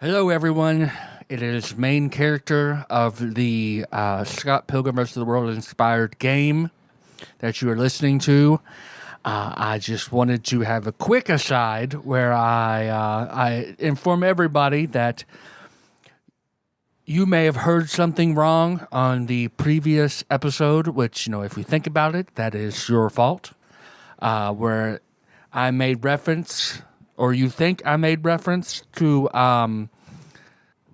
Hello, everyone. It is main character of the Scott Pilgrim vs. the World inspired game that you are listening to. I just wanted to have a quick aside where I inform everybody that you may have heard something wrong on the previous episode, which, if you think about it, that is your fault, where I made reference, or you think I made reference to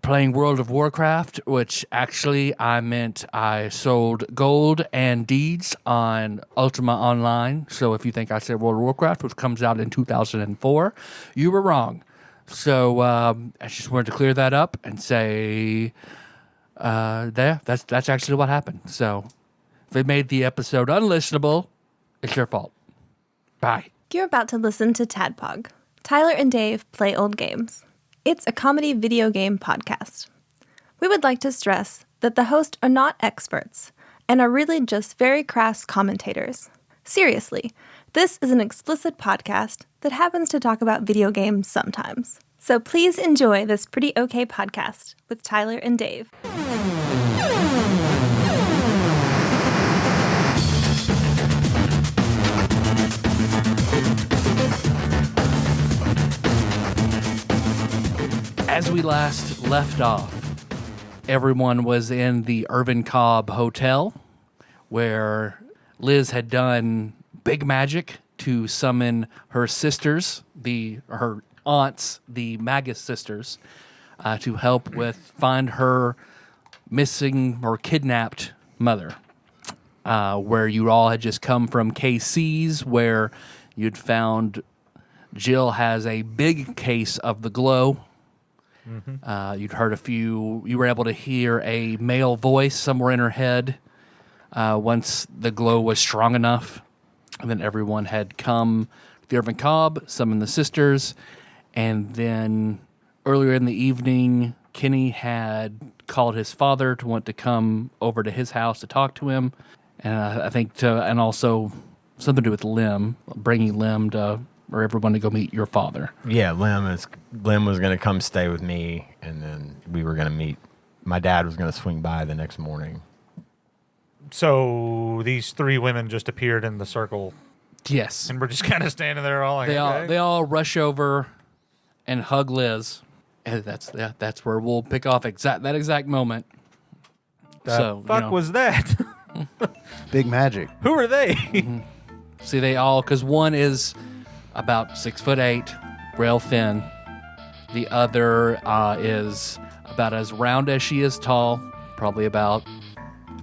playing World of Warcraft, which actually I meant I sold gold and deeds on Ultima Online. So if you think I said World of Warcraft, which comes out in 2004, you were wrong. So I just wanted to clear that up and say that's actually what happened. So if it made the episode unlistenable, it's your fault. Bye. You're about to listen to TADPOG. Tyler and Dave play old games. It's a comedy video game podcast. We would like to stress that the hosts are not experts and are really just very crass commentators. Seriously, this is an explicit podcast that happens to talk about video games sometimes. So please enjoy this pretty okay podcast with Tyler and Dave. As we last left off, everyone was in the Irvin Cobb Hotel where Liz had done big magic to summon her sisters, her aunts, the Magus sisters, to help find her missing or kidnapped mother. Where you all had just come from KC's, where you'd found Jill has a big case of the glow. Mm-hmm. You'd heard you were able to hear a male voice somewhere in her head once the glow was strong enough. And then everyone had come to the Irvin Cobb, summoned the sisters, and then earlier in the evening, Kenny had called his father to want to come over to his house to talk to him, and I think and also something to do with Lim, bringing Lim or everyone to go meet your father. Yeah, Lim was going to come stay with me, and then we were going to meet. My dad was going to swing by the next morning. So these three women just appeared in the circle. Yes. And we're just kind of standing there all like, they all rush over and hug Liz. And that's where we'll pick off that exact moment. The fuck was that? Big magic. Who are they? Mm-hmm. See, they all, because one is about 6'8", rail thin. The other is about as round as she is tall, probably about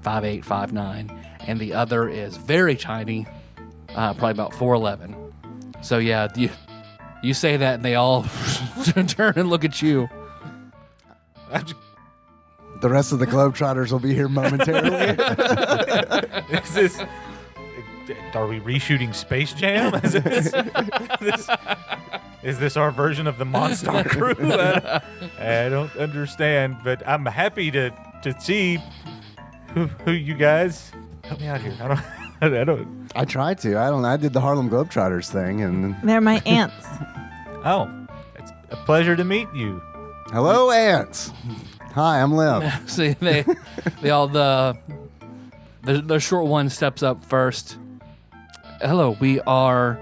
5'8", 5'9", and the other is very tiny, probably about 4'11". So yeah, you say that, and they all turn and look at you. The rest of the Globetrotters will be here momentarily. Are we reshooting Space Jam? Is this our version of the Monster Crew? I don't understand, but I'm happy to see who you guys. Help me out here. I don't. I tried to. I did the Harlem Globetrotters thing, and They're my aunts. Oh, it's a pleasure to meet you. hello, ants. Hi, I'm Lim. See, they all the short one steps up first. Hello, we are,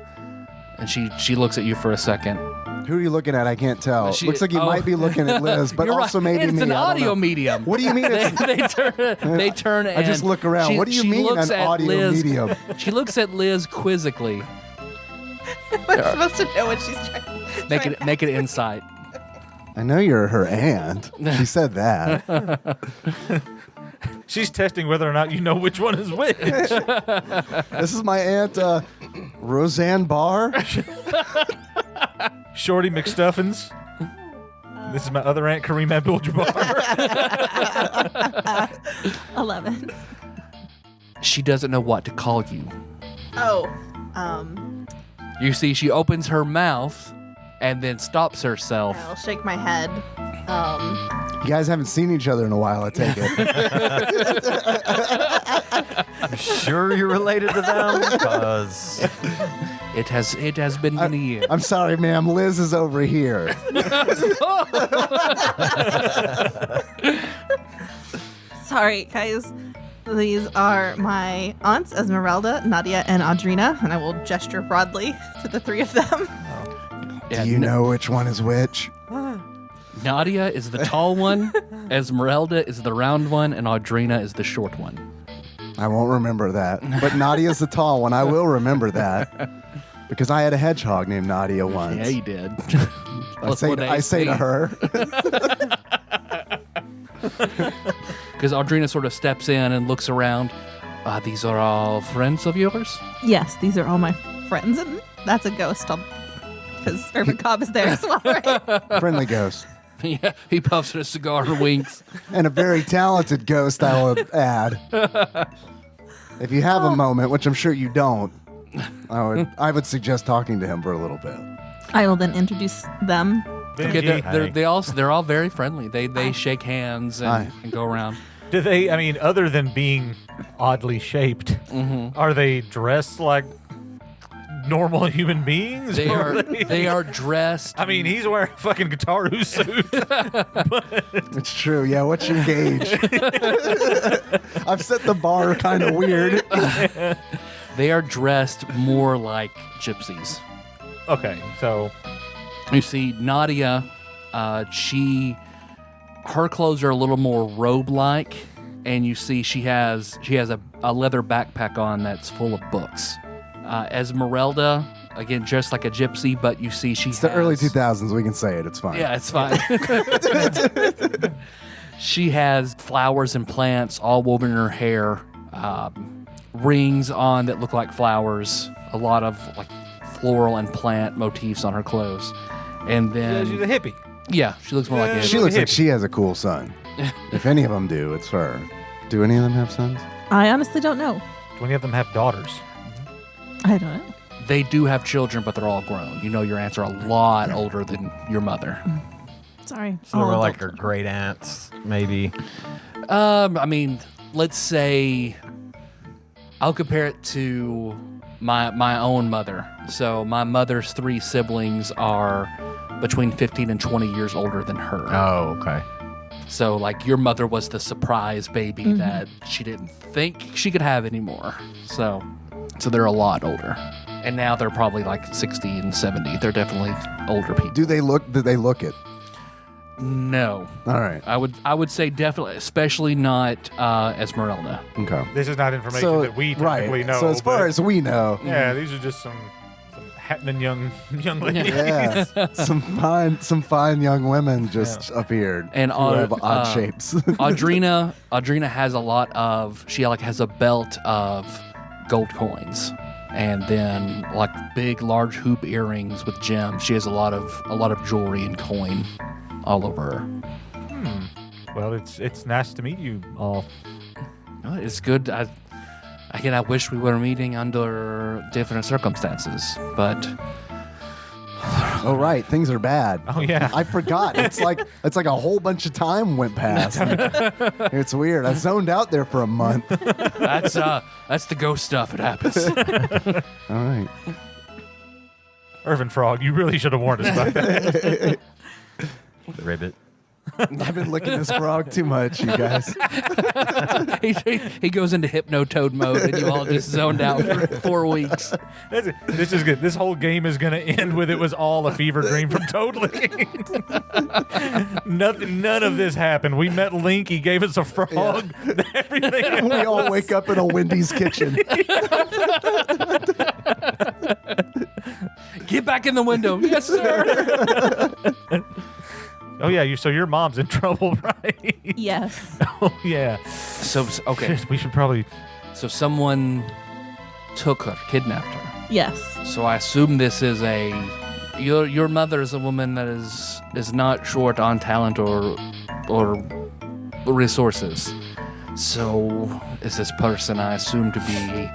and she looks at you for a second. Who are you looking at? I can't tell. Looks like you might be looking at Liz, but You're also right. maybe it's me. an I don't audio know. medium. What do you mean? They turn. I just look around. What do you mean an audio medium? She looks at Liz quizzically. We're supposed to know what she's trying. Make it insight. I know you're her aunt. She said that. She's testing whether or not you know which one is which. This is my aunt, Roseanne Barr. Shorty McStuffins. This is my other aunt, Kareem Abdul-Jabbar. 11. She doesn't know what to call you. Oh. You see, she opens her mouth and then stops herself. I'll shake my head. You guys haven't seen each other in a while, I take it. Sure you're related to them? Because It has been many years. I'm sorry, ma'am. Liz is over here. Sorry, guys. These are my aunts, Esmeralda, Nadia, and Audrina, and I will gesture broadly to the three of them. Yeah, Do you know which one is which? Nadia is the tall one, Esmeralda is the round one, and Audrina is the short one. I won't remember that. But Nadia's the tall one. I will remember that. Because I had a hedgehog named Nadia once. Yeah, you did. I say to her. Because Audrina sort of steps in and looks around. These are all friends of yours? Yes, these are all my friends, and that's a ghost. Because Urban Cobb is there as well, right? Friendly ghost. Yeah, he puffs at a cigar and winks. And a very talented ghost, I will add. If you have a moment, which I'm sure you don't, I would suggest talking to him for a little bit. I will then introduce them. Okay, Benji, they're all very friendly. They shake hands Hi. and go around. do they? I mean, other than being oddly shaped, are they dressed like normal human beings? They Or they are dressed. I mean, he's wearing a fucking Guitar Who suit. It's true. Yeah, what's your gauge? I've set the bar kind of weird. They are dressed more like gypsies. Okay, so You see, Nadia, her clothes are a little more robe-like, and you see she has a leather backpack on that's full of books. Esmeralda, again, just like a gypsy, but you see It's the early 2000s. We can say it. It's fine. Yeah, it's fine. She has flowers and plants all woven in her hair, rings on that look like flowers, a lot of like floral and plant motifs on her clothes. And then, she's a hippie. yeah, she looks more like a She looks like she has a cool son. If any of them do, it's her. Do any of them have sons? I honestly don't know. Do any of them have daughters? I don't know. They do have children, but they're all grown. You know your aunts are a lot older than your mother. Sorry. so they All were like adults. her great aunts, maybe. I mean, let's say I'll compare it to my own mother. So my mother's three siblings are between 15 and 20 years older than her. Oh, okay. So like your mother was the surprise baby that she didn't think she could have anymore. So they're a lot older. And now they're probably like 60 and 70. They're definitely older people. Do they look it? No. All right. I would say definitely, especially not Esmeralda. Okay. This is not information that we technically know. So as far but- as we know, yeah, these are just some happening young ladies. yeah, some fine young women just appeared And who have odd shapes. Audrina has a lot of, she like has a belt of gold coins, and then like big large hoop earrings with gems. She has a lot of jewelry and coin all over her. Well, it's nice to meet you all. Oh, it's good. I wish we were meeting under different circumstances, but Oh right, things are bad. Oh yeah. I forgot. It's like a whole bunch of time went past. It's weird. I zoned out there for a month. that's the ghost stuff. It happens. All right. Irvin Frog, you really should have warned us about that. Ribbit. I've been licking this frog too much, you guys. he goes into hypnotoad mode, and you all just zoned out for 4 weeks. This is good. This whole game is going to end with it was all a fever dream from Toad licking. None of this happened. We met Link. He gave us a frog. Everything. We all wake up in a Wendy's kitchen. Get back in the window. Yes, sir. Oh yeah. So your mom's in trouble, right? Yes. Oh yeah. So okay. We should probably. So someone took her, kidnapped her. Yes. So I assume this is your mother is a woman that is not short on talent or resources. So is this person I assume to be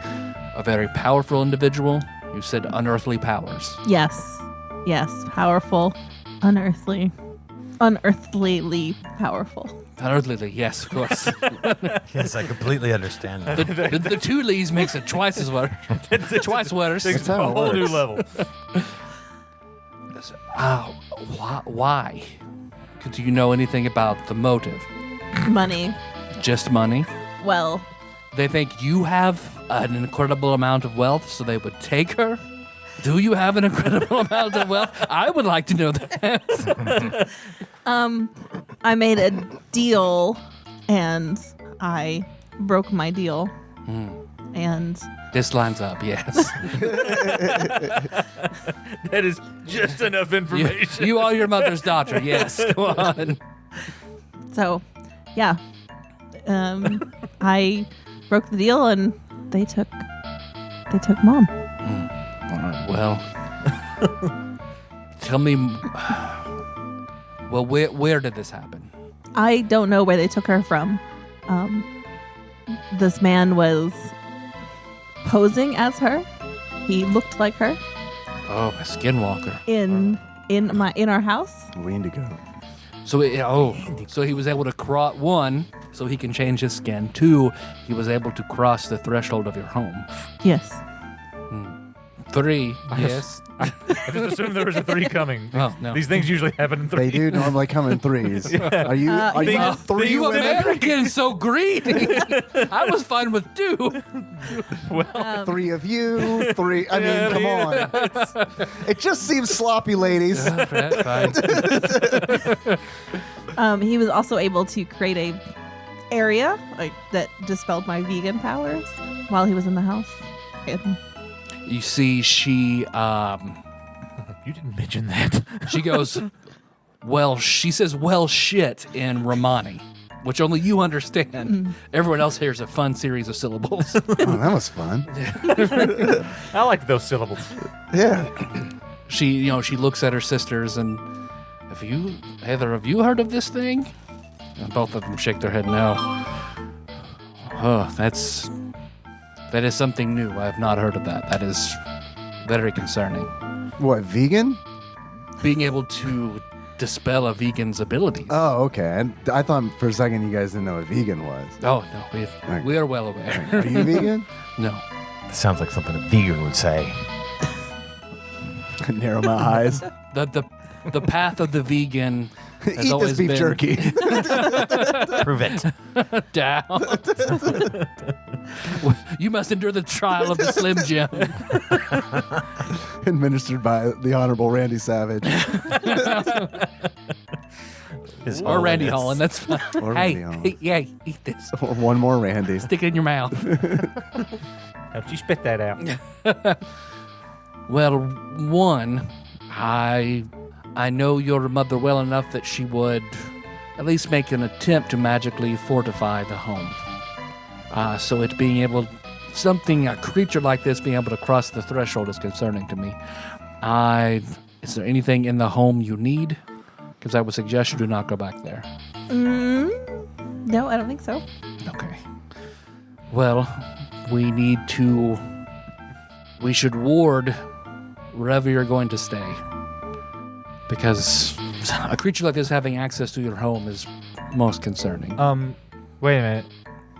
a very powerful individual? You said unearthly powers. Yes. Yes. Powerful. Unearthly. unearthlyly powerful. Unearthly, yes, of course. Yes, I completely understand that. the two Lees makes it twice as worse. Twice worse. Takes it to a how it whole new works. level. Why? Do you know anything about the motive? Money. Just money? Well, They think you have an incredible amount of wealth, so they would take her? Do you have an incredible amount of wealth? I would like to know that. I made a deal and I broke my deal. And This lines up, yes. That is just enough information. You are your mother's daughter, yes. Go on. so, yeah. I broke the deal and they took Mom. All right, well, tell me, well, where did this happen? I don't know where they took her from. This man was posing as her. He looked like her Oh, a skinwalker. in our house. Wendigo. So, so he was able to cross, one, so he can change his skin. Two, he was able to cross the threshold of your home. Yes. Three, yes. I just assumed there was a 3 coming. Oh, no. These things usually happen in 3. They do normally come in threes. Are you yes. three You women? Americans so greedy. I was fine with 2. Three of you, three. I mean, come on. It just seems sloppy, ladies. Fine. He was also able to create a area that dispelled my vegan powers while he was in the house. And You see, she You didn't mention that. she goes, well, she says, well, shit in Romani, which only you understand. Everyone else hears a fun series of syllables. Oh, that was fun. I like those syllables. Yeah. She looks at her sisters and, have either of you heard of this thing? And both of them shake their head no. Oh, that is something new. I have not heard of that. That is very concerning. What, vegan? Being able to dispel a vegan's abilities. Oh, okay. And I thought for a second you guys didn't know what vegan was. Oh, no, we are well aware. Are you vegan? No. Sounds like something a vegan would say. Narrow my eyes. The path of the vegan has Eat always this beef been jerky. Prove it. down. You must endure the trial of the Slim Jim. Administered by the Honorable Randy Savage. Or Randy Holland, that's fine. Or Hey, Randy Holland. yeah, eat this. Or one more Randy. Stick it in your mouth. How'd you spit that out? Well, one, I know your mother well enough that she would at least make an attempt to magically fortify the home. So it being able, a creature like this being able to cross the threshold is concerning to me. Is there anything in the home you need? Because I would suggest you do not go back there. no, I don't think so. Okay. Well, we should ward wherever you're going to stay. Because a creature like this having access to your home is most concerning. Wait a minute.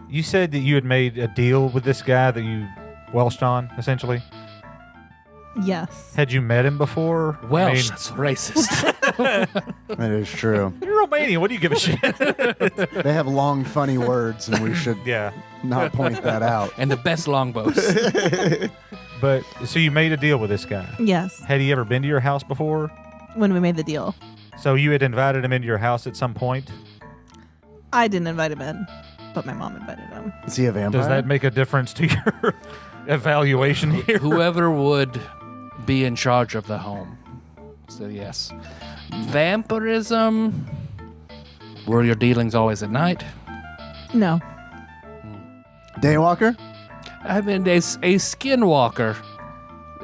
You said that you had made a deal with this guy that you Welshed on, essentially? Yes. Had you met him before? Welsh, that's racist. That is true. You're Romanian. What do you give a shit? They have long, funny words, and we should Yeah. not point that out. And the best longbows. But, so you made a deal with this guy. Yes. Had he ever been to your house before? When we made the deal. So you had invited him into your house at some point? I didn't invite him in, but my mom invited him. Is he a vampire? Does that make a difference to your evaluation here? Whoever would be in charge of the home. So, yes. Vampirism. Were your dealings always at night? No. Daywalker? I mean, a skinwalker.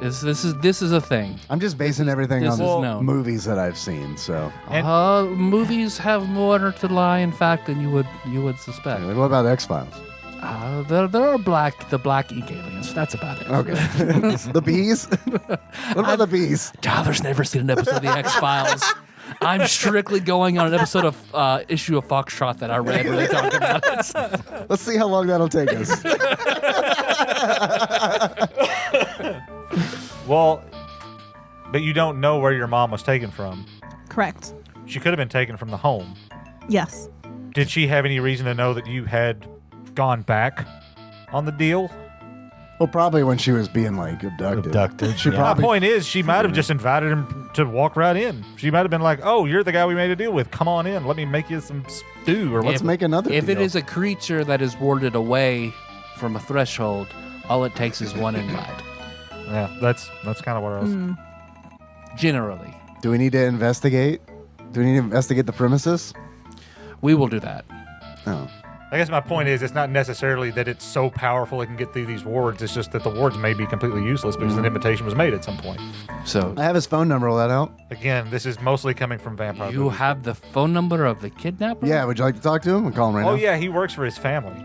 This is a thing. I'm just basing everything This on is the known. movies that I've seen. So, And- Movies have more to lie in fact than you would suspect. anyway, what about X Files? There are the black ink aliens. That's about it. Okay, the bees. What about the bees? Tyler's never seen an episode of the X Files. I'm strictly going on an episode of issue of Foxtrot that I read where they talked about it. Let's see how long that'll take us. Well, but you don't know where your mom was taken from. Correct. She could have been taken from the home. Yes. Did she have any reason to know that you had gone back on the deal? Well, probably when she was being like abducted. She yeah. My probably. point is, she might have just invited him to walk right in. She might have been like, "Oh, you're the guy we made a deal with. Come on in. Let me make you some stew." Or Let's what's make another. If it deal. is a creature that is warded away from a threshold, all it takes is one invite. Yeah, that's kind of what I was. Generally, Do we need to investigate? Do we need to investigate the premises? we will do that. Oh. I guess my point is, it's not necessarily that it's so powerful it can get through these wards. It's just that the wards may be completely useless because an invitation was made at some point. So I have his phone number. Will that help? Again, this is mostly coming from vampire. you movies. have the phone number of the kidnapper? Yeah. Would you like to talk to him? I'll call him right now. Oh yeah, he works for his family.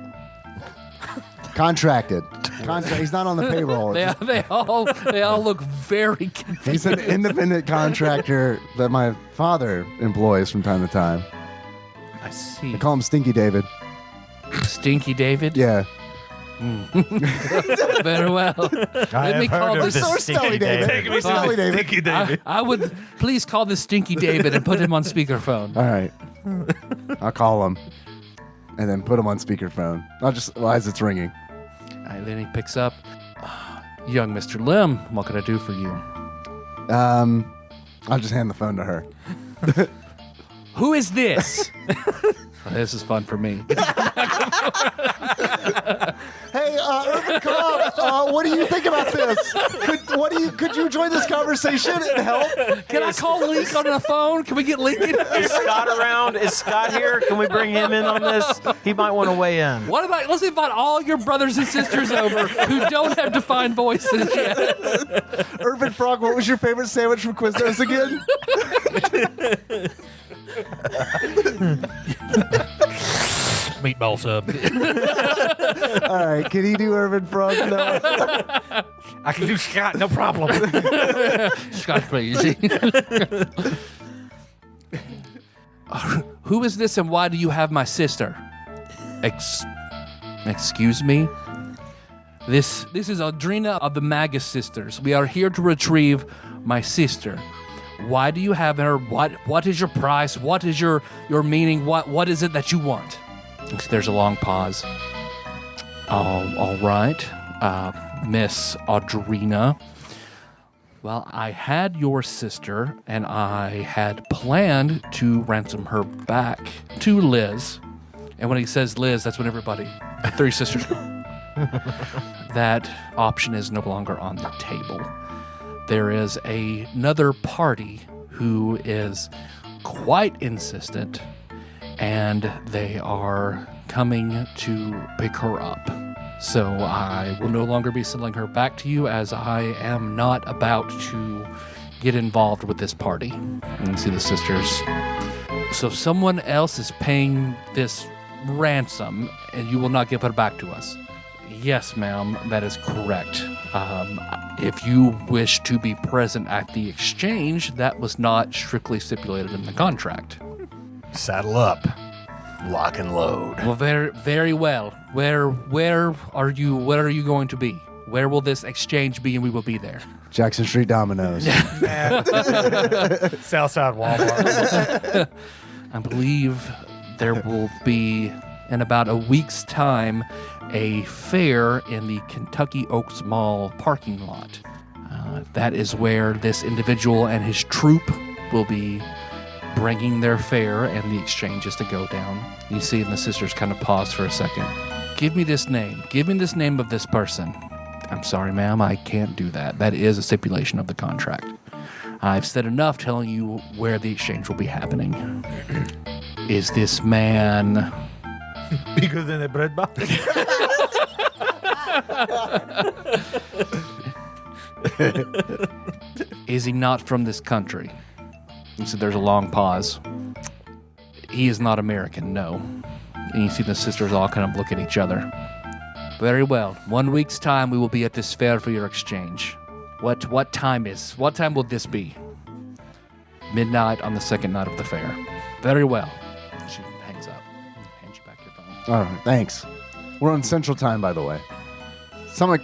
Contracted. He's not on the payroll. They all look very confused. He's an independent contractor that my father employs from time to time. I see. I call him Stinky David. Stinky David? Yeah. Very well. Let me call this. So is Smelly David. Where's Smelly David? I would please call this Stinky David and put him on speakerphone. All right. I'll call him and then put him on speakerphone. Not just as it's ringing. All right, then he picks up. Young Mr. Lim, what can I do for you? I'll just hand the phone to her. Who is this? This is fun for me. Hey, Urban Cobb, what do you think about this? Could you join this conversation and help? Can I call Link on the phone? Can we get Link in? Is Scott around? Is Scott here? Can we bring him in on this? He might want to weigh in. What about, let's invite all your brothers and sisters over who don't have defined voices yet. Urban Frog, what was your favorite sandwich from Quiznos again? Meatball sub. All right, can he do Urban Frog? No. I can do Scott, no problem. Scott, please. Who is this and why do you have my sister? Excuse me? This is Audrina of the Magus Sisters. We are here to retrieve my sister. Why do you have her? What is your price? What is your meaning? What is it that you want? There's a long pause. All right, Miss Audrina. Well, I had your sister, and I had planned to ransom her back to Liz. And when he says Liz, that's when everybody, the three sisters go. That option is no longer on the table. There is another party who is quite insistent, and they are coming to pick her up. So I will no longer be selling her back to you, as I am not about to get involved with this party. And you see the sisters. So someone else is paying this ransom, and you will not give her back to us. Yes, ma'am, that is correct. If you wish to be present at the exchange, that was not strictly stipulated in the contract. Saddle up. Lock and load. Well, very, very well. Where are you? Where are you going to be? Where will this exchange be, and we will be there? Jackson Street Domino's. Southside Walmart. I believe there will be, in about a week's time, a fair in the Kentucky Oaks Mall parking lot. That is where this individual and his troop will be bringing their fare, and the exchange is to go down. You see, and the sisters kind of pause for a second. Give me this name. Give me this name of this person. I'm sorry, ma'am, I can't do that. That is a stipulation of the contract. I've said enough telling you where the exchange will be happening. Is this man... Bigger than a bread box. Is he not from this country? You see there's a long pause. He is not American, no. And you see the sisters all kind of look at each other. Very well. 1 week's time, we will be at this fair for your exchange. What time will this be? midnight on the second night of the fair. Very well. She hangs up. Hands you back your phone. All right, thanks. We're on Central Time, by the way.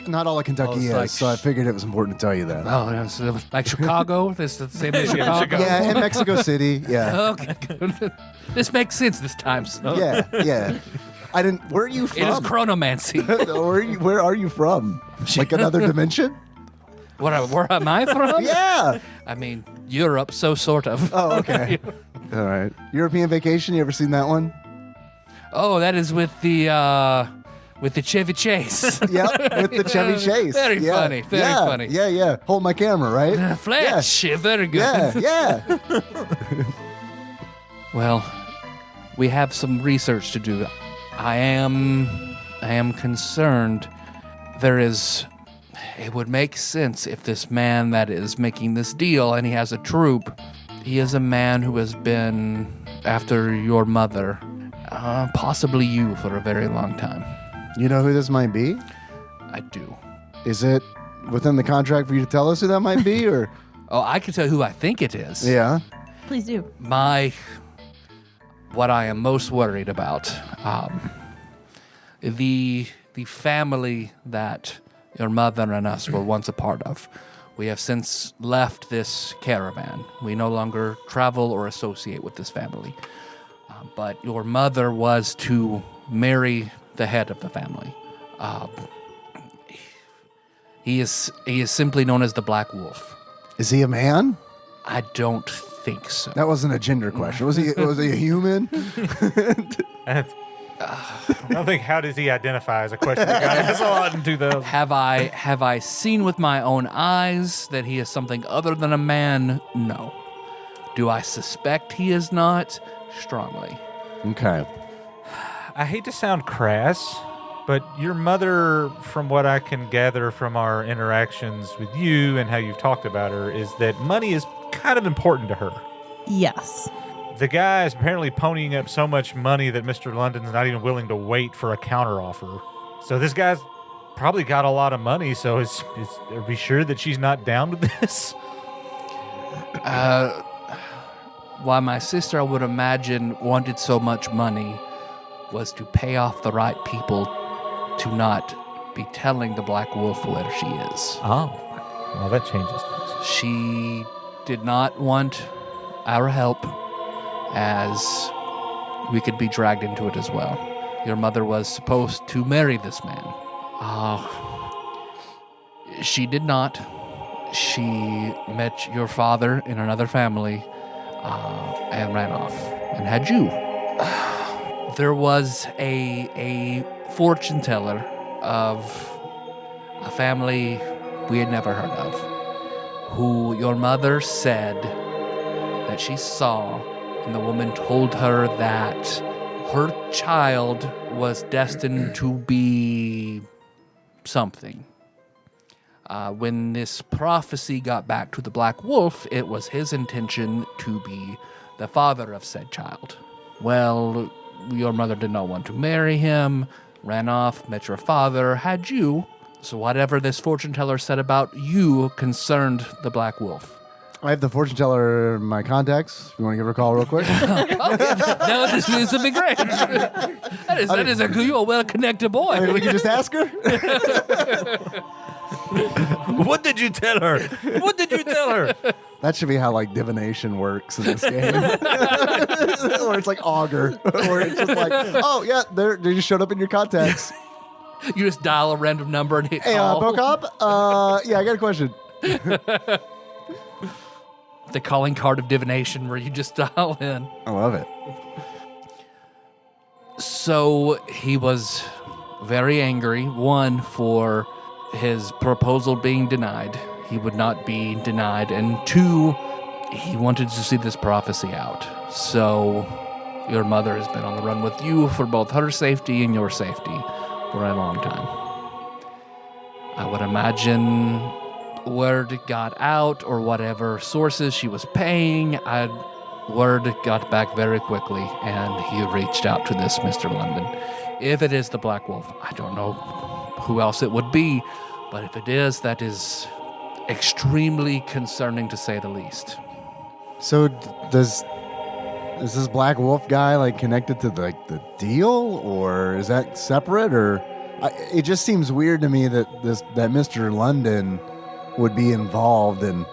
Not all of Kentucky it's is, like so I figured it was important to tell you that. Oh, it's like Chicago. This is the same as Chicago. Yeah, in Mexico City. Yeah, Okay, good. This makes sense this time. So. yeah. I didn't. Where are you from? It is chronomancy. Where are you from? Like another dimension? Where am I from? Yeah. I mean, Europe, so sort of. Oh, okay. All right. European Vacation. You ever seen that one? Oh, that is with the Chevy Chase. Yep, with the Chevy Chase. Very funny. Very funny. Yeah. Hold my camera, right? Flash. Very good. Yeah. Well, we have some research to do. I am concerned. It would make sense if this man that is making this deal, and he has a troop, he is a man who has been after your mother, possibly you, for a very long time. You know who this might be? I do. Is it within the contract for you to tell us who that might be, or? Oh, I can tell you who I think it is. Yeah. Please do. What I am most worried about, the family that your mother and us were once a part of. We have since left this caravan. We no longer travel or associate with this family. But your mother was to marry the head of the family. He is simply known as the Black Wolf. Is he a man? I don't think so. That wasn't a gender question. Was he a human? I don't think how does he identify as a question that got us a lot in 2000. Have I seen with my own eyes that he is something other than a man? No. Do I suspect he is not? Strongly. Okay. I hate to sound crass, but your mother, from what I can gather from our interactions with you and how you've talked about her, is that money is kind of important to her. Yes. The guy is apparently ponying up so much money that Mr. London's not even willing to wait for a counteroffer. So this guy's probably got a lot of money, so are we sure that she's not down with this? Why my sister, I would imagine, wanted so much money was to pay off the right people to not be telling the Black Wolf where she is. Oh. Well, that changes things. She did not want our help, as we could be dragged into it as well. Your mother was supposed to marry this man. She did not. She met your father in another family and ran off and had you. There was a fortune teller of a family we had never heard of, who your mother said that she saw, and the woman told her that her child was destined to be something. When this prophecy got back to the Black Wolf, it was his intention to be the father of said child. Well, your mother did not want to marry him, ran off, met your father, had you. So whatever this fortune teller said about you concerned the Black Wolf. I have the fortune teller in my contacts. You want to give her a call real quick? No, this would be great. That is you a well-connected boy. I mean, we can just ask her. What did you tell her? What did you tell her? That should be how like divination works in this game. Or it's like augur, where it's just like, oh yeah, they just showed up in your contacts. You just dial a random number and hit Hey, call. Bocop. Yeah, I got a question. The calling card of divination where you just dial in. I love it. So he was very angry, one, for his proposal being denied. He would not be denied. And two, he wanted to see this prophecy out. So your mother has been on the run with you for both her safety and your safety for a long time. I would imagine word got out, or whatever sources she was paying, word got back very quickly, and he reached out to this Mr. London. If it is the Black Wolf, I don't know who else it would be, but if it is, that is extremely concerning to say the least. So is this Black Wolf guy like connected to the deal, or is that separate? Or it just seems weird to me that Mr. London would be involved in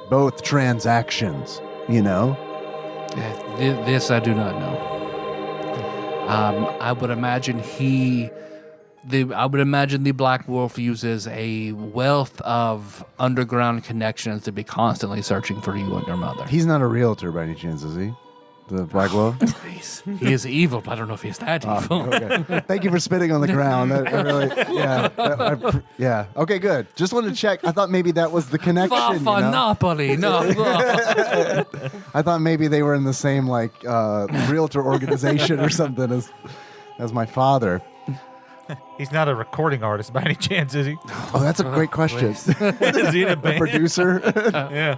both transactions. You know? This I do not know. I would imagine the Black Wolf uses a wealth of underground connections to be constantly searching for you and your mother. He's not a realtor by any chance, is he? The Black Wolf? He is evil, but I don't know if he's that evil. Okay. Thank you for spitting on the ground. Yeah. Okay, good. Just wanted to check. I thought maybe that was the connection. You know? Napoli, no. I thought maybe they were in the same realtor organization or something as my father. He's not a recording artist by any chance, is he? Oh, that's a great question. Is he in a band? Producer? Yeah.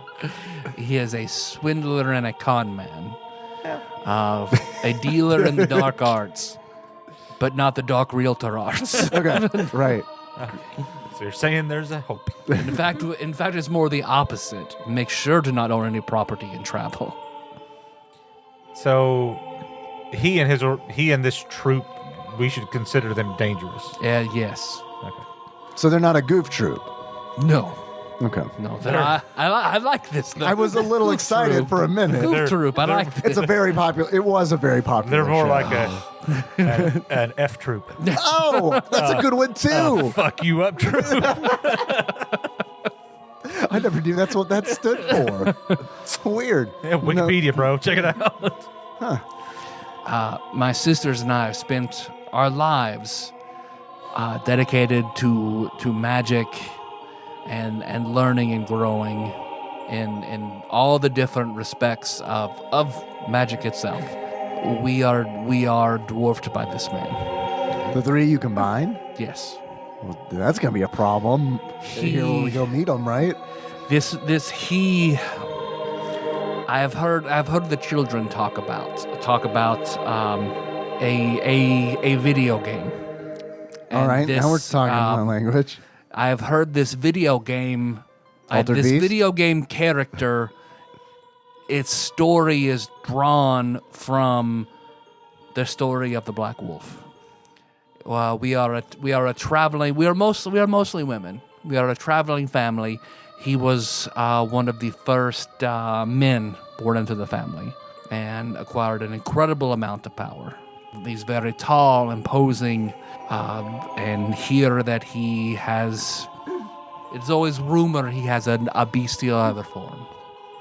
He is a swindler and a con man. A dealer in the dark arts, but not the dark realtor arts. Okay, right. So you're saying there's a hope. In fact, it's more the opposite. Make sure to not own any property and travel. So he and this troop, we should consider them dangerous. Yes. Okay. So they're not a goof troop. No. Okay. No. I like this. I was a little excited troop. for a minute. Goof troop. I like this. It was a very popular They're more show. like an F troop. Oh, that's a good one too. Fuck you up troop. I never knew that's what that stood for. It's weird. Yeah, Wikipedia, bro. Check it out. My sisters and I have spent our lives dedicated to magic and learning and growing in all the different respects of magic itself. We are dwarfed by this man. The three you combine? Yes. Well, that's gonna be a problem. Here when we go meet him, right? I've heard the children talk about a video game. All right, this, now we're talking my language. I've heard this video game. Altered This Beast? video game character, its story is drawn from the story of the Black Wolf. Well, we are mostly women. We are a traveling family. He was one of the first men born into the family and acquired an incredible amount of power. He's very tall, imposing, and hear that he has. It's always rumored he has a bestial other form.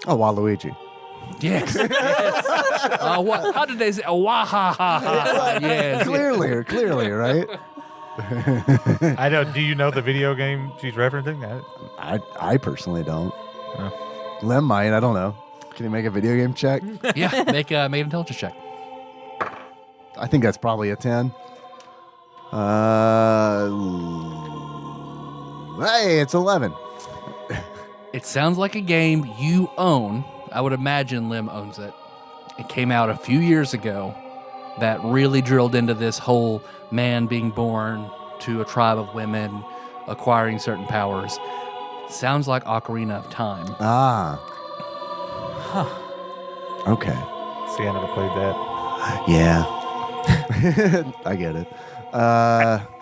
Oh, Waluigi. Yes. What? How did they say? Wahaha. Yes. Clearly, right? I don't. Do you know the video game she's referencing? I personally don't. Oh. Lem might. I don't know. Can you make a video game check? Yeah. Make an intelligence check. I think that's probably a 10. Hey, it's 11. It sounds like a game you own. I would imagine Lim owns it. It came out a few years ago that really drilled into this whole man being born to a tribe of women acquiring certain powers. Sounds like Ocarina of Time. Ah. Okay. See, I never played that. Yeah. I get it.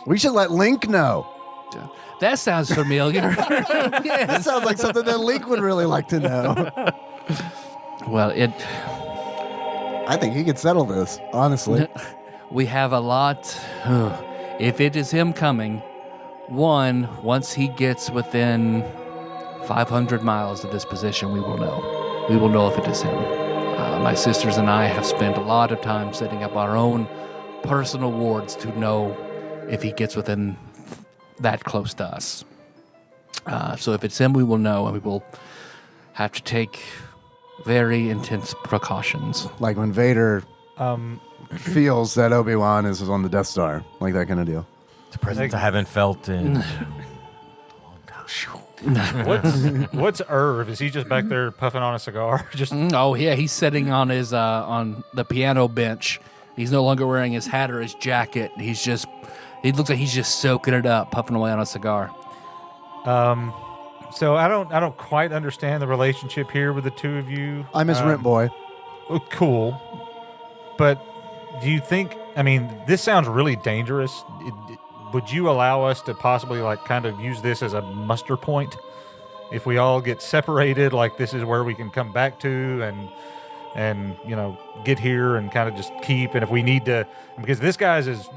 We should let Link know. That sounds familiar. That Yes. sounds like something that Link would really like to know. Well, I think he could settle this, honestly. we have a lot. If it is him coming, once he gets within 500 miles of this position, we will know. We will know if it is him. My sisters and I have spent a lot of time setting up our own personal wards to know if he gets within that close to us. So if it's him, we will know, and we will have to take very intense precautions. Like when Vader feels that Obi-Wan is on the Death Star. Like that kind of deal. It's a presence I haven't felt in. What's Irv? Is he just back there puffing on a cigar? Just Oh yeah, he's sitting on his on the piano bench. He's no longer wearing his hat or his jacket. He looks like he's just soaking it up, puffing away on a cigar. So I don't quite understand the relationship here with the two of you. I'm his rent boy. Oh, cool. But do you think, I mean, this sounds really dangerous. Would you allow us to possibly like kind of use this as a muster point? If we all get separated, like this is where we can come back to and you know, get here and kind of just keep. And if we need to, because this guy's is,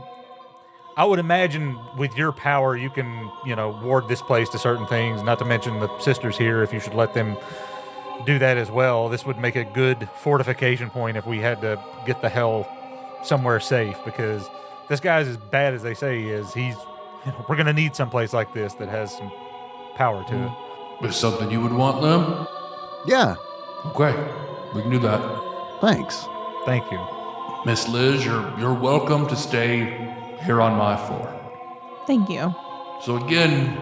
I would imagine with your power, you can, you know, ward this place to certain things, not to mention the sisters here, if you should let them do that as well. This would make a good fortification point if we had to get the hell somewhere safe, because this guy's as bad as they say he is. He's, you know, we're going to need someplace like this that has some power to it. Is something you would want, Lem? Yeah, Okay, we can do that. thanks. Thank you. Miss Liz, you're welcome to stay here on my floor. Thank you. So again,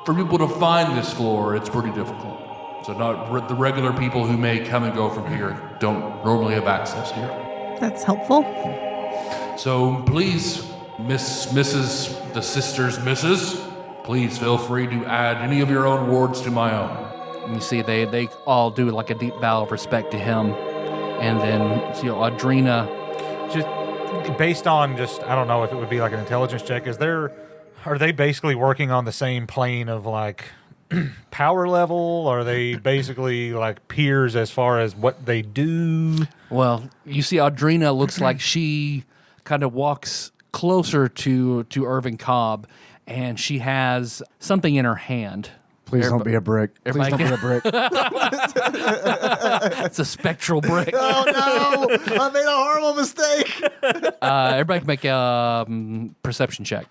for people to find this floor, it's pretty difficult. So not the regular people who may come and go from here don't normally have access here. That's helpful. So please, Mrs., the sisters, Mrs., please feel free to add any of your own wards to my own. And you see they all do like a deep bow of respect to him. And then, you know, Audrina, Just based on just, I don't know if it would be like an intelligence check, are they basically working on the same plane of like power level? Are they basically like peers as far as what they do? well, you see Audrina looks like she kind of walks closer to Irvin Cobb, and she has something in her hand. Please don't be a brick. Please don't everybody- be a brick. It's a spectral brick. Oh no! I made a horrible mistake. Everybody can make a perception check.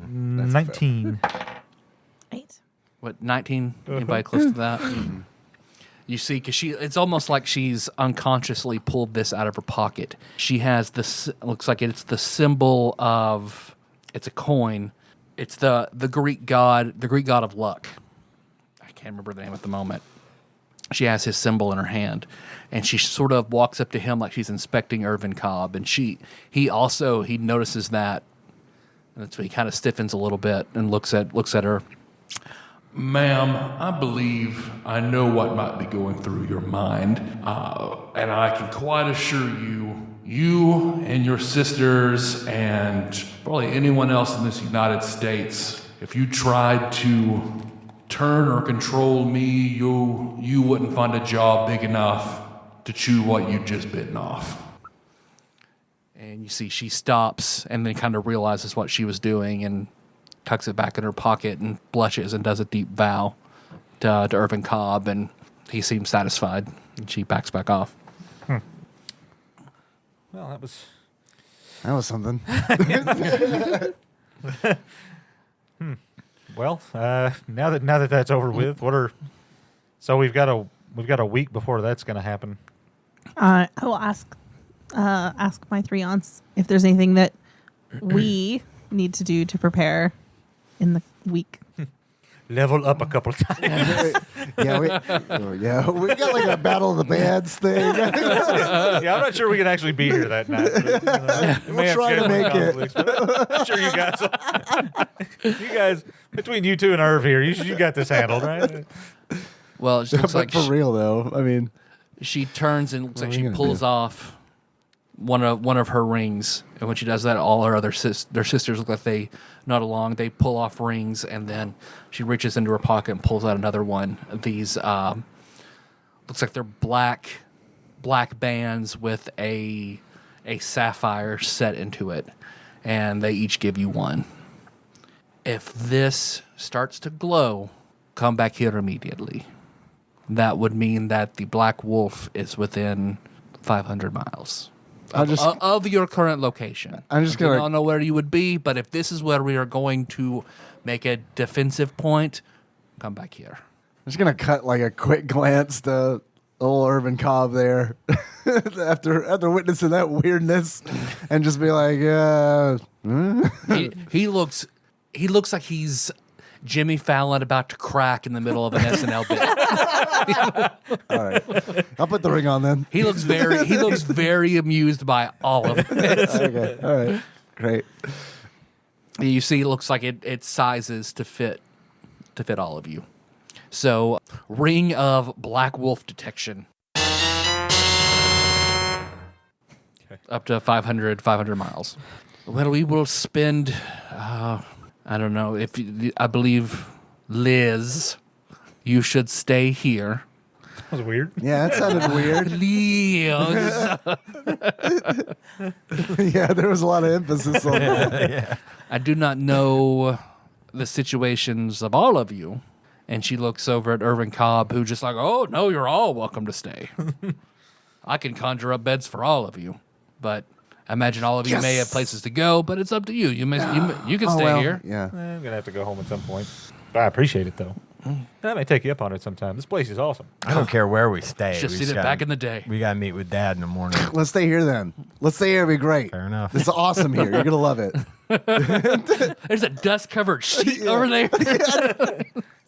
19. 8. What, 19? Anybody close to that? You see, because it's almost like she's unconsciously pulled this out of her pocket. She has this, looks like it's the symbol of, it's a coin. It's the Greek god of luck. I can't remember the name at the moment. She has his symbol in her hand, and she sort of walks up to him like she's inspecting Irvin Cobb, and he notices that, and so he kind of stiffens a little bit and looks at her. Ma'am, I believe I know what might be going through your mind, and I can quite assure you and your sisters and probably anyone else in this United States, if you tried to turn or control me, you wouldn't find a job big enough to chew what you'd just bitten off. And you see she stops and then kind of realizes what she was doing and tucks it back in her pocket and blushes and does a deep bow to Irvin Cobb, and he seems satisfied, and she backs back off. Well, That was something. Well, now that that's over with, so we've got a week before that's going to happen. I will ask my 3 aunts if there's anything that we need to do to prepare in the week. Level up a couple times. We got like a battle of the bands thing. Yeah, I'm not sure we can actually be here that night. But, We'll try to make it. it. I'm sure you guys, between you two and Irv here, you got this handled, right? Well, it looks But like for real though, I mean, she turns and looks like are she you gonna pulls do? off one of her rings, and when she does that, all her other their sisters look like they nod along. They pull off rings, and then she reaches into her pocket and pulls out another one. These looks like they're black bands with a sapphire set into it, and they each give you one. If this starts to glow, come back here immediately. That would mean that the Black Wolf is within 500 miles of your current location. I'm just I gonna- don't know where you would be, but if this is where we are going to make a defensive point, come back here. I'm just gonna cut like a quick glance to old Irvin Cobb there after witnessing that weirdness, and just be like, He looks like he's Jimmy Fallon about to crack in the middle of an SNL bit. all right, I'll put the ring on then. He looks very amused by all of it. Okay, all right, great. You see, it looks like it sizes to fit to fit all of you. So, ring of Black Wolf detection. Up to 500 miles. Well, we will spend, I don't know, I believe, Liz, you should stay here. That was weird. Yeah, that sounded weird. Liz. Yeah, there was a lot of emphasis on that. I do not know the situations of all of you. And she looks over at Irvin Cobb, who just like, oh, no, you're all welcome to stay. I can conjure up beds for all of you. But I imagine all of you may have places to go, but it's up to you. You can stay here. Yeah. I'm going to have to go home at some point. But I appreciate it, though. I may take you up on it sometime. This place is awesome. I don't care where we stay. Just We seen it gotta- back in the day. We got to meet with Dad in the morning. Let's stay here then. Let's stay here. It'd be great. Fair enough. It's awesome here. You're going to love it. There's a dust-covered sheet over there.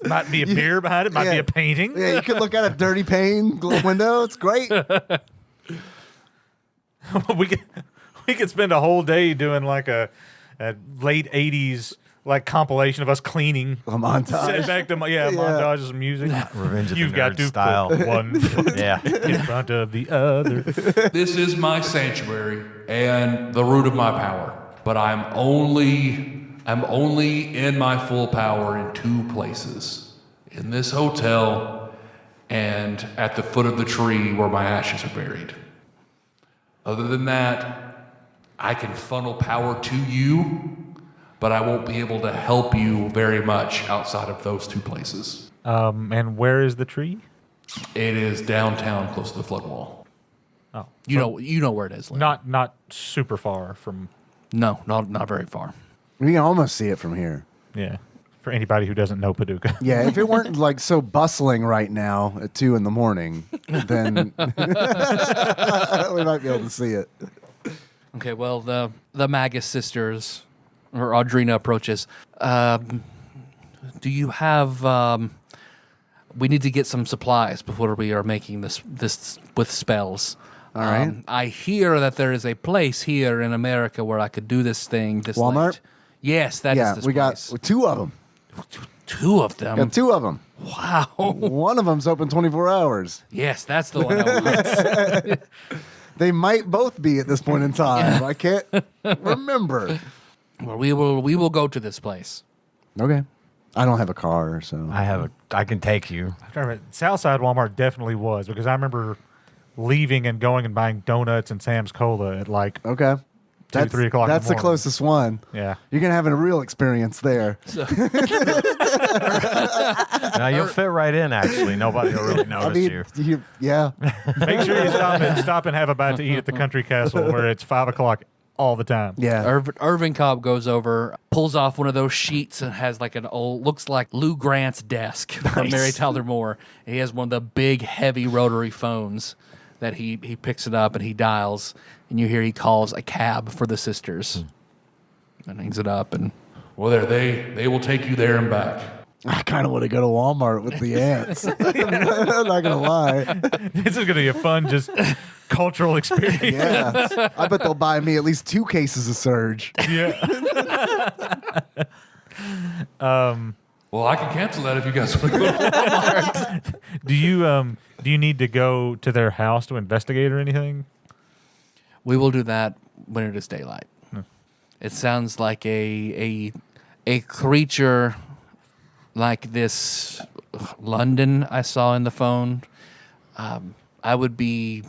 Might be a beer behind it. Might be Yeah. a painting. Yeah, you can look out a dirty pane window. It's great. we could spend a whole day doing like a late 80s like compilation of us cleaning. A montage. Sit back to montages of music. Revenge of You've the got Nerd to style. put one foot Yeah. in front of the other. This is my sanctuary and the root of my power. But I'm only in my full power in two places. In this hotel and at the foot of the tree where my ashes are buried. Other than that, I can funnel power to you, but I won't be able to help you very much outside of those two places. And where is the tree? It is downtown close to the flood wall. Oh, You know where it is. Lynn. not super far from. No, not very far. We can almost see it from here. Yeah, for anybody who doesn't know Paducah. Yeah, if it weren't like so bustling right now at 2 a.m, then we might be able to see it. Okay, well, the Magus sisters, or Audrina approaches. Do you have? We need to get some supplies before we are making this with spells. All right. I hear that there is a place here in America where I could do this thing. This Walmart? late. Yes, that is Yeah, this we got place. 2 of them. Two of them. Got 2 of them. Wow. One of them's open 24 hours. Yes, that's the one I want. They might both be at this point in time. I can't remember. Well, we will go to this place. Okay. I don't have a car, so. I can take you. Southside Walmart definitely was because I remember leaving and going and buying donuts and Sam's Cola at like Okay. 2, 3 o'clock in the That's the morning. closest one. Yeah. You're going to have a real experience there. Now you'll fit right in. Actually, nobody will really notice you. Yeah. Make sure you stop and have a bite to eat at the Country Castle where it's 5 o'clock all the time. Yeah. Irvin Cobb goes over, pulls off one of those sheets and has like an old, looks like Lou Grant's desk from Mary Tyler Moore. He has one of the big, heavy rotary phones that he picks it up and he dials, and you hear he calls a cab for the sisters and hangs it up. And well, they will take you there and back. I kind of want to go to Walmart with the ants. I'm not going to lie. This is going to be a fun, just cultural experience. Yeah. I bet they'll buy me at least 2 cases of Surge. Yeah. Well, I can cancel that if you guys want to go to Walmart. Do you need to go to their house to investigate or anything? We will do that when it is daylight. It sounds like a creature like this London I saw in the phone. I would be,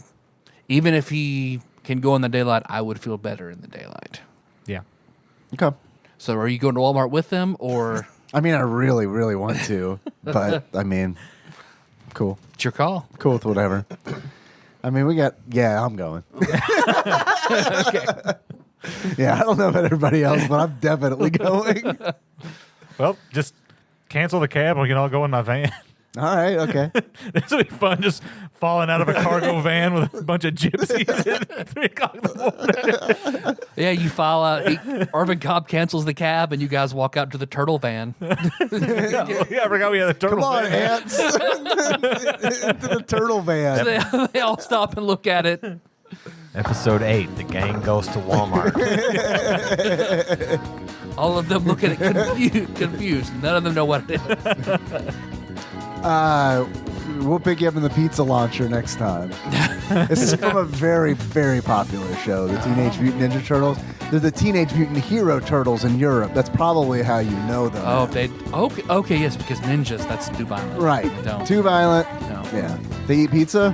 even if he can go in the daylight, I would feel better in the daylight. Yeah. Okay. So are you going to Walmart with them, or I mean, I really, really want to, but I mean, cool. it's your call? Cool with whatever. I mean, I'm going. Okay. Yeah, I don't know about everybody else, but I'm definitely going. Well, just cancel the cab and we can all go in my van. All right, okay. This will be fun, just falling out of a cargo van with a bunch of gypsies at 3 o'clock in the morning. Yeah, you file out. Irvin Cobb cancels the cab, and you guys walk out to the turtle van. Yeah, I forgot we had a turtle Come on, van. ants. Into the turtle van. They all stop and look at it. Episode 8: The gang goes to Walmart. All of them look at it confused. None of them know what it is. We'll pick you up in the pizza launcher next time. This is from a very, very popular show, the Teenage Mutant Ninja Turtles. They're the Teenage Mutant Hero Turtles in Europe. That's probably how you know them. Oh, okay, yes, because ninjas, that's too violent. Right. I don't. Too violent. No. Yeah. They eat pizza?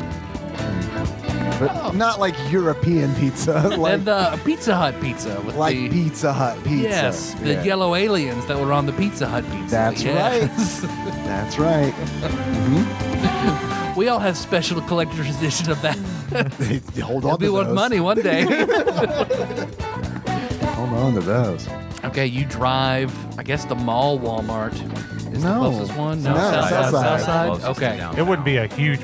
But not like European pizza. Like, And the Pizza Hut pizza. With like the, Pizza Hut pizza. Yes, the Yeah. yellow aliens that were on the Pizza Hut pizza. That's Yes. That's right. We all have special collector's edition of that. Hold It'll on be to worth those. money one day. Hold on to those. Okay, you drive, I guess the mall Walmart is No. the closest one? No, South Southside. side? Closest to Okay. downtown. It wouldn't be a huge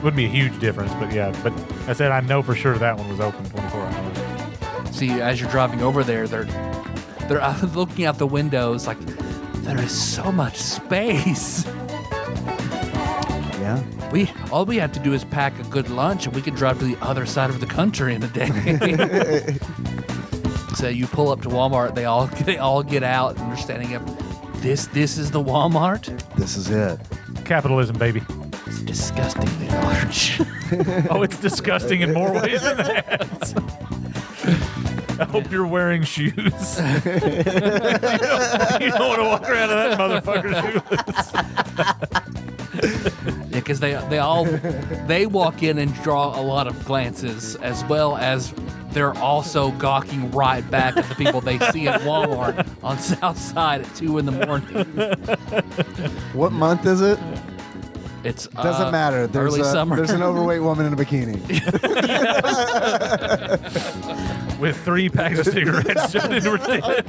wouldn't be a huge difference, but yeah. But I said I know for sure that one was open 24 hours. See, as you're driving over there, they're looking out the windows like, there is so much space. Yeah. All we have to do is pack a good lunch and we can drive to the other side of the country in a day. So you pull up to Walmart, they all get out and they're standing up. This is the Walmart? This is it. Capitalism, baby. It's disgustingly large. Oh, it's disgusting in more ways than that. I hope you're wearing shoes. you don't want to walk around in that motherfucker shoeless. Yeah, because they walk in and draw a lot of glances, as well as they're also gawking right back at the people they see at Walmart on South Side at 2 in the morning. What month is it? It's Doesn't matter. Early summer. There's an overweight woman in a bikini. With 3 packs of cigarettes shoved into her head.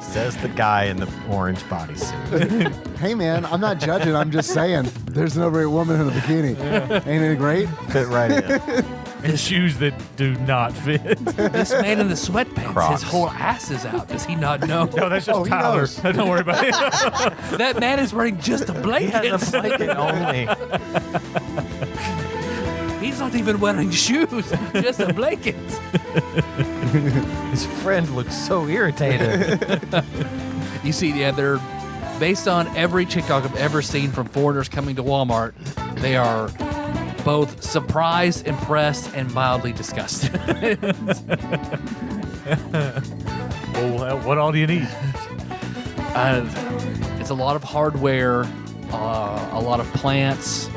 Says the guy in the orange bodysuit. Hey, man, I'm not judging. I'm just saying there's an overweight woman in a bikini. Ain't it great? Fit right in. And shoes that do not fit. This man in the sweatpants, Crocs. his whole ass is out. Does he not know? No, that's just Oh, he Tyler. knows. Don't worry about it. That man is wearing just a blanket. Blanket only. He's not even wearing shoes, just a blanket. His friend looks so irritated. You see, yeah, they're based on every TikTok I've ever seen from foreigners coming to Walmart. They are both surprised, impressed, and mildly disgusted. Well, what all do you need? It's a lot of hardware, a lot of plants,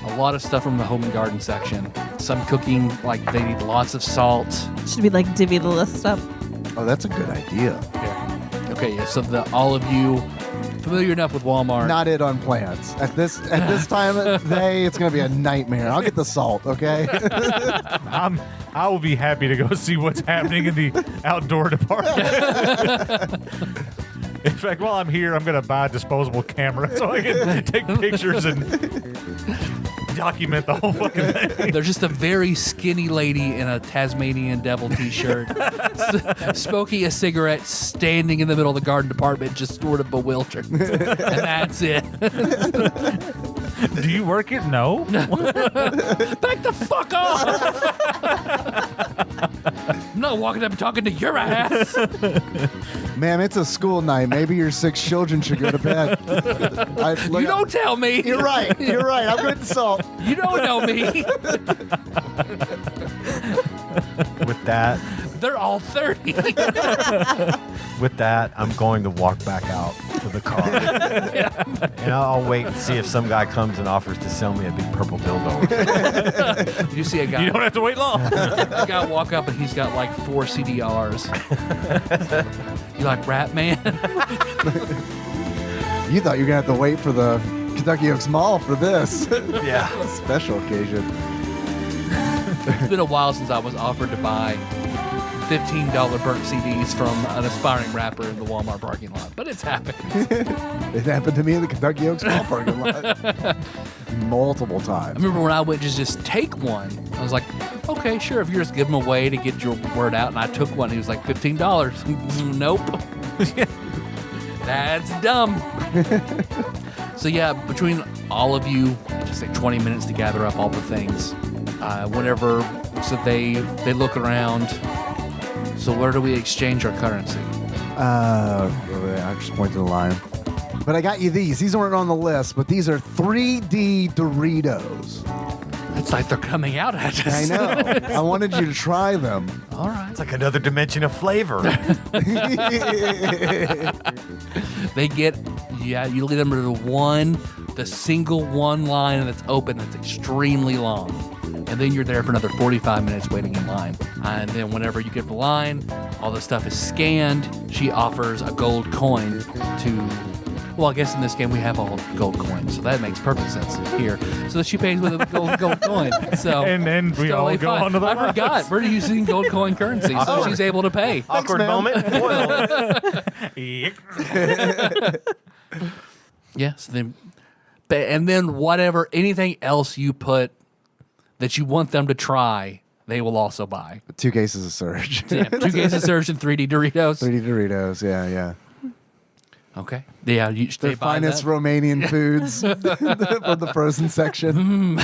a lot of stuff from the home and garden section. Some cooking, like they need lots of salt. Should we like divvy the list up? Oh, that's a good idea. Okay, yeah, so all of you familiar enough with Walmart. Not it on plants. At this time of day, it's gonna be a nightmare. I'll get the salt, okay? I will be happy to go see what's happening in the outdoor department. In fact, while I'm here, I'm going to buy a disposable camera so I can take pictures and document the whole fucking thing. There's just a very skinny lady in a Tasmanian devil t-shirt smoking a cigarette, standing in the middle of the garden department, just sort of bewildered. And that's it. Do you work it? No. Back the fuck off! I'm not walking up and talking to your ass. Ma'am, it's a school night. Maybe your 6 children should go to bed. You don't tell me. You're right. You're right. I'm going to salt. You don't know me. With that, They're all 30. with that, I'm going to walk back out to the car. And I'll wait and see if some guy comes and offers to sell me a big purple dildo. You see a guy. You don't have to wait long. A guy walk up and he's got like 4 CDRs. You like Rat Man? You thought you were going to have to wait for the Kentucky Oaks Mall for this. Yeah. Special occasion. It's been a while since I was offered to buy $15 burnt CDs from an aspiring rapper in the Walmart parking lot, but it's happened. It happened to me in the Kentucky Oaks Mall parking lot. Multiple I times. remember when I went to just take one, I was like, okay, sure, if you just give them away to get your word out, and I took one, he was like $15. Nope. That's dumb. So yeah, between all of you, it just like 20 minutes to gather up all the things. So they look around. So where do we exchange our currency? I just pointed to the line. But I got you these. These weren't on the list, but these are 3D Doritos. It's like they're coming out at us. I know. I wanted you to try them. All right. It's like another dimension of flavor. They get, you lead them to the single one line that's open that's extremely long. And then you're there for another 45 minutes waiting in line. And then whenever you get the line, all the stuff is scanned. She offers a gold coin to, well, I guess in this game we have all gold coins, so that makes perfect sense here. So she pays with a gold coin. So And then we it's all totally go fine. on to the I lines. forgot. We're using gold coin currency, so she's able to pay. Awkward man. moment. Foiled. Yes. And then whatever, anything else you put that you want them to try, they will also buy. 2 cases of Surge. Yeah, 2 cases of Surge and 3D Doritos. 3D Doritos, yeah. Okay. Yeah, they Their buy finest that. Romanian foods from the frozen section.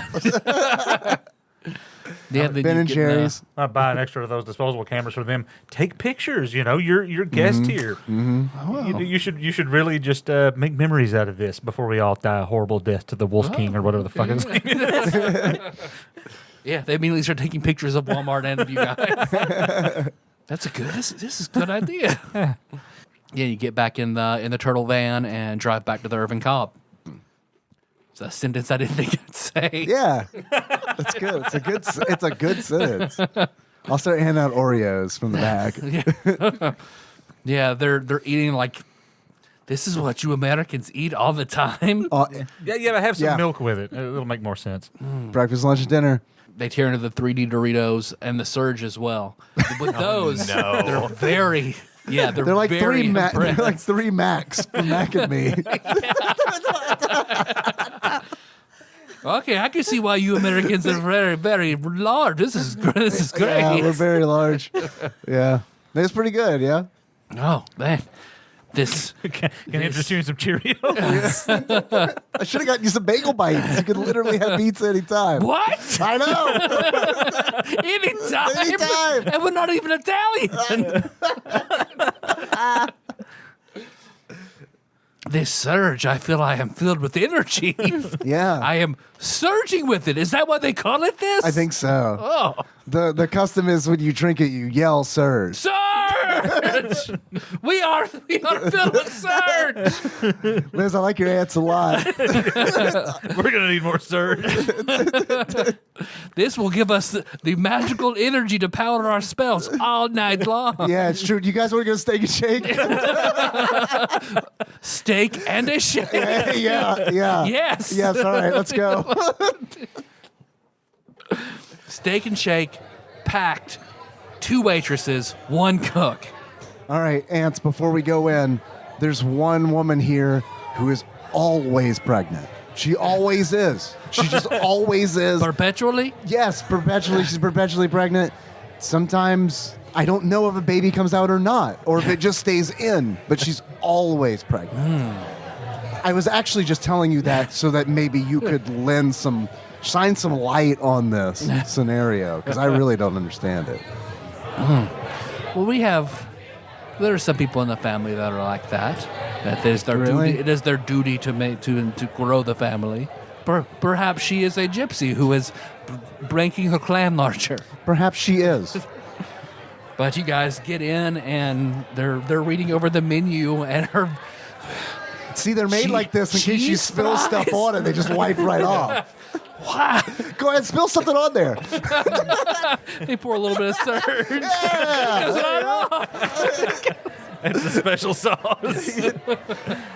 Yeah, then Ben you and get Jerry's. I buy an extra of those disposable cameras for them. Take pictures. You're guest here. You should really just make memories out of this before we all die a horrible death to the Wolf King or whatever the fuck his name is. Yeah, they immediately start taking pictures of Walmart and of you guys. That's a good. This is a good idea. Yeah, you get back in the turtle van and drive back to the Irvin Cobb. It's a sentence I didn't think I'd say. Yeah, that's good. It's a good sentence. I'll start handing out Oreos from the bag. Yeah, they're eating like this is what you Americans eat all the time. Yeah, but have some Yeah. milk with it. It'll make more sense. Breakfast, lunch, and dinner. They tear into the 3D Doritos and the Surge as well. With those, no. they're very. Yeah, They're like very three. They're impressed. like 3 Macs from Mac and Me. Okay, I can see why you Americans are very, very large. This is great. Yeah, we're very large. Yeah, that's pretty good. Yeah. Oh man, this Can I interest you in some Cheerios? I should have gotten you some bagel bites. You could literally have pizza anytime. what? I know. Anytime. Anytime. And we're not even Italian. This surge, I feel I am filled with energy. Yeah. I am surging with it. Is that what they call it? This? I think so. Oh, The custom is when you drink it, you yell "Surge." surge! we are filled with surge. Liz, I like your ants a lot. We're gonna need more surge. This will give us the magical energy to power our spells all night long. Yeah, it's true. You guys want to go steak and shake? Steak and a shake. Yeah. Yes. Yes. All right, let's go. Steak and shake, packed. 2 waitresses, 1 cook. All right, ants. Before we go in, there's one woman here who is always pregnant. She always is. She just always is. Perpetually? Yes, perpetually. She's perpetually pregnant. Sometimes I don't know if a baby comes out or not, or if it just stays in, but she's always pregnant. I was actually just telling you that so that maybe you could shine some light on this scenario, because I really don't understand it. Well, there are some people in the family that are like that. That it is their Really? duty. It is their duty to grow the family. Perhaps she is a gypsy who is breaking her clan larger. Perhaps she is. But you guys get in and they're reading over the menu and her. See, they're made like this in case you cheese spill stuff fries. on it. They just wipe right off. Wow. Go ahead, spill something on there. They pour a little bit of surge. Yeah. It's a special sauce.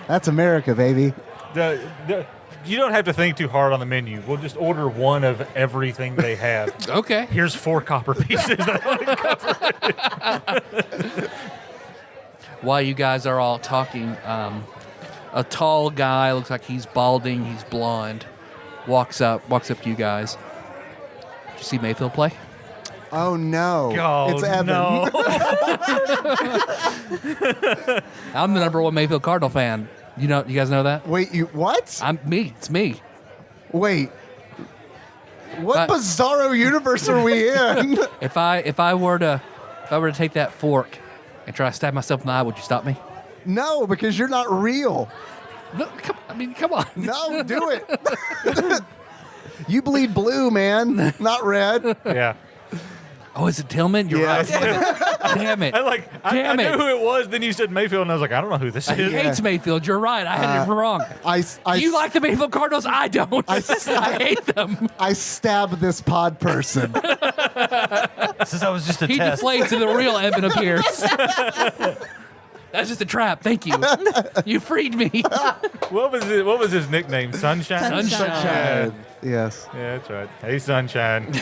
That's America, baby. You don't have to think too hard on the menu. We'll just order one of everything they have. Okay. Here's 4 copper pieces. While you guys are all talking, a tall guy, looks like he's balding, he's blonde, walks up to you guys. Did you see Mayfield play? Oh no, Oh, it's Evan. no. I'm the #1 Mayfield Cardinal fan. You guys know that? Wait, you what? It's me. Wait, what bizarro universe are we in? If I were to take that fork and try to stab myself in the eye, would you stop me? No, because you're not real. No, come on. No, do it. You bleed blue, man, not red. Yeah. Oh, is it Tillman? You're Yeah. right. Damn it. I knew who it was. Then you said Mayfield, and I was like, I don't know who this He is. hates Mayfield. You're right. I had it wrong. Do you like the Mayfield Cardinals? I don't. I hate them. I stabbed this pod person. Since I was just a He test. deflates and the real Evan appears. That's just a trap. Thank you. You freed me. What was his nickname? Sunshine. Sunshine. Yes. Yeah, that's right. Hey, Sunshine.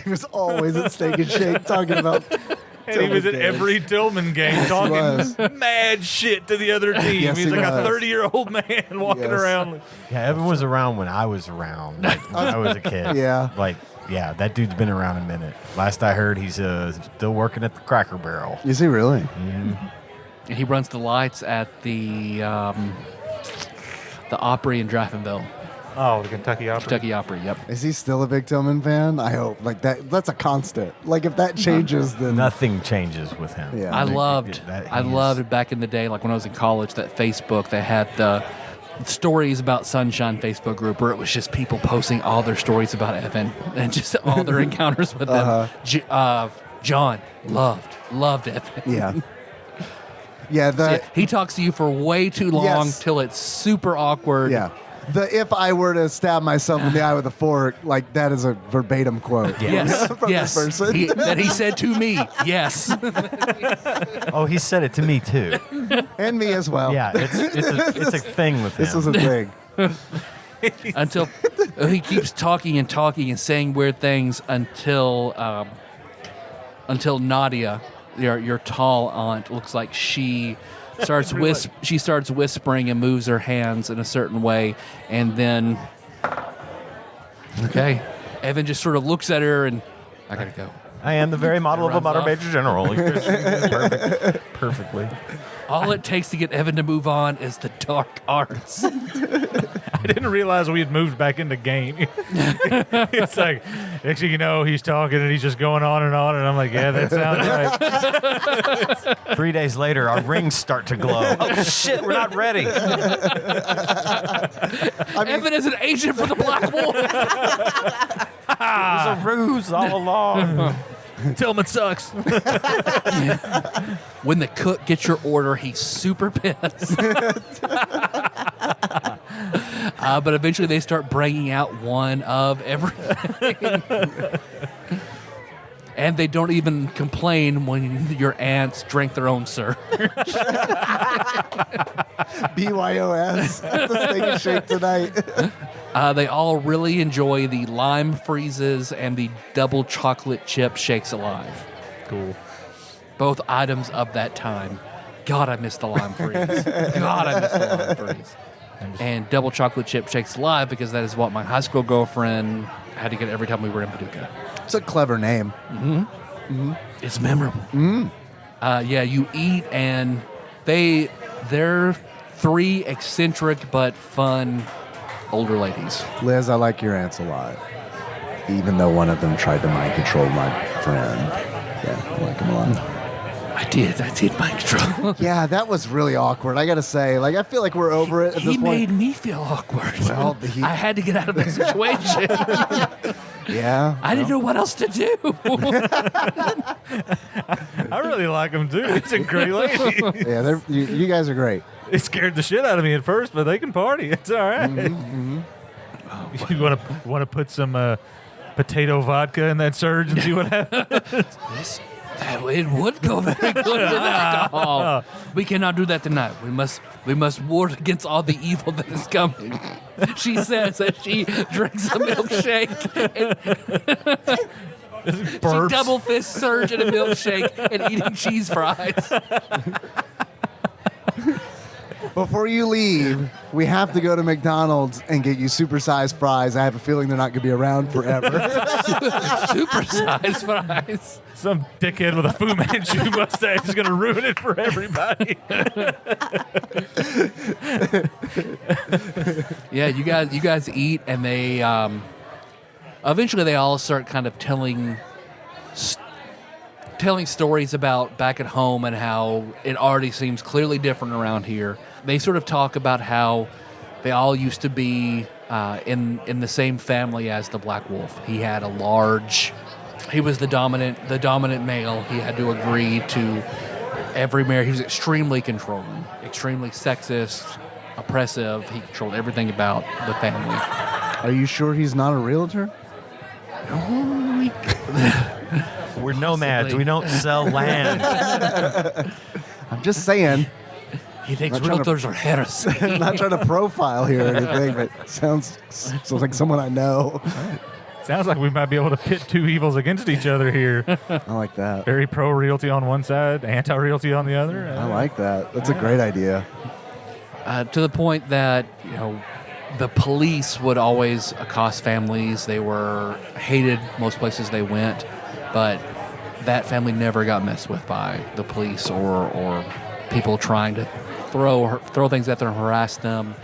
He was always at Steak and Shake talking about. And he was at every Tillman game talking was. mad shit to the other team. Yes, He's he like a was. 30-year-old man walking Yes. around. Yeah, Evan was around when I was around, like when I was a kid. Yeah. Like, yeah, that dude's been around a minute. Last I heard, he's still working at the Cracker Barrel. Is he really? He runs the lights at the Opry in Draftonville. Oh, the Kentucky Opera. Kentucky Opry, yep. Is he still a big Tillman fan? I hope. Like that's a constant. Like if that changes, then Nothing changes with him. Yeah. I loved I loved back in the day, like when I was in college, that Facebook, they had the stories about Sunshine Facebook group where it was just people posting all their stories about Evan and just all their encounters with them. John loved Evan. yeah. Yeah, He talks to you for way too long Yes. till it's super awkward. yeah. If I were to stab myself in the eye with a fork, like that is a verbatim quote. Yes, From yes. this person. That he said to me. Yes. Oh, he said it to me too. And me as well. Yeah, it's a thing with him. This was a thing. Until he keeps talking and saying weird things until Nadia, your tall aunt, looks like she starts whispering and moves her hands in a certain way, and then Evan just sort of looks at her and I gotta go. I am the very model of a runs modern off. major general. Perfectly. All it takes to get Evan to move on is the dark arts. I didn't realize we had moved back into game. It's like, next thing you know, he's talking and he's just going on, and I'm like, yeah, that sounds right. 3 days later, our rings start to glow. Oh shit, we're not ready. Evan is an agent for the Black Wolf. It was a ruse all along. Tillman sucks. When the cook gets your order, he's super pissed. But eventually they start bringing out one of everything. And they don't even complain when your aunts drink their own syrup. BYOS at the Steak and Shake tonight. They all really enjoy the lime freezes and the double chocolate chip shakes alive. Cool. Both items of that time. God, I miss the lime freeze. God, I miss the lime freeze. And double chocolate chip shakes alive because that is what my high school girlfriend had to get every time we were in Paducah. It's a clever name. It's memorable. Yeah, you eat and they're three eccentric but fun older ladies. Liz, I like your aunts a lot. Even though one of them tried to mind control my friend. Yeah, I like him a lot. I did mind control. Yeah, that was really awkward. I gotta say, like, I feel like we're over it at He this made point. me feel awkward. Well, I had to get out of that situation. Yeah, I didn't know what else to do. I really like him too. He's a great lady. yeah. You guys are great. It scared the shit out of me at first, but they can party. It's all right. You want to put some potato vodka in that surge and see what happens? It would go very good with alcohol. We cannot do that tonight. We must ward against all the evil that is coming. She says as she drinks a milkshake. She double fist surge in a milkshake and eating cheese fries. Before you leave, we have to go to McDonald's and get you supersized fries. I have a feeling they're not going to be around forever. Supersized fries. Some dickhead with a Fu Manchu mustache is going to ruin it for everybody. Yeah, you guys eat, and they eventually they all start kind of telling telling stories about back at home and how it already seems clearly different around here. They sort of talk about how they all used to be in the same family as the Black Wolf. He had a large. He was the dominant male. He had to agree to every marriage. He was extremely controlling, extremely sexist, oppressive. He controlled everything about the family. Are you sure he's not a realtor? We're nomads. We don't sell land. I'm just saying. He thinks Not trying to- realtors are heresy. I'm not trying to profile here or anything, but sounds like someone I know. Sounds like we might be able to pit two evils against each other here. I like that. Very pro realty on one side, anti realty on the other. I like that. That's a great idea. To the point that, the police would always accost families. They were hated most places they went, but that family never got messed with by the police or people trying to throw things at them, harass them.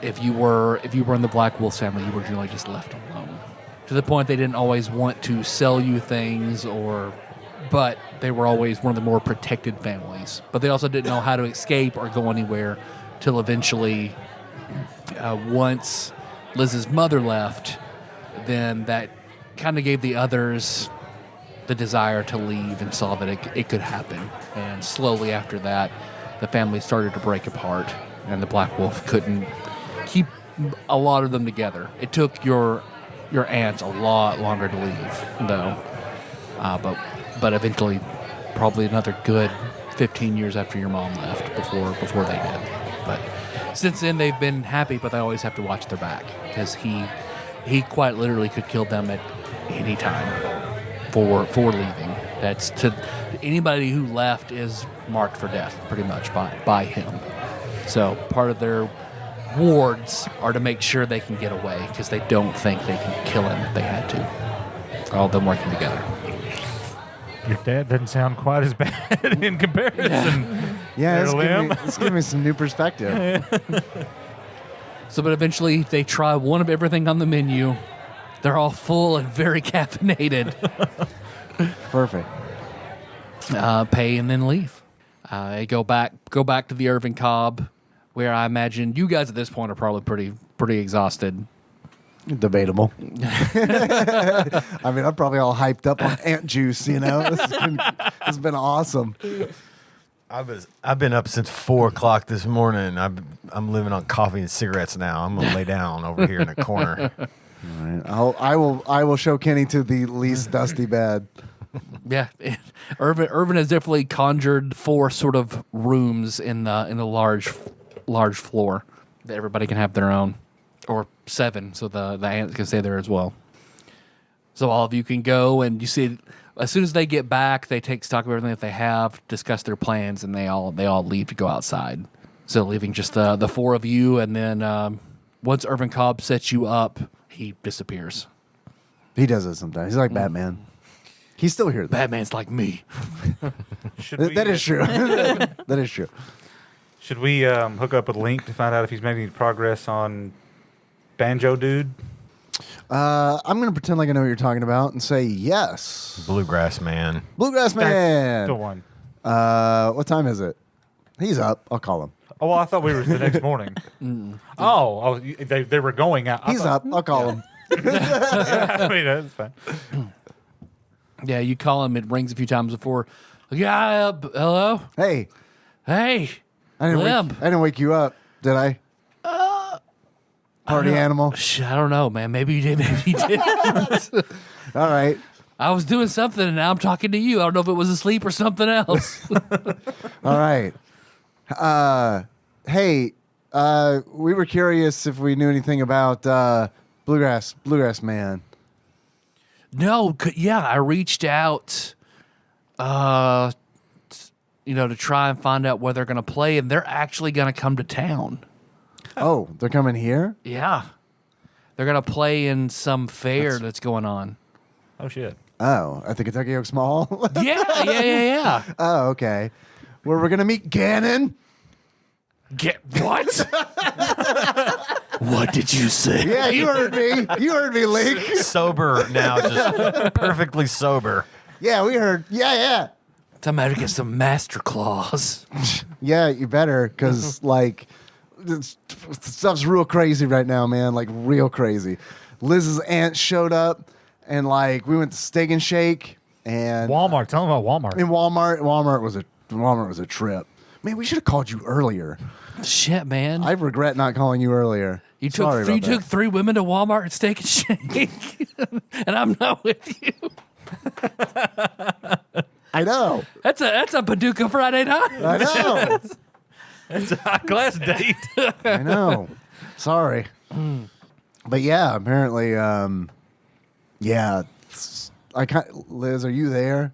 If you were in the Black Wolf family, you were generally just left alone. To the point they didn't always want to sell you things, but they were always one of the more protected families. But they also didn't know how to escape or go anywhere till eventually, once Liz's mother left, then that kind of gave the others the desire to leave and saw that it could happen. And slowly after that, the family started to break apart, and the Black Wolf couldn't keep a lot of them together. It took your aunts a lot longer to leave, though. But eventually, probably another good 15 years after your mom left before they did. But since then, they've been happy, but they always have to watch their back because he quite literally could kill them at any time for leaving. That's to anybody who left is marked for death pretty much by him. So part of their wards are to make sure they can get away because they don't think they can kill him if they had to. All of them working together. Your dad doesn't sound quite as bad in comparison. Yeah, There, it's giving me some new perspective. So, but eventually they try one of everything on the menu. They're all full and very caffeinated. Perfect. Pay and then leave. Go back to the Irving Cobb, where I imagine you guys at this point are probably pretty exhausted. Debatable. I mean, I'm probably all hyped up on ant juice. This has been awesome. I've been up since 4 o'clock this morning. I'm living on coffee and cigarettes now. I'm gonna lay down over here in the corner. All right. I will show Kenny to the least dusty bed. Yeah, Irvin has definitely conjured 4 sort of rooms in the large floor that everybody can have their own, or 7, so the ants can stay there as well. So all of you can go, and you see, as soon as they get back, they take stock of everything that they have, discuss their plans, and they all leave to go outside. So leaving just the 4 of you, and then once Irvin Cobb sets you up, he disappears. He does it sometimes. He's like Batman. He's still here, though. Batman's like me. That is true. That is true. Should we hook up with Link to find out if he's making any progress on Banjo Dude? I'm going to pretend like I know what you're talking about and say yes. Bluegrass Man. Bluegrass Man. That's the one. What time is it? He's up. I'll call him. Oh, well, I thought we were the next morning. They were going out. He's up. I'll call him. I mean, that's fine. Yeah, you call him. It rings a few times before. Yeah, hello. Hey, Hey, I didn't wake you up, did I? Party animal. I don't know, man. Maybe you did. Maybe you didn't. All right. I was doing something, and now I'm talking to you. I don't know if it was asleep or something else. All right. Hey, we were curious if we knew anything about Bluegrass Man. No, I reached out, to try and find out where they're going to play, and they're actually going to come to town. Oh, they're coming here? Yeah. They're going to play in some fair that's going on. Oh, shit. Oh, at the Kentucky Oaks Mall? Yeah. Oh, okay. Where we're going to meet Gannon? Get what? What did you say? Yeah, you heard me. You heard me, Link. Sober now, just perfectly sober. Yeah, we heard. Yeah. Time to get some master claws. Yeah, you better, because like stuff's real crazy right now, man. Like real crazy. Liz's aunt showed up, and like we went to Steak and Shake and Walmart. Tell them about Walmart. In Walmart was a trip. Man, we should have called you earlier. Shit, man. I regret not calling you earlier. You Sorry took about that. 3 women to Walmart and Steak and Shake, and I'm not with you. I know. That's a Paducah Friday night. I know. It's a high class date. I know. Sorry. But yeah, apparently, yeah. Liz, are you there?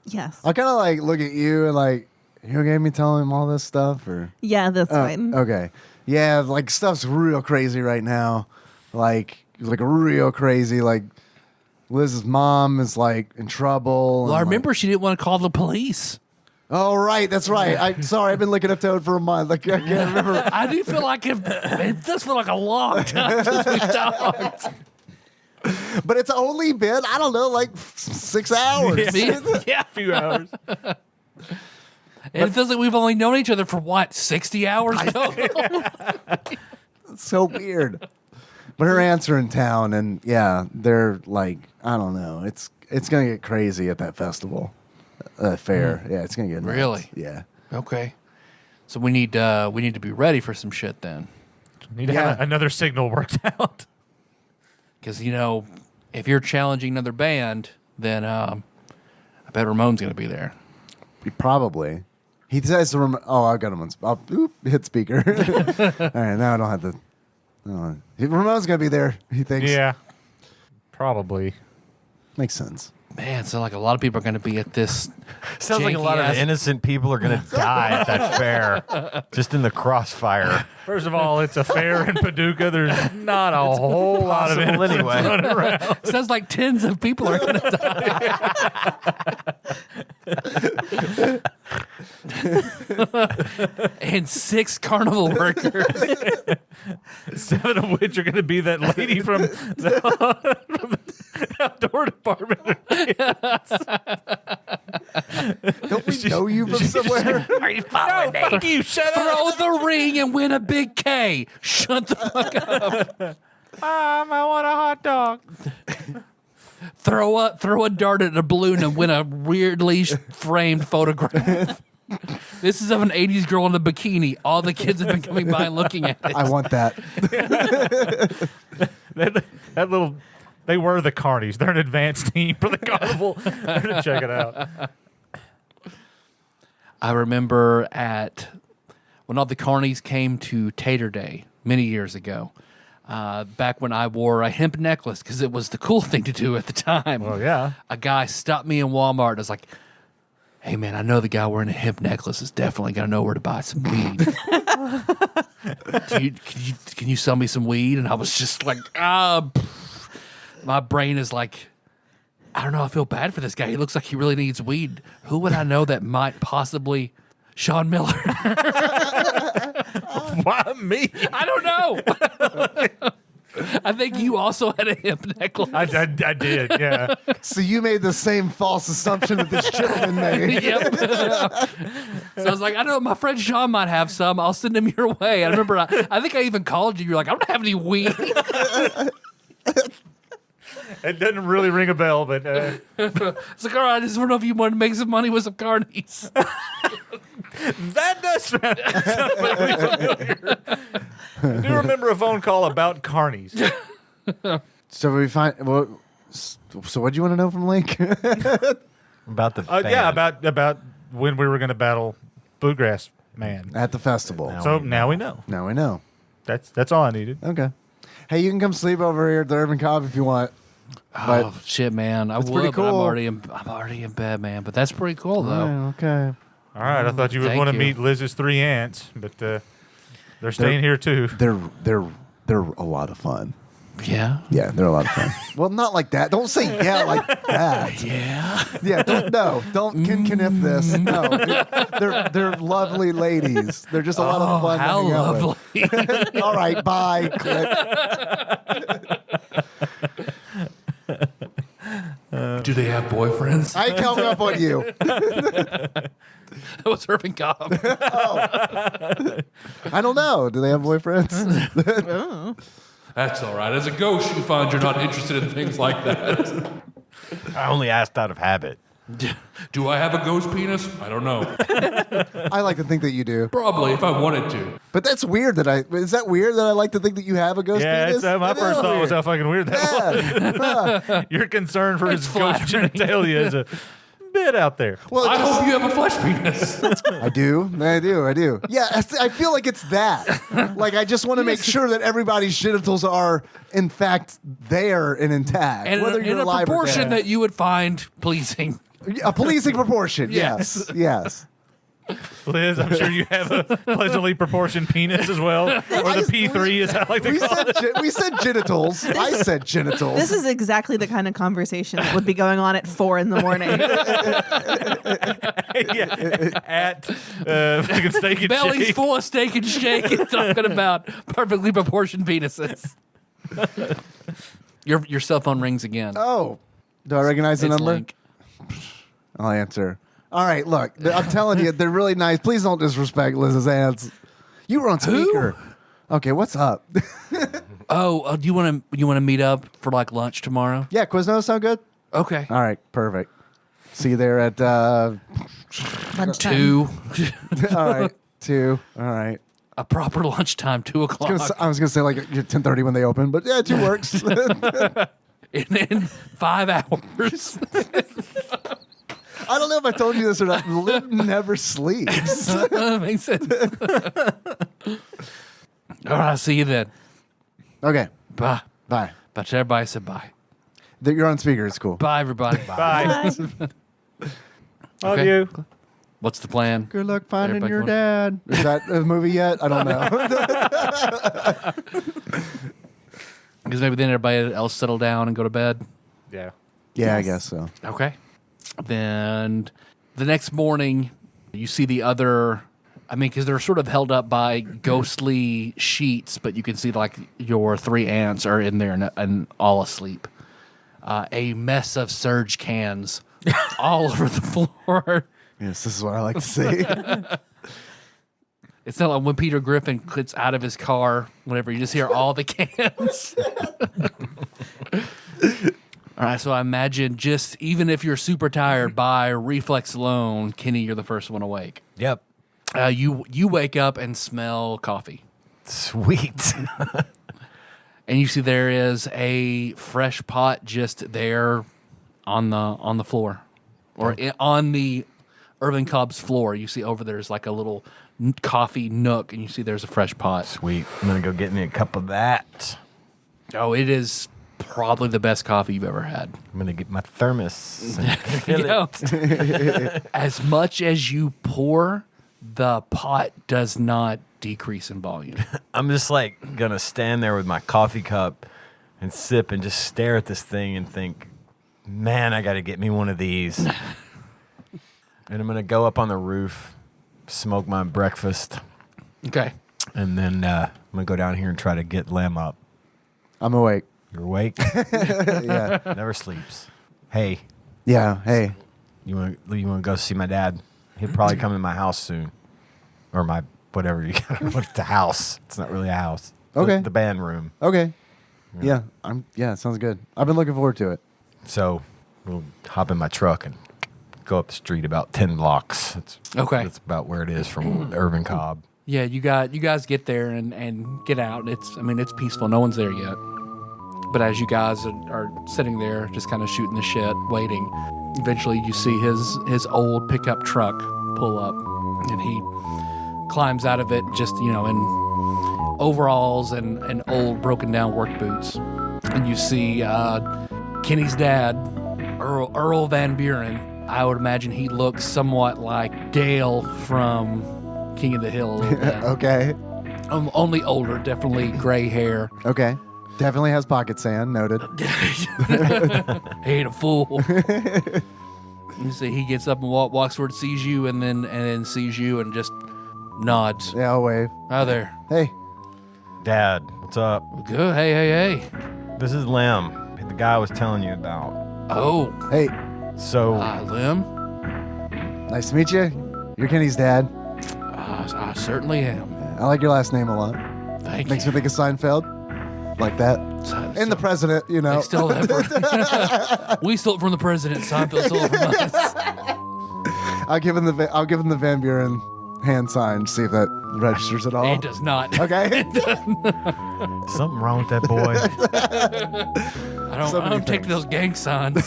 Yes. I kind of like look at you and like, you okay with me telling him all this stuff or? Yeah, that's fine. Okay. Yeah, like stuff's real crazy right now. Like real crazy. Like Liz's mom is like in trouble. Well, I and, remember she didn't want to call the police. Oh, right. That's right. Sorry, I've been looking up Toad for a month. Like, I can't remember. I do feel like it does feel like a long time since we talked. But it's only been, I don't know, like 6 hours. Yeah. A few hours. And it feels like we've only known each other for what, 60 hours total? It's so weird. But her aunts are in town, and yeah, they're like, I don't know. It's going to get crazy at that festival. Fair. Yeah, it's going to get nuts. Really? Yeah. Okay. So we need to be ready for some shit then. Need to have another signal worked out. Because, if you're challenging another band, then I bet Ramon's going to be there. Probably. He says, I got him on hit speaker. All right, now I don't have to. Ramon's going to be there, he thinks. Yeah. Probably. Makes sense. Man, so like a lot of people are going to be at this. Sounds like a lot of janky-ass- innocent people are going to die at that fair, just in the crossfire. First of all, it's a fair in Paducah. There's not a whole lot of Possible innocents anyway. running around. Sounds like tens of people are going to die. And 6 carnival workers. 7 of which are going to be that lady from the outdoor department. Don't we know you from somewhere? Are you following me? Fuck you, shut up. Throw the ring and win a big K. Shut the fuck up. I want a hot dog. Throw a dart at a balloon and win a weirdly framed photograph. This is of an 80s girl in a bikini. All the kids have been coming by and looking at it. I want that. That little, they were the carnies. They're an advanced team for the carnival. They're going to check it out. I remember when all the carnies came to Tater Day many years ago, back when I wore a hemp necklace because it was the cool thing to do at the time. Well, yeah. A guy stopped me in Walmart and was like, "Hey, man, I know the guy wearing a hemp necklace is definitely going to know where to buy some weed. Can you sell me some weed?" And I was just like, my brain is like, I don't know. I feel bad for this guy. He looks like he really needs weed. Who would I know that might possibly... Sean Miller. Why me? I don't know. I think you also had a hemp necklace. I did, yeah. So you made the same false assumption that this gentleman made. Yep. So I was like, I know my friend Sean might have some. I'll send him your way. I remember, I think I even called you. You're like, I don't have any weed. It doesn't really ring a bell, but It's like, all right, I just want to know if you want to make some money with some carnies. that does sound familiar. I do remember a phone call about carnies. So we find. Well, so what do you want to know from Link? About the band. Yeah, about when we were going to battle Bluegrass Man. At the festival. Now So we now we know. Now we know. That's all I needed. Okay. Hey, you can come sleep over here at the Urban Cobb if you want. Oh shit, man! I would, pretty but I'm cool. already in bed, man. But that's pretty cool, though. Okay. All right, I thought you would Thank want to you. meet Liz's 3 aunts, but they're staying here too. They're a lot of fun. Yeah, Yeah, they're a lot of fun. Well, not like that. Don't say yeah like that. yeah. Yeah, don't kniff this. No, they're lovely ladies. They're just a lot of fun. to How hang out lovely! with. All right, bye. Click. Do Do they have boyfriends? I ain't coming up on you. That was Irving Cobb. I don't know. Do they have boyfriends? That's all right. As a ghost, you find you're not interested in things like that. I only asked out of habit. Do I have a ghost penis? I don't know. I like to think that you do. Probably, if I wanted to. But that's weird is that weird that I like to think that you have a ghost Yeah, penis? my It first is thought was weird. how fucking weird that was. Your concern for his ghost genitalia is a bit out there. Well, I hope you have a flesh penis. I do. Yeah, I feel like it's that. Like, I just want to make sure that everybody's genitals are, in fact, there and intact. And whether in you're a alive or proportion dead. that you would find pleasing. A pleasing proportion. Yes. Yes. Liz, I'm sure you have a pleasantly proportioned penis as well. Or the P3 is how I like to We call it. said genitals. I said genitals. This is exactly the kind of conversation that would be going on at 4 a.m. Yeah. At fucking Steak and Belly's Shake. full of steak and shake and talking about perfectly proportioned penises. Your cell phone rings again. Oh. Do I recognize the It's number? Link. I'll answer. All right, look, I'm telling you, they're really nice. Please don't disrespect Liz's aunts. You were on speaker. Okay, what's up? Oh, do you want to meet up for like lunch tomorrow? Yeah, Quiznos sound good? Okay. All right, perfect. See you there at, Lunchtime. 2. all right, 2. All right. A proper lunchtime, 2 o'clock. I was going to say like 10:30 when they open, but yeah, 2 works. In 5 hours. I don't know if I told you this or not. Liv never sleeps. Makes sense. All right, see you then. Okay, Bye. bye. But everybody said bye. You're on speaker. It's cool. Bye, everybody. Bye. Love Okay. you. What's the plan? Good luck finding Everybody your going- dad. Is that a movie yet? I don't know. Because maybe then everybody else settle down and go to bed. Yeah. Yeah, I guess so. Okay. Then the next morning, you see the other. I mean, because they're sort of held up by ghostly sheets, but you can see like your 3 aunts are in there and all asleep. A mess of surge cans all over the floor. Yes, this is what I like to see. It's not like when Peter Griffin gets out of his car, whenever you just hear all the cans. All right, so I imagine just even if you're super tired by reflex alone, Kenny, you're the first one awake. Yep. You wake up and smell coffee, Sweet. and you see there is a fresh pot just there on the floor, or on the Irving Cobb's floor. You see over there's like a little coffee nook, and you see there's a fresh pot. Sweet. I'm going to go get me a cup of that. Oh, it is probably the best coffee you've ever had. I'm going to get my thermos. And fill You know, it. as much as you pour, the pot does not decrease in volume. I'm just like going to stand there with my coffee cup and sip and just stare at this thing and think, man, I got to get me one of these. And I'm going to go up on the roof, smoke my breakfast, Okay. and then I'm going to go down here and try to get Lem up. I'm awake. You're awake? Yeah. Never sleeps. Hey, Yeah. Hey. you want to go see my dad? He'll probably come to my house soon. Or my, whatever you got. What's the house? It's not really a house. Okay. The band room. Okay. Yeah. Yeah. Sounds good. I've been looking forward to it. So we'll hop in my truck and go up the street about 10 blocks. Okay. That's about where it is from Irving Cobb. Yeah, you guys get there and get out. It's peaceful. No one's there yet. But as you guys are sitting there, just kind of shooting the shit, waiting, eventually you see his old pickup truck pull up, and he climbs out of it just, in overalls and old broken down work boots. And you see Kenny's dad, Earl Van Buren. I would imagine he looks somewhat like Dale from King of the Hill a little bit. Okay. Only older, definitely gray hair. Okay. Definitely has pocket sand. Noted. He ain't a fool. You see, he gets up and walks forward, sees you, and then sees you and just nods. Yeah, I'll wave. Hi there. Hey. Dad, what's up? Good. Hey. This is Lem, the guy I was telling you about. Oh, Hey, So Lim. nice to meet you. You're Kenny's dad. I certainly am. I like your last name a lot. Thank Makes you. me think of Seinfeld. Like that. And the president, you know. They stole that we stole it from the president. Seinfeld stole it from us. I'll give him the Van Buren hand sign. See if that registers at all. It does not. Okay. something wrong with that boy. I don't take those gang signs.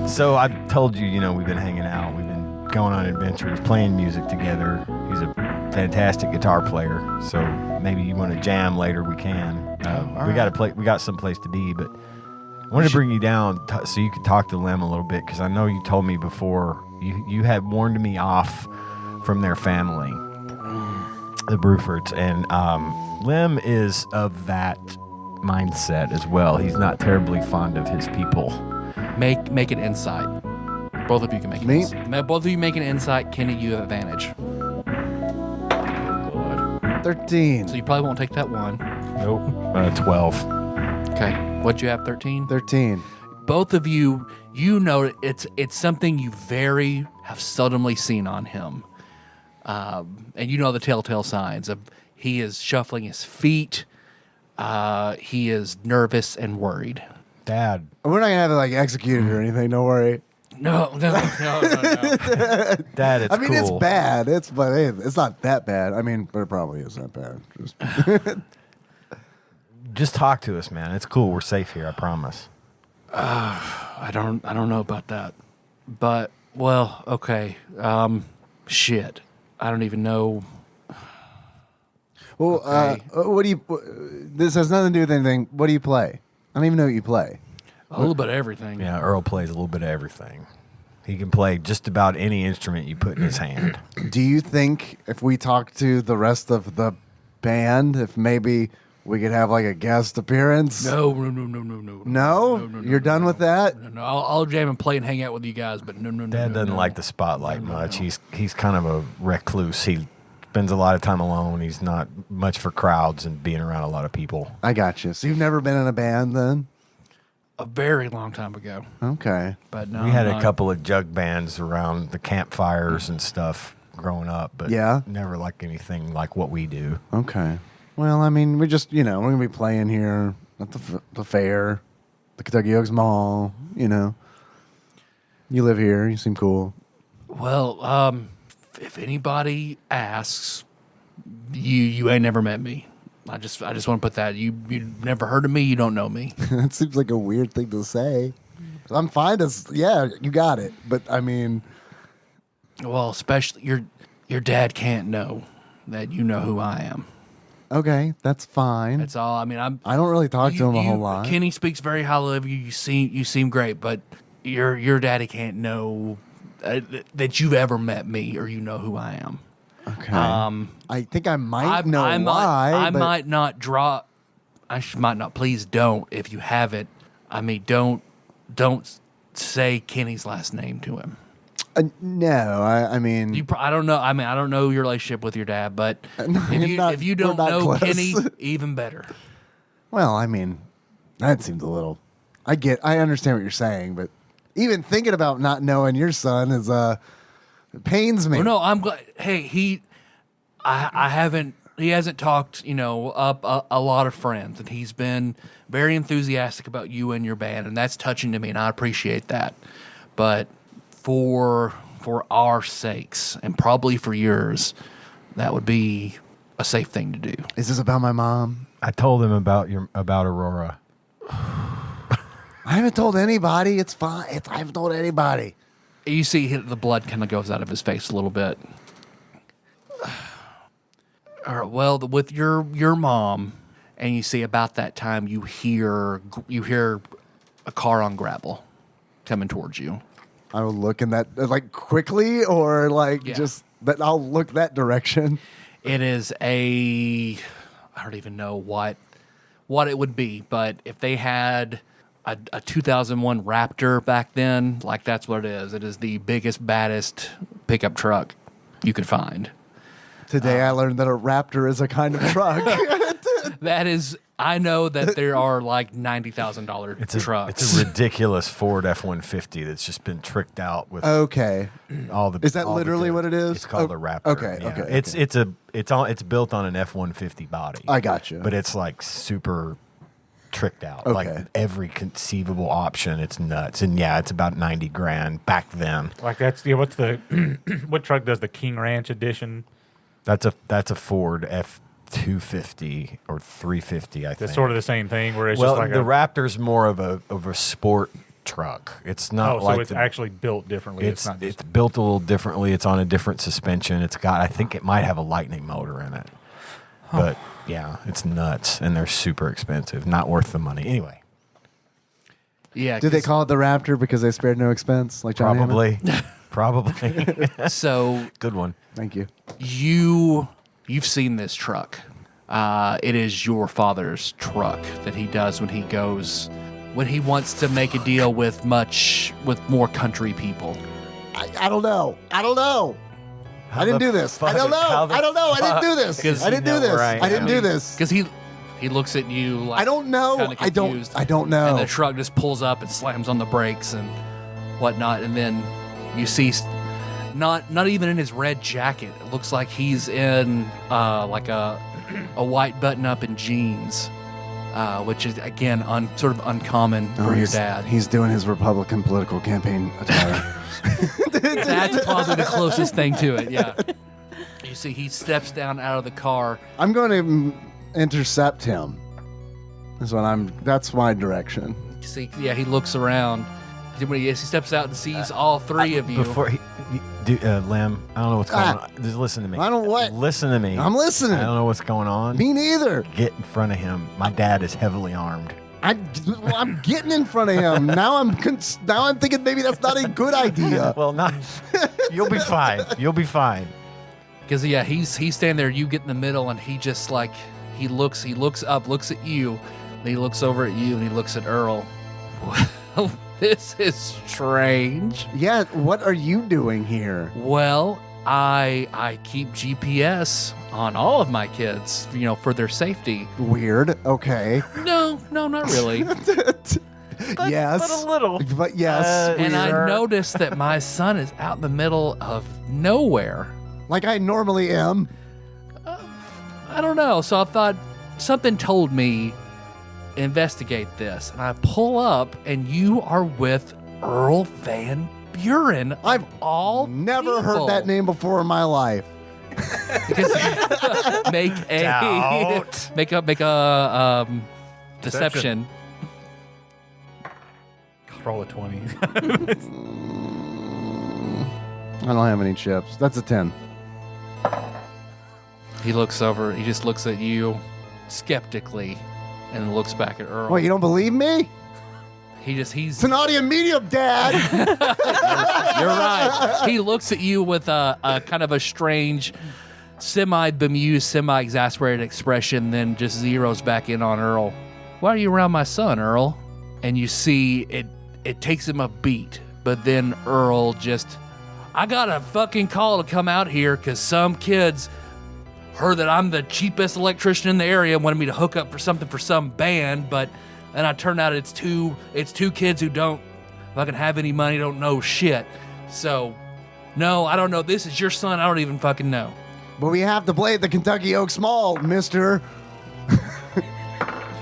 So I told you, we've been hanging out. We've been going on adventures, playing music together. He's a fantastic guitar player. So maybe you want to jam later, we can. all we got to right. play. We got some place to be, but I wanted to bring you down so you could talk to Lem a little bit, because I know you told me before you had warned me off from their family, the Brufords, and Lem is of that mindset as well. He's not terribly fond of his people. Make an insight. Both of you can make an Me? insight. Both of you make an insight. Kenny, you have advantage. 13. So you probably won't take that one. Nope. 12. Okay. What'd you have? 13? 13. Both of you, it's something you very have seldomly seen on him. And you know the telltale signs of he is shuffling his feet. He is nervous and worried. Dad. We're not going to have it like executed or anything. Don't worry. No. Dad, it's I mean, cool. it's bad. But hey, it's not that bad. I mean, but it probably is that bad. Just talk to us, man. It's cool. We're safe here. I promise. I don't know about that. But, well, okay. Shit. I don't even know. Well, Okay. what do you? This has nothing to do with anything. What do you play? I don't even know what you play. A little bit of everything. Yeah, Earl plays a little bit of everything. He can play just about any instrument you put in his hand. Do you think if we talk to the rest of the band, if maybe we could have like a guest appearance? No. No? You're done with that? No. I'll jam and play and hang out with you guys, but no. Dad doesn't like the spotlight much. He's kind of a recluse. He spends a lot of time alone. He's not much for crowds and being around a lot of people. I got you. So you've never been in a band then? A very long time ago. Okay. But no. We had I'm a not. couple of jug bands around the campfires and stuff growing up, but Yeah? never like anything like what we do. Okay. Well, I mean, we just, we're going to be playing here at the fair, the Kentucky Oaks Mall, You live here. You seem cool. Well, if anybody asks, you ain't never met me. I just want to put that. You never heard of me. You don't know me. That seems like a weird thing to say. I'm fine yeah, you got it. But I mean, Well, especially your dad can't know that you know who I am. okay, that's fine. That's all. I mean, I don't really talk to him a whole lot. Kenny speaks very highly of you. You seem great, but your daddy can't know that you've ever met me or you know who I am. Okay. I think I might know I why. I but might not drop. Might not. Please don't. If you have it, I mean, don't say Kenny's last name to him. No, I mean, I don't know. I mean, I don't know your relationship with your dad, but No, if you don't we're not know close. Kenny, even better. well, I mean, that seems a little. I understand what you're saying, but even thinking about not knowing your son is it pains me. Well, no, I'm glad. Hey, he hasn't talked, up a lot of friends, and he's been very enthusiastic about you and your band, and that's touching to me, and I appreciate that. But for our sakes, and probably for yours, that would be a safe thing to do. Is this about my mom? I told him about Aurora. I haven't told anybody. It's fine. I haven't told anybody. You see the blood kind of goes out of his face a little bit. All right, well, with your mom, and you see about that time you hear a car on gravel coming towards you. I will look in that like quickly or like Yeah. just that I'll look that direction. It is I don't even know what it would be, but if they had a 2001 Raptor back then, like that's what it is. It is the biggest, baddest pickup truck you could find. Today I learned that a Raptor is a kind of truck. That is, I know that there are like $90,000 trucks. It's a ridiculous Ford F-150 that's just been tricked out with Okay. all the. Is that all the literally goods. what it is? It's called Oh, a Raptor. okay, Yeah. okay, It's built on an F-150 body. I got you. But it's like super tricked out. Okay. Like every conceivable option. It's nuts. And yeah, it's about $90,000 back then. Like that's what's the what truck does the King Ranch edition? That's a Ford F-250 or 350, I think. That's sort of the same thing where it's well, just like the Raptor's more of a sport truck. It's not so like it's actually built differently. It's not just it's built a little differently. It's on a different suspension. I think it might have a Lightning motor in it. But yeah, it's nuts, and they're super expensive. Not worth the money. Anyway, Yeah. Did they 'cause- call it the Raptor because they spared no expense, like John Hammond? probably. So Good one. Thank you. you've seen this truck. It is your father's truck that he does when he wants to make a deal with more country people. I don't know. I didn't do this. I don't know. I didn't do this. 'Cause I didn't do this. I didn't do this. Because he looks at you like I don't know. kinda I don't. confused. I don't know. And the truck just pulls up and slams on the brakes and whatnot, and then you see, not even in his red jacket. It looks like he's in like a white button-up and jeans, which is again sort of uncommon for your dad. He's doing his Republican political campaign attire. That's probably the closest thing to it. Yeah. You see, he steps down out of the car. I'm going to intercept him. That's my direction. You see, yeah, he looks around. He steps out and sees all three of you. Before Lamb, I don't know what's going on. Just listen to me. I don't what? Listen to me. I'm listening. I don't know what's going on. Me neither. Get in front of him. My dad is heavily armed. I'm getting in front of him. Now I'm thinking maybe that's not a good idea. Well, not. You'll be fine. You'll be fine. Because yeah, he's standing there. You get in the middle, and he just like he looks up, looks at you, then he looks over at you, and he looks at Earl. Well, this is strange. Yeah, what are you doing here? Well, I keep GPS on all of my kids, for their safety. Weird. Okay. No, not really. Yes. But a little. But yes. And I Weird. noticed that my son is out in the middle of nowhere. Like I normally am. I don't know. So I thought something told me investigate this. And I pull up, and you are with Earl Van Buren. I've all never heard people. that name before in my life. Because make a Doubt. make a deception. roll a 20. I don't have any chips. That's a 10. He looks over. He just looks at you skeptically, and then looks back at Earl. What, you don't believe me? He's It's an audio medium, Dad. You're right. He looks at you with a kind of a strange, semi-bemused, semi-exasperated expression, then just zeroes back in on Earl. Why are you around my son, Earl? And you see it takes him a beat, but then Earl I got a fucking call to come out here because some kids heard that I'm the cheapest electrician in the area and wanted me to hook up for something for some band, but then I turned out it's two kids who don't fucking have any money, don't know shit. So, no, I don't know. This is your son. I don't even fucking know. But we have to play at the Kentucky Oaks Mall, mister.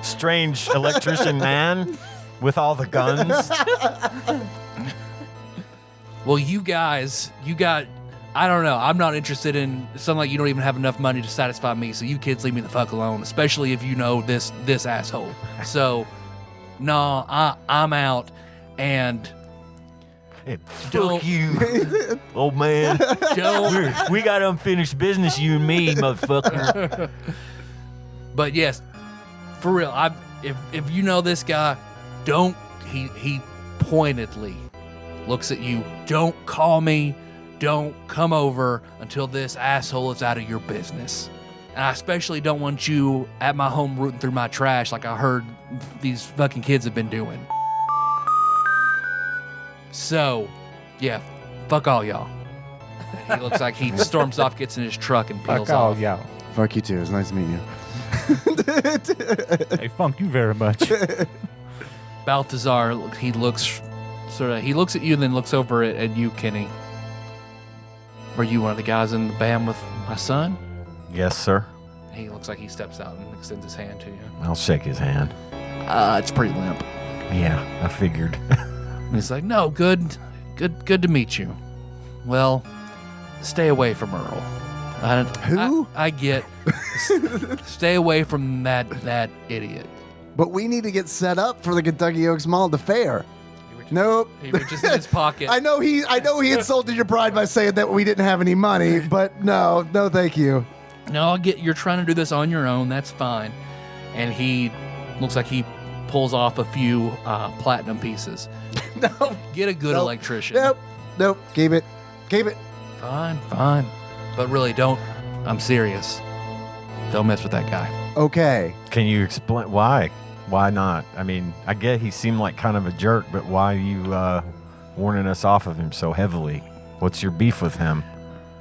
Strange electrician man with all the guns. Well, you guys, I don't know. I'm not interested in something like you don't even have enough money to satisfy me, so you kids leave me the fuck alone, especially if you know this asshole. So, no, I'm out, and Hey, Don't- fuck you, old man. don't. We got unfinished business, you and me, motherfucker. But yes, for real, if you know this guy, don't. He pointedly looks at you. Don't call me. Don't come over until this asshole is out of your business. And I especially don't want you at my home rooting through my trash like I heard these fucking kids have been doing. So, yeah, fuck all y'all. And he looks like he storms off, gets in his truck, and peels Fuck all off. y'all. Fuck you too. It's nice to meet you. Hey, Funk, you very much. Balthazar, he looks at you and then looks over at you, Kenny. Were you one of the guys in the band with my son? Yes, sir. He looks like he steps out and extends his hand to you. I'll shake his hand. It's pretty limp. Yeah, I figured. And he's like, no, good to meet you. Well, stay away from Earl. Who? I get. Stay away from that idiot. But we need to get set up for the Kentucky Oaks Mall at the fair. Nope. He reaches in his pocket. I know he insulted your pride by saying that we didn't have any money, but no, thank you. No, you're trying to do this on your own. That's fine. And he looks like he pulls off a few platinum pieces. No. Get a good Nope. electrician. Nope. Keep it. Fine. But really, don't. I'm serious. Don't mess with that guy. Okay. Can you explain why? Why not? I mean, I get he seemed like kind of a jerk, but why are you warning us off of him so heavily? What's your beef with him?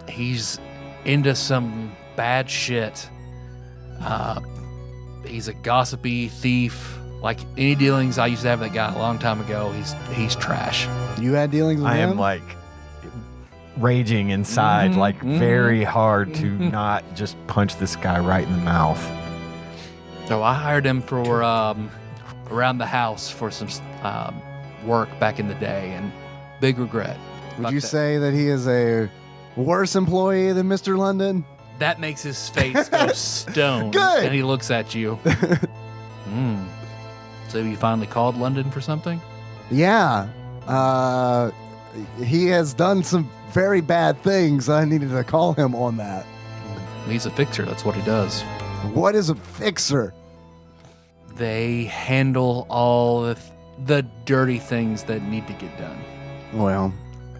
He's into some bad shit. He's a gossipy thief. Like any dealings I used to have with that guy a long time ago, he's trash. You had dealings with I him? am like raging inside, like very hard to not just punch this guy right in the mouth. So I hired him for around the house for some work back in the day, and big regret. Would Fuck you that. say that he is a worse employee than Mr. London? That makes his face go stone. Good. And he looks at you. So you finally called London for something? Yeah. He has done some very bad things. I needed to call him on that. He's a fixer. That's what he does. What is a fixer? They handle all the dirty things that need to get done. Well,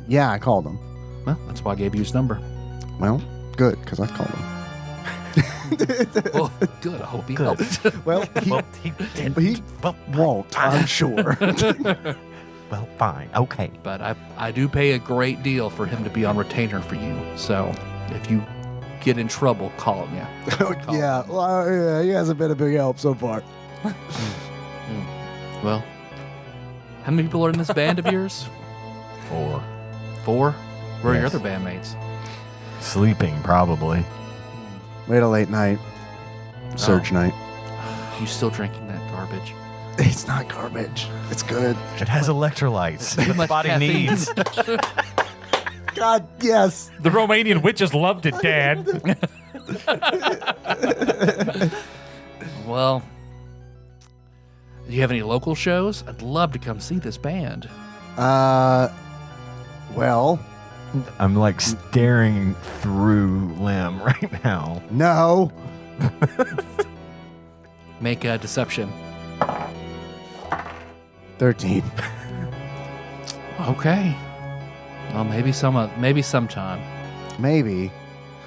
yeah, I called him. Well, that's why I gave you his number. Well, good, because I called him. Well, good. I hope he helped. Well, he won't, I'm sure. Well, fine. Okay. But I do pay a great deal for him to be on retainer for you. So if you get in trouble, call him. Yeah. Yeah, well, yeah, he hasn't been a big help so far. Well, how many people are in this band of yours? 4. 4? Where are your Yes. other bandmates? Sleeping, probably. We had a late night. Search night. You still drinking that garbage? It's not garbage. It's good. It has electrolytes. Too The much body caffeine. needs. God, yes. The Romanian witches loved it, Dad. Well, do you have any local shows? I'd love to come see this band. Well, I'm like staring through Lim right now. no. Make a deception. 13. Okay. Well, maybe sometime. Maybe.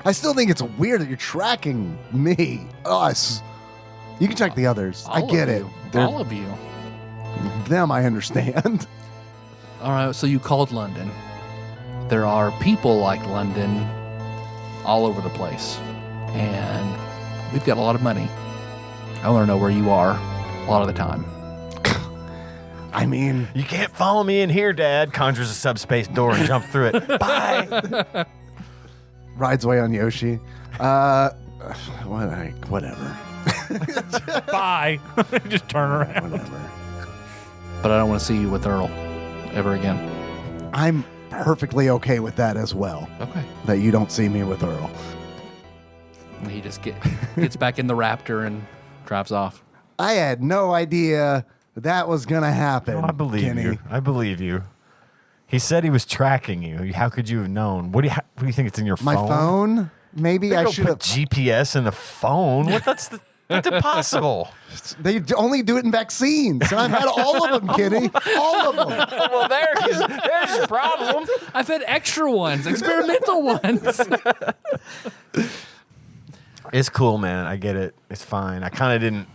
I still think it's weird that you're tracking me, us. You can check the others. I All get of it. you. They're- All of you. Them, I understand. All right, so you called London. There are people like London all over the place. And we've got a lot of money. I want to know where you are a lot of the time. I mean, You can't follow me in here, Dad. Conjures a subspace door and jump through it. Bye. rides away on Yoshi. Whatever. Bye. Just turn around. Whatever. But I don't want to see you with Earl ever again. I'm perfectly okay with that as well. Okay. That you don't see me with Earl. And he just gets back in the Raptor and drives off. I had no idea that was gonna happen. I believe Kenny. you. I believe you. He said he was tracking you. How could you have known? What do you think it's in your My phone? Maybe They I don't should put have. GPS in the phone. What? That's impossible. They only do it in vaccines, and I've had all of them, Kenny. All of them. Well, there's your problem. I've had extra ones, experimental ones. It's cool, man. I get it. It's fine. I kind of didn't.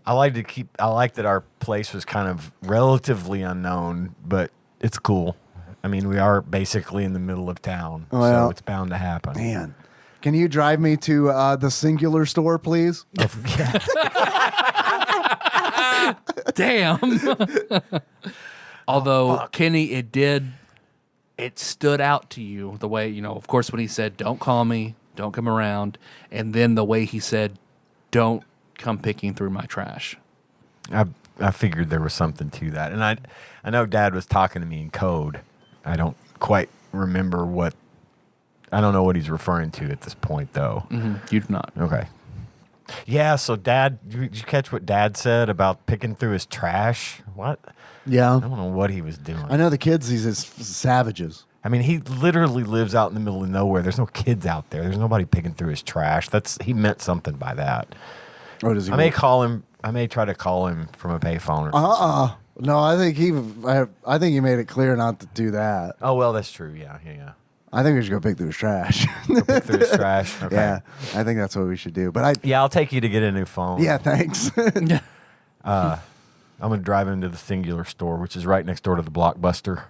I like that our place was kind of relatively unknown, but it's cool. I mean, we are basically in the middle of town, so Well, it's bound to happen. Man, Can you drive me to the Singular store, please? Damn. Although, Kenny, it stood out to you the way, of course, when he said, don't call me, don't come around. And then the way he said, don't come picking through my trash. I figured there was something to that. And I know Dad was talking to me in code. I don't quite remember I don't know what he's referring to at this point, though. Mm-hmm. You do not. Okay. Yeah, so Dad, did you catch what Dad said about picking through his trash? What? Yeah. I don't know what he was doing. I know the kids, these is savages. I mean, he literally lives out in the middle of nowhere. There's no kids out there. There's nobody picking through his trash. He meant something by that. Oh, does he? I may call him. I may try to call him from a payphone. No, I think he made it clear not to do that. Oh well, that's true. Yeah. I think we should go pick through his trash. Go pick through his trash. Okay. Yeah, I think that's what we should do. But I'll take you to get a new phone. Yeah, thanks. I'm gonna drive him to the Singular store, which is right next door to the Blockbuster.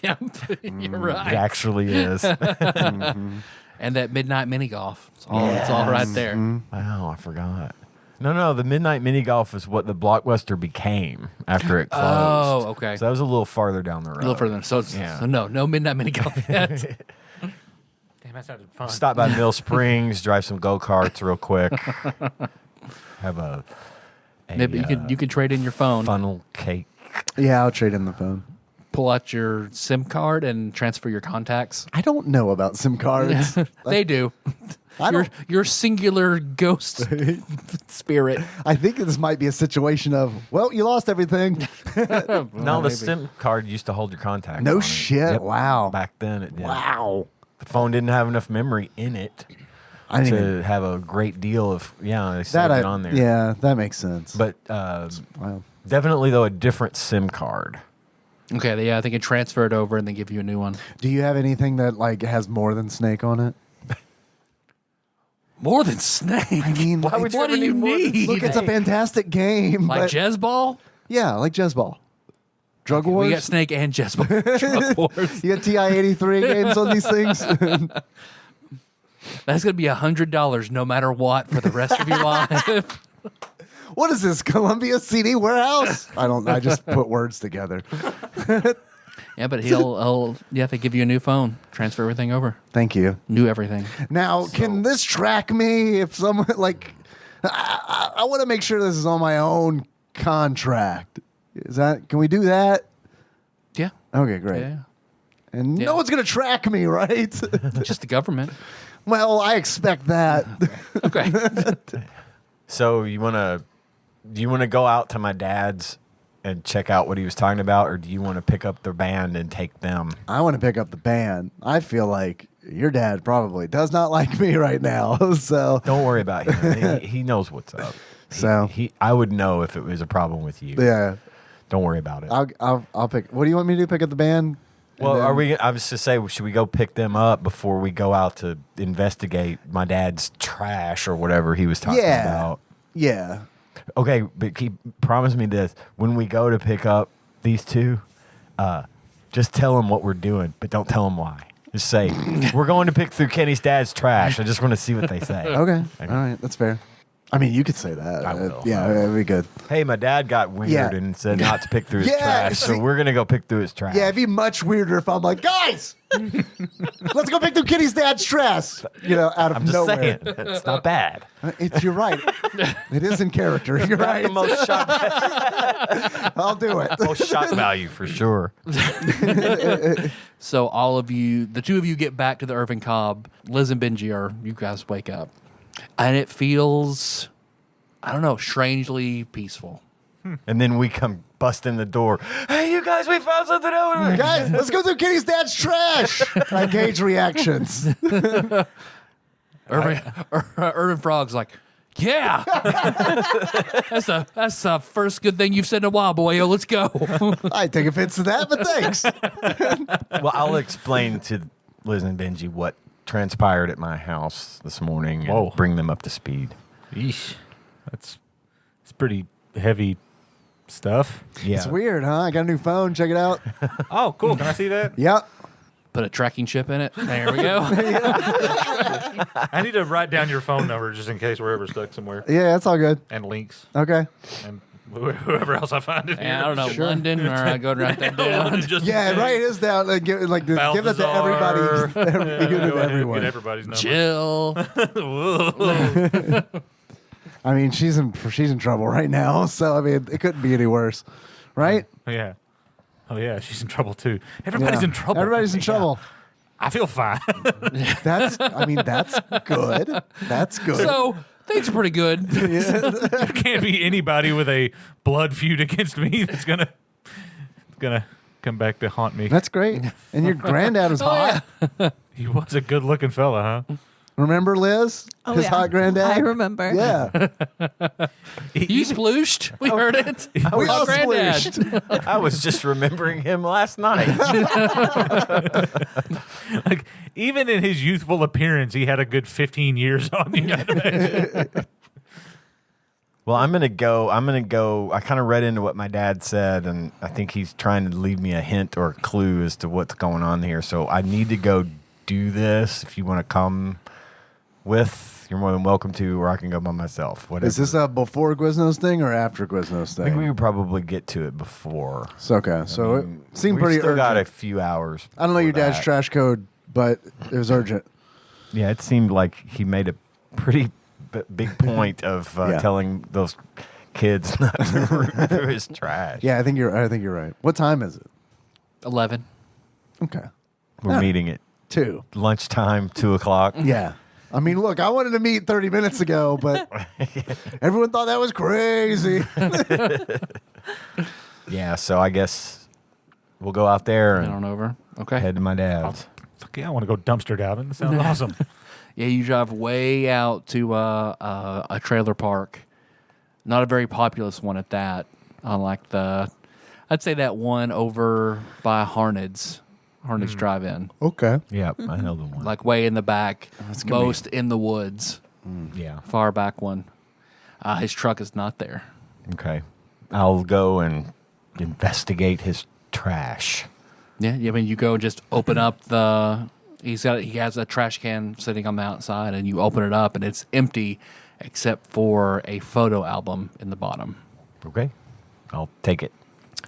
Yep, you're It right. actually is. And that midnight mini golf. It's all right there. Wow, I forgot. No, the Midnight Mini Golf is what the Blockbuster became after it closed. Oh, okay. So that was a little farther down the road. A little further. So no midnight mini golf yet. Damn, that sounded fun. Stop by Mill Springs, drive some go-karts real quick. Have a Maybe you could trade in your phone. funnel cake. Yeah, I'll trade in the phone. Pull out your SIM card and transfer your contacts. I don't know about SIM cards. They do. Your singular ghost spirit. I think this might be a situation of, well, you lost everything. No, the SIM card used to hold your contacts. No on it. shit. Yep. Wow. Back then it did. Wow. The phone didn't have enough memory in it I didn't to have a great deal of, they saved that it on there. Yeah, that makes sense. But Wow. definitely, though, a different SIM card. Okay, they can transfer it over and then give you a new one. Do you have anything that has more than Snake on it? More than Snake. I mean, Why would you what ever do you more than need? look, it's a fantastic game. Like but, Jezball? yeah, like Jezball. Drug Wars. We got Snake and Jezball. Drug Wars. You got TI-83 games on these things. That's going to be $100 no matter what for the rest of your life. What is this, Columbia CD warehouse? I just put words together. Yeah, but he'll they give you a new phone, transfer everything over, Thank you. new everything. Now, can this track me if someone I want to make sure this is on my own contract. Can we do that? Yeah, Okay, great. yeah. And Yeah. no one's going to track me, right? Just the government. Well, I expect that. Okay. So do you want to go out to my dad's and check out what he was talking about, or do you want to pick up the band and take them? I want to pick up the band. I feel like your dad probably does not like me right now. So, Don't worry about him. he knows what's up. So- I would know if it was a problem with you. yeah. Don't worry about it. I'll pick. What do you want me to do? Pick up the band? Well, And then- I was to say, should we go pick them up before we go out to investigate my dad's trash or whatever he was talking Yeah. about? Yeah. Okay, but promise me this: when we go to pick up these two, just tell them what we're doing, but don't tell them why. Just say we're going to pick through Kenny's dad's trash. I just want to see what they say. Okay. All right. That's fair. I mean, you could say that. I will. Yeah, it'd be good. Hey, my dad got weird Yeah. and said not to pick through his Yeah, trash, so see- we're gonna go pick through his trash. Yeah, it'd be much weirder if I'm like, guys, let's go pick through Kitty's dad's trash. Out of I'm just nowhere. saying, it's not bad. You're right. It is in character. You're Not right. the most shock, I'll do it. most shock value for sure. So all of you, the two of you get back to the Irvin Cobb. Liz and Benji you guys wake up. And it feels, I don't know, strangely peaceful. And then we come bust in the door. Hey, you guys, we found something over there. Guys, let's go through Kitty's dad's trash. I gauge reactions. Irvin Frog's like, yeah, that's the first good thing you've said in a while, boyo. Let's go. I take offense to that, but thanks. Well, I'll explain to Liz and Benji what transpired at my house this morning and Whoa. bring them up to speed. Yeesh. It's pretty heavy stuff. Yeah. It's weird, huh? I got a new phone. Check it out. Oh, cool. Can I see that? Yep. Put a tracking chip in it. There we go. I need to write down your phone number just in case we're ever stuck somewhere. Yeah, that's all good. And links. Okay. And whoever else I find in here. And I don't know, Sure. London, or I go and write that down. Just Yeah, write his down. Give it to everybody. Give it to everyone. Get everybody's number. Jill. I mean, she's in trouble right now, so I mean, it couldn't be any worse, right? Yeah. Oh yeah, she's in trouble too. Everybody's Yeah. in trouble. Everybody's in Yeah. trouble. I feel fine. That's good. That's good. So things are pretty good. There can't be anybody with a blood feud against me that's gonna come back to haunt me. That's great. And your granddad was hot. He was a good looking fella, huh? Remember Liz? Oh, His yeah. hot granddad? I remember. Yeah. You splooshed. We heard it. We all Granddad. splooshed. I was just remembering him last night. Like even in his youthful appearance, he had a good 15 years on you. I'd imagine. Well, I'm gonna go. I kind of read into what my dad said, and I think he's trying to leave me a hint or a clue as to what's going on here. So I need to go do this. If you want to come with, you're more than welcome to, or I can go by myself. Whatever. Is this a before Quiznos thing or after Quiznos I think we thing? could probably get to it before. It's okay. So I mean, it seemed we've pretty still got a urgent. few hours. I don't know your before dad's that. trash code, but it was urgent. Yeah, it seemed like he made a pretty big point of Yeah. telling those kids not to root through his trash. Yeah, I think you're right. What time is it? 11. Okay. We're meeting at 2. lunchtime, 2:00. Yeah. I mean, look, I wanted to meet 30 minutes ago, but everyone thought that was crazy. Yeah, so I guess we'll go out there Head on and over. Okay. head to my dad's. Fuck yeah, I want to go dumpster diving. That sounds awesome. Yeah, you drive way out to a trailer park. Not a very populous one at that. Unlike I'd say that one over by Harned's Drive-In. Okay. Yep, I know the one. Like way in the back, gonna most in the woods, Yeah, far back one. His truck is not there. okay. I'll go and investigate his trash. Yeah, I mean, you go and just open up he has a trash can sitting on the outside, and you open it up, and it's empty except for a photo album in the bottom. Okay, I'll take it.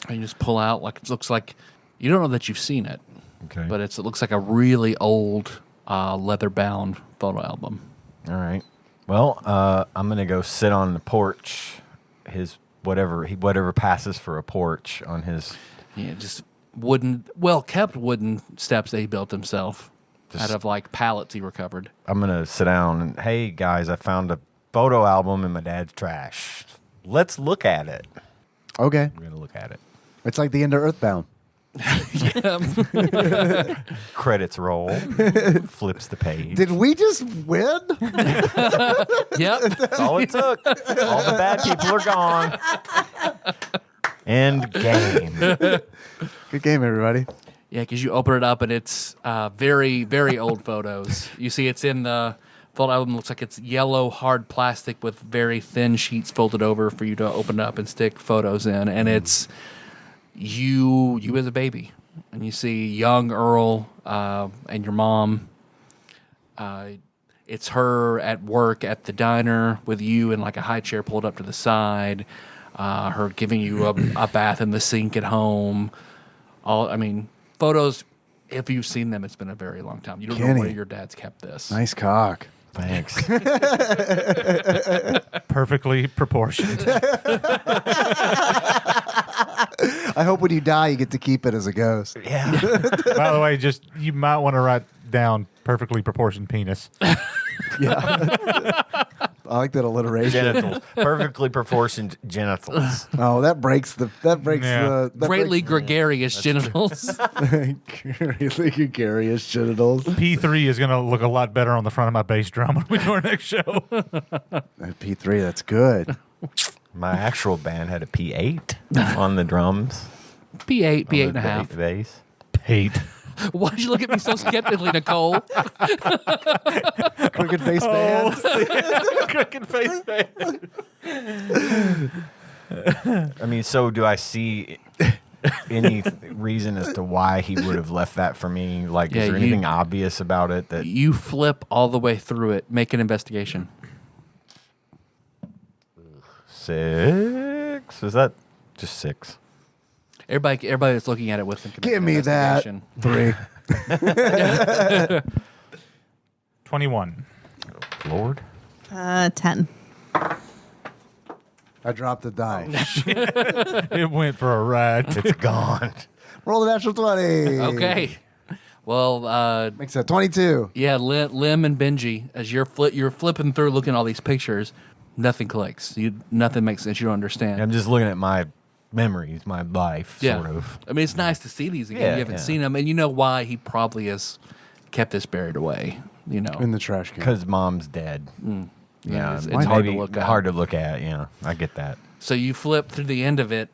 And you just pull out, it looks like, you don't know that you've seen it, Okay, but it looks like a really old leather-bound photo album. all right. Well, I'm gonna go sit on the porch. His whatever passes for a porch on his. Yeah, just well-kept wooden steps that he built himself out of pallets he recovered. I'm gonna sit down and, hey guys, I found a photo album in my dad's trash. Let's look at it. Okay. We're gonna look at it. It's like the end of Earthbound. Credits roll. Flips the page. Did we just win? Yep. That's all it took. All the bad people are gone. End game. Good game, everybody. Yeah, because you open it up and it's very, very old photos. You see it's in the photo album. Looks like it's yellow hard plastic with very thin sheets folded over for you to open up and stick photos in. And it's you as a baby. And you see young Earl and your mom. It's her at work at the diner with you in a high chair pulled up to the side. Her giving you a bath in the sink at home. Photos, if you've seen them, it's been a very long time. You don't know Kenny. where your dad's kept this. Nice cock. Thanks. Perfectly proportioned. I hope when you die, you get to keep it as a ghost. Yeah. By the way, just you might want to write down perfectly proportioned penis. Yeah. I like that alliteration. Genitals. Perfectly proportioned genitals. Oh, that breaks Yeah. the Greatly gregarious genitals. greatly gregarious genitals. P3 is going to look a lot better on the front of my bass drum when we do our next show. That P3, that's good. My actual band had a P8 on the drums. P8, on P8 and a the half. bass. Hate. Why'd you look at me so skeptically, Nicole? Crooked face band. Crooked face band. I mean, so do I see any reason as to why he would have left that for me? Like, Yeah, is there you- anything obvious about it that? You flip all the way through it. Make an investigation. 6? Is that just 6? Everybody that's looking at it with them can make Give an me that. investigation. 3. 21. Lord. 10. I dropped the die. It went for a ride. It's gone. Roll the natural 20. Okay. Well, Makes that 22. yeah, Lim and Benji, as you're flipping through, looking at all these pictures, nothing clicks. Nothing makes sense. You don't understand. I'm just looking at my memories, my life, sort of. I mean, it's nice to see these again. Yeah, You haven't yeah. seen them, and you know why he probably has kept this buried away. You know, In the trash can. Because mom's dead. Yeah, it's hard to maybe look at. hard to look at. Yeah, I get that. So you flip through the end of it,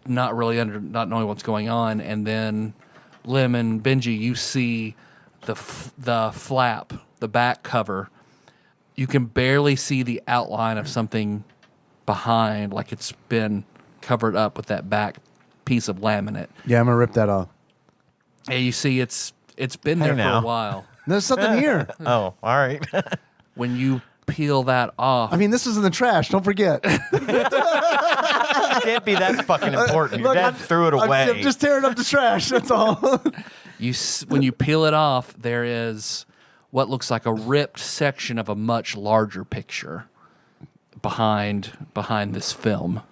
not knowing what's going on, and then Lim and Benji, you see the flap, the back cover. You can barely see the outline of something behind, like it's been covered up with that back piece of laminate. Yeah, I'm going to rip that off. And you see it's been there for now. a while. There's something here. Oh, all right. When you peel that off, I mean, this was in the trash. Don't forget. It can't be that fucking important. Your Look, dad threw it away. I'm just tearing up the trash. That's all. when you peel it off, there is what looks like a ripped section of a much larger picture behind this film.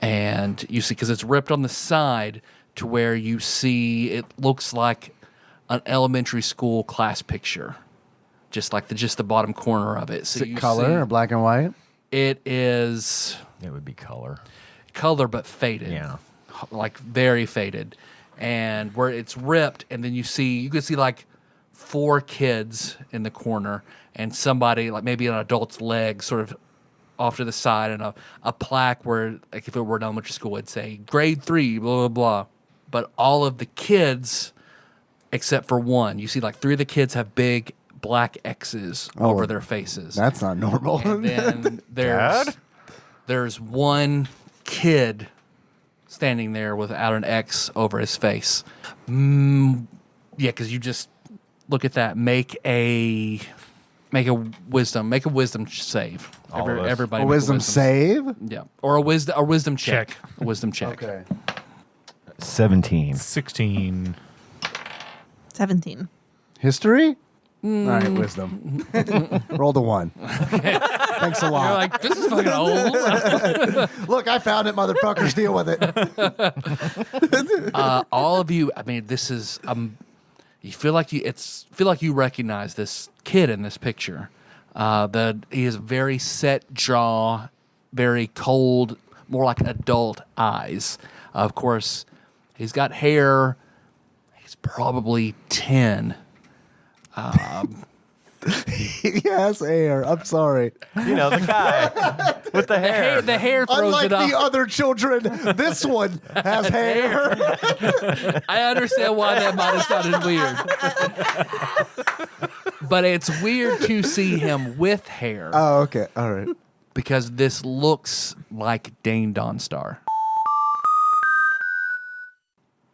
And you see, because it's ripped on the side to where you see it looks like an elementary school class picture, just like the bottom corner of it. So Is it you color see or black and white? it is It would be color. color but faded, Yeah. like very faded, and where it's ripped, and then you can see like 4 kids in the corner and somebody like maybe an adult's leg sort of off to the side, and a plaque where, like, if it were an elementary school, it'd say grade 3, blah, blah, blah. But all of the kids, except for one, you see like 3 of the kids have big black X's over their faces. That's not normal. And then Dad? there's one kid standing there without an X over his face. Yeah, because you just look at that. Make a wisdom save. All of us. Everybody A make wisdom save? Yeah, or a wisdom check. Check. A wisdom check. Okay. 17. 16. 17. History? All right, wisdom. Roll the 1. Thanks a You're lot. like, this is fucking old. Look, I found it, motherfuckers. Deal with it. All of you. I mean, this is you feel like you recognize this kid in this picture. He has very set jaw, very cold, more like adult eyes. Of course, he's got hair. He's probably 10. He has hair. I'm sorry. You know, the guy with the hair. The hair throws Unlike it off. the other children, this one has hair. I understand why that might have sounded weird. But it's weird to see him with hair Oh, okay. All right. because this looks like Dane Dawnstar.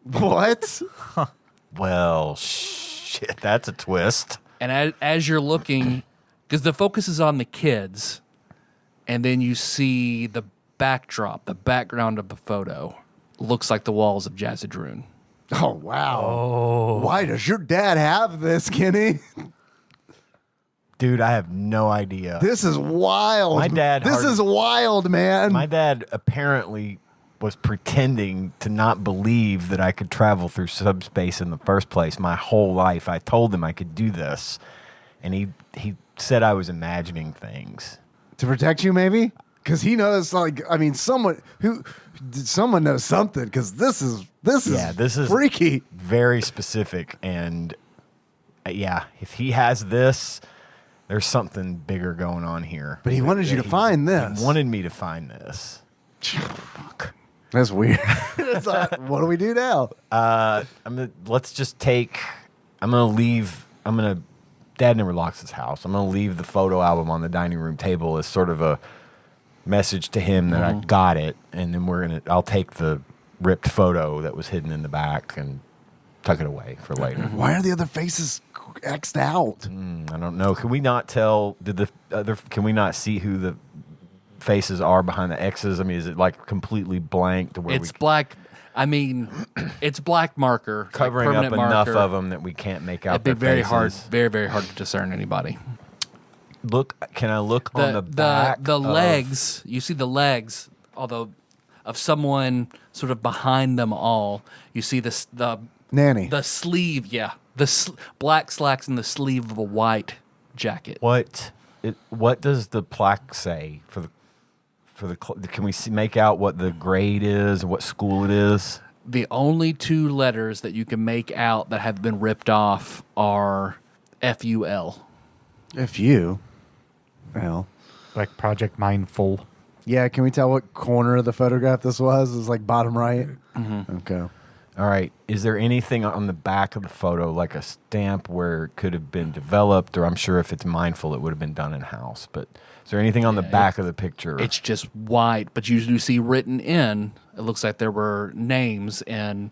What? Well, shit, that's a twist. And as you're looking, because the focus is on the kids, and then you see the backdrop, the background of the photo, looks like the walls of Jazzadroon. Oh, wow. Why does your dad have this, Kenny? Dude, I have no idea. This is wild. My dad This is wild, man. My dad apparently was pretending to not believe that I could travel through subspace in the first place my whole life. I told him I could do this, and he said I was imagining things. To protect you, maybe? Because he knows, like, I mean, someone knows something. Because this is freaky. Very specific, and yeah, if he has this, there's something bigger going on here. But he wanted you to find this. He wanted me to find this. Fuck. That's weird. It's like, what do we do now? Let's just take. Dad never locks his house. I'm gonna leave the photo album on the dining room table as sort of a message to him that I got it, and then I'll take the ripped photo that was hidden in the back and tuck it away for later. Why are the other faces X'd out? I don't know. Can we not tell? Can we not see who the faces are behind the X's? I mean, is it like completely blank to where It's black. I mean, it's black marker, like covering up permanent enough marker. of them that we can't make out It'd be their very faces? hard, very, very hard to discern anybody. Look, can I look on the back? The of- legs, you see the legs, although of someone sort of behind them all. You see the Nanny. the sleeve, yeah, black slacks and the sleeve of a white jacket. What does the plaque say for the? Can we make out what the grade is, what school it is? The only two letters that you can make out that have been ripped off are FUL. If you. Well. Like Project Mindful. Yeah, can we tell what corner of the photograph this was? It was like bottom right? Okay. All right. Is there anything on the back of the photo, like a stamp where it could have been developed, or I'm sure if it's mindful, it would have been done in house. But is there anything on the back of the picture? It's just white, but you do see written in. It looks like there were names in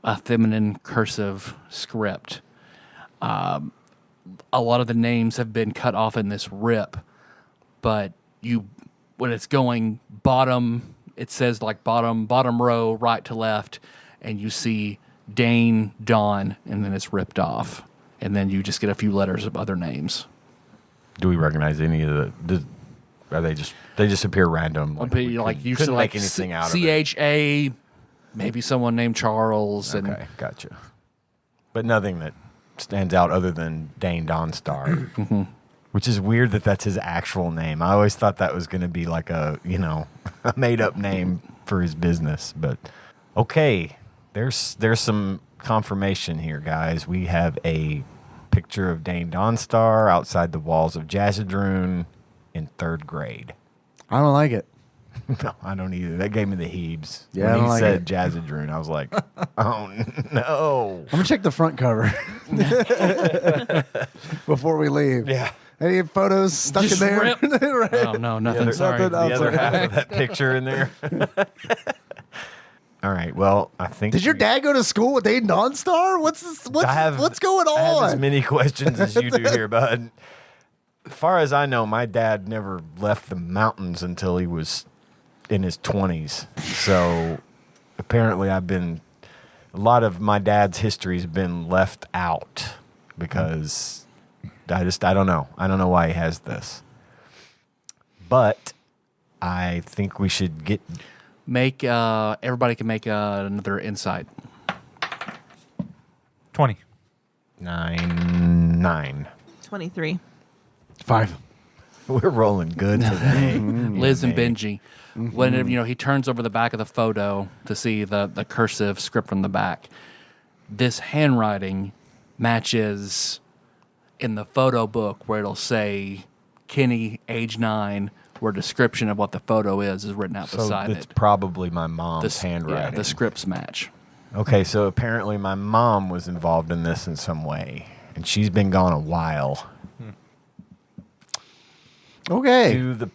a feminine cursive script. A lot of the names have been cut off in this rip, but when it's going bottom, it says like bottom row, right to left, and you see Dane, Dawn, and then it's ripped off, and then you just get a few letters of other names. Do we recognize any of the? Are they just appear random? Like you couldn't see like make anything out of it. CHA, maybe someone named Charles, and Okay, gotcha. But nothing that stands out other than Dane Dawnstar, which is weird that that's his actual name. I always thought that was going to be like a a made up name for his business. But okay, there's some confirmation here, guys. We have a picture of Dane Dawnstar outside the walls of Jazzadroon in 3rd grade. I don't like it. No, I don't either. That gave me the heebs. Yeah, I when don't he like said it. Jazzadroon, I was like, oh no. I'm going to check the front cover before we leave. Yeah. Any photos stuck Just in there? rip. Right. Oh no, nothing. There's Sorry. nothing. The other half of that picture in there. All right. Well, I think. Did your dad go to school with Aiden Dawnstar? What's going I have as on? many questions as you do here, bud. As far as I know, my dad never left the mountains until he was in his 20s. So apparently, a lot of my dad's history has been left out because I don't know. I don't know why he has this. But I think we should Make everybody can make another insight. 20. 9. 23. 5. We're rolling good today. Liz and Benji. Whenever he turns over the back of the photo to see the cursive script from the back, this handwriting matches in the photo book where it'll say Kenny, age 9, where a description of what the photo is written out So beside it's it. probably my mom's Yeah, handwriting. the scripts match. Okay, so apparently my mom was involved in this in some way, and she's been gone a while. Okay. Do the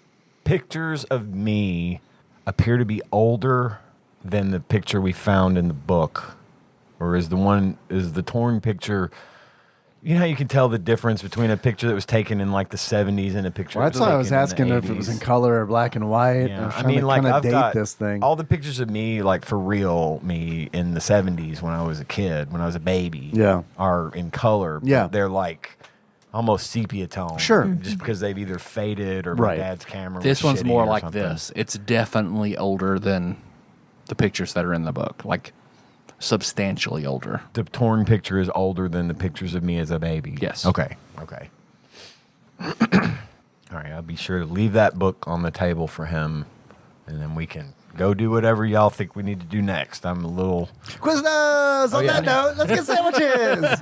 pictures of me appear to be older than the picture we found in the book? Or is the torn picture... You know how you can tell the difference between a picture that was taken in like the 70s and a picture Well, that that's was why I was taken asking in the if it was 80s? in color or black and white. Yeah, was I trying mean, to like kinda I've date got this thing. all the pictures of me, like for real, me in the 70s when I was a kid, when I was a baby, Yeah. are in color. But Yeah. they're like almost sepia tone. Sure. just because they've either faded or my Right. dad's camera. This was one's shitty more or like something. this. It's definitely older than the pictures that are in the book. Like substantially older. The torn picture is older than the pictures of me as a baby. Yes. Okay. All right. I'll be sure to leave that book on the table for him, and then we can go do whatever y'all think we need to do next. I'm a little. Quiznos! On that note, let's get sandwiches!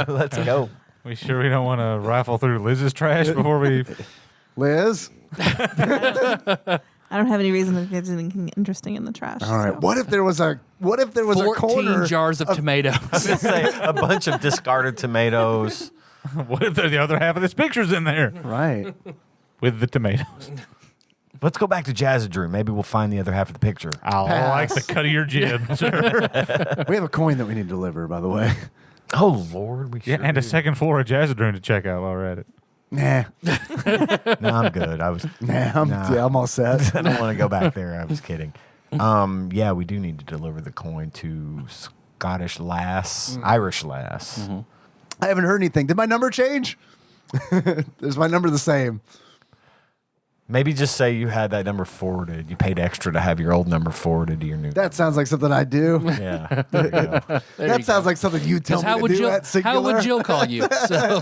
Let's go. We sure we don't want to rifle through Liz's trash before we... Liz? I don't have any reason to think there's anything interesting in the trash. All right. so. What if there was a 14 corner? jars of tomatoes. Say a bunch of discarded tomatoes. What if the other half of this picture's in there? Right. With the tomatoes. Let's go back to Jazzadrew. Maybe we'll find the other half of the picture. I like the cut of your jib, sir. We have a coin that we need to deliver, by the way. Oh, Lord. We Yeah, sure and a do. second floor of Jazzadroom to check out while we're at it. Nah, No, I'm good. I'm all set. I don't want to go back there. I was kidding. Yeah, we do need to deliver the coin to Scottish Lass, Irish Lass. Mm-hmm. I haven't heard anything. Did my number change? Is my number the same? Maybe just say you had that number forwarded. You paid extra to have your old number forwarded to your new. That sounds like something I do. Yeah. There you go. That sounds like something you tell 'Cause me to do at Singular. how would Jill call you? So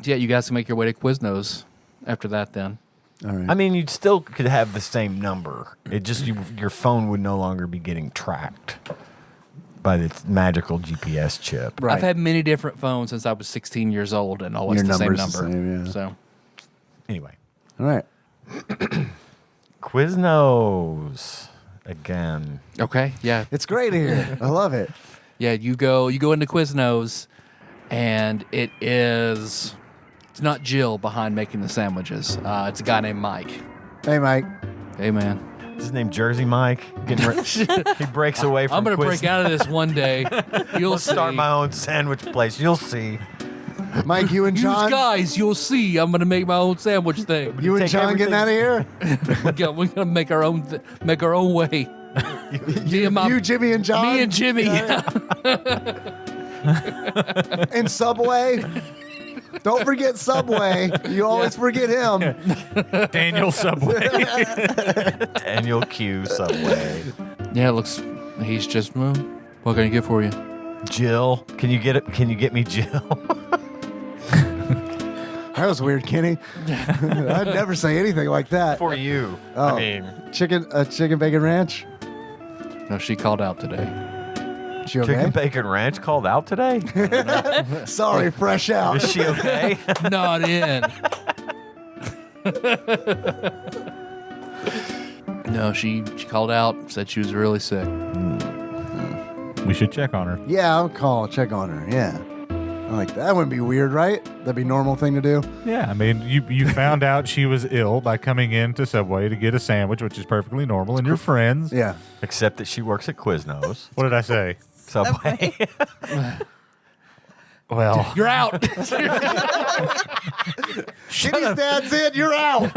yeah, you guys can make your way to Quiznos after that then. All right. I mean, you still could have the same number. It just your phone would no longer be getting tracked by the magical GPS chip. Right. I've had many different phones since I was 16 years old and always Your the same number's the number. same, yeah. So Anyway, All right. Quiznos again. okay, yeah. It's great here. I love it. Yeah, you go into Quiznos and it's not Jill behind making the sandwiches. It's a guy named Mike. Hey, Mike. Hey man. Is his name Jersey Mike? He breaks away from I'm gonna Quiznos. break out of this one day. You'll Start see. my own sandwich place. You'll see. Mike, you and You John. guys, you'll see. I'm gonna make my own sandwich thing. You and Take John getting everything- out of here? We're gonna make our own make our own way. Me and my- You, Jimmy, and John? me and Jimmy. And Subway. Don't forget Subway. You always forget him. Daniel Subway. Daniel Q. Subway. Yeah, it looks. He's just. Well, what can I get for you? Jill, can you get it? Can you get me Jill? That was weird, Kenny. I'd never say anything like that. For you. Oh. I mean, Chicken bacon ranch. No, she called out today. She okay? Chicken Bacon Ranch called out today. Sorry, fresh out. Is she okay? Not in. No, she called out. Said she was really sick. We should check on her. Yeah, I'll call, check on her. Yeah. I like that. That wouldn't be weird, right? That'd be a normal thing to do. Yeah, I mean, you found out she was ill by coming into Subway to get a sandwich, which is perfectly normal, and you're friends. Yeah. Except that she works at Quiznos. What did I say? Subway. Well, You're out. Kenny's dad's in, you're out.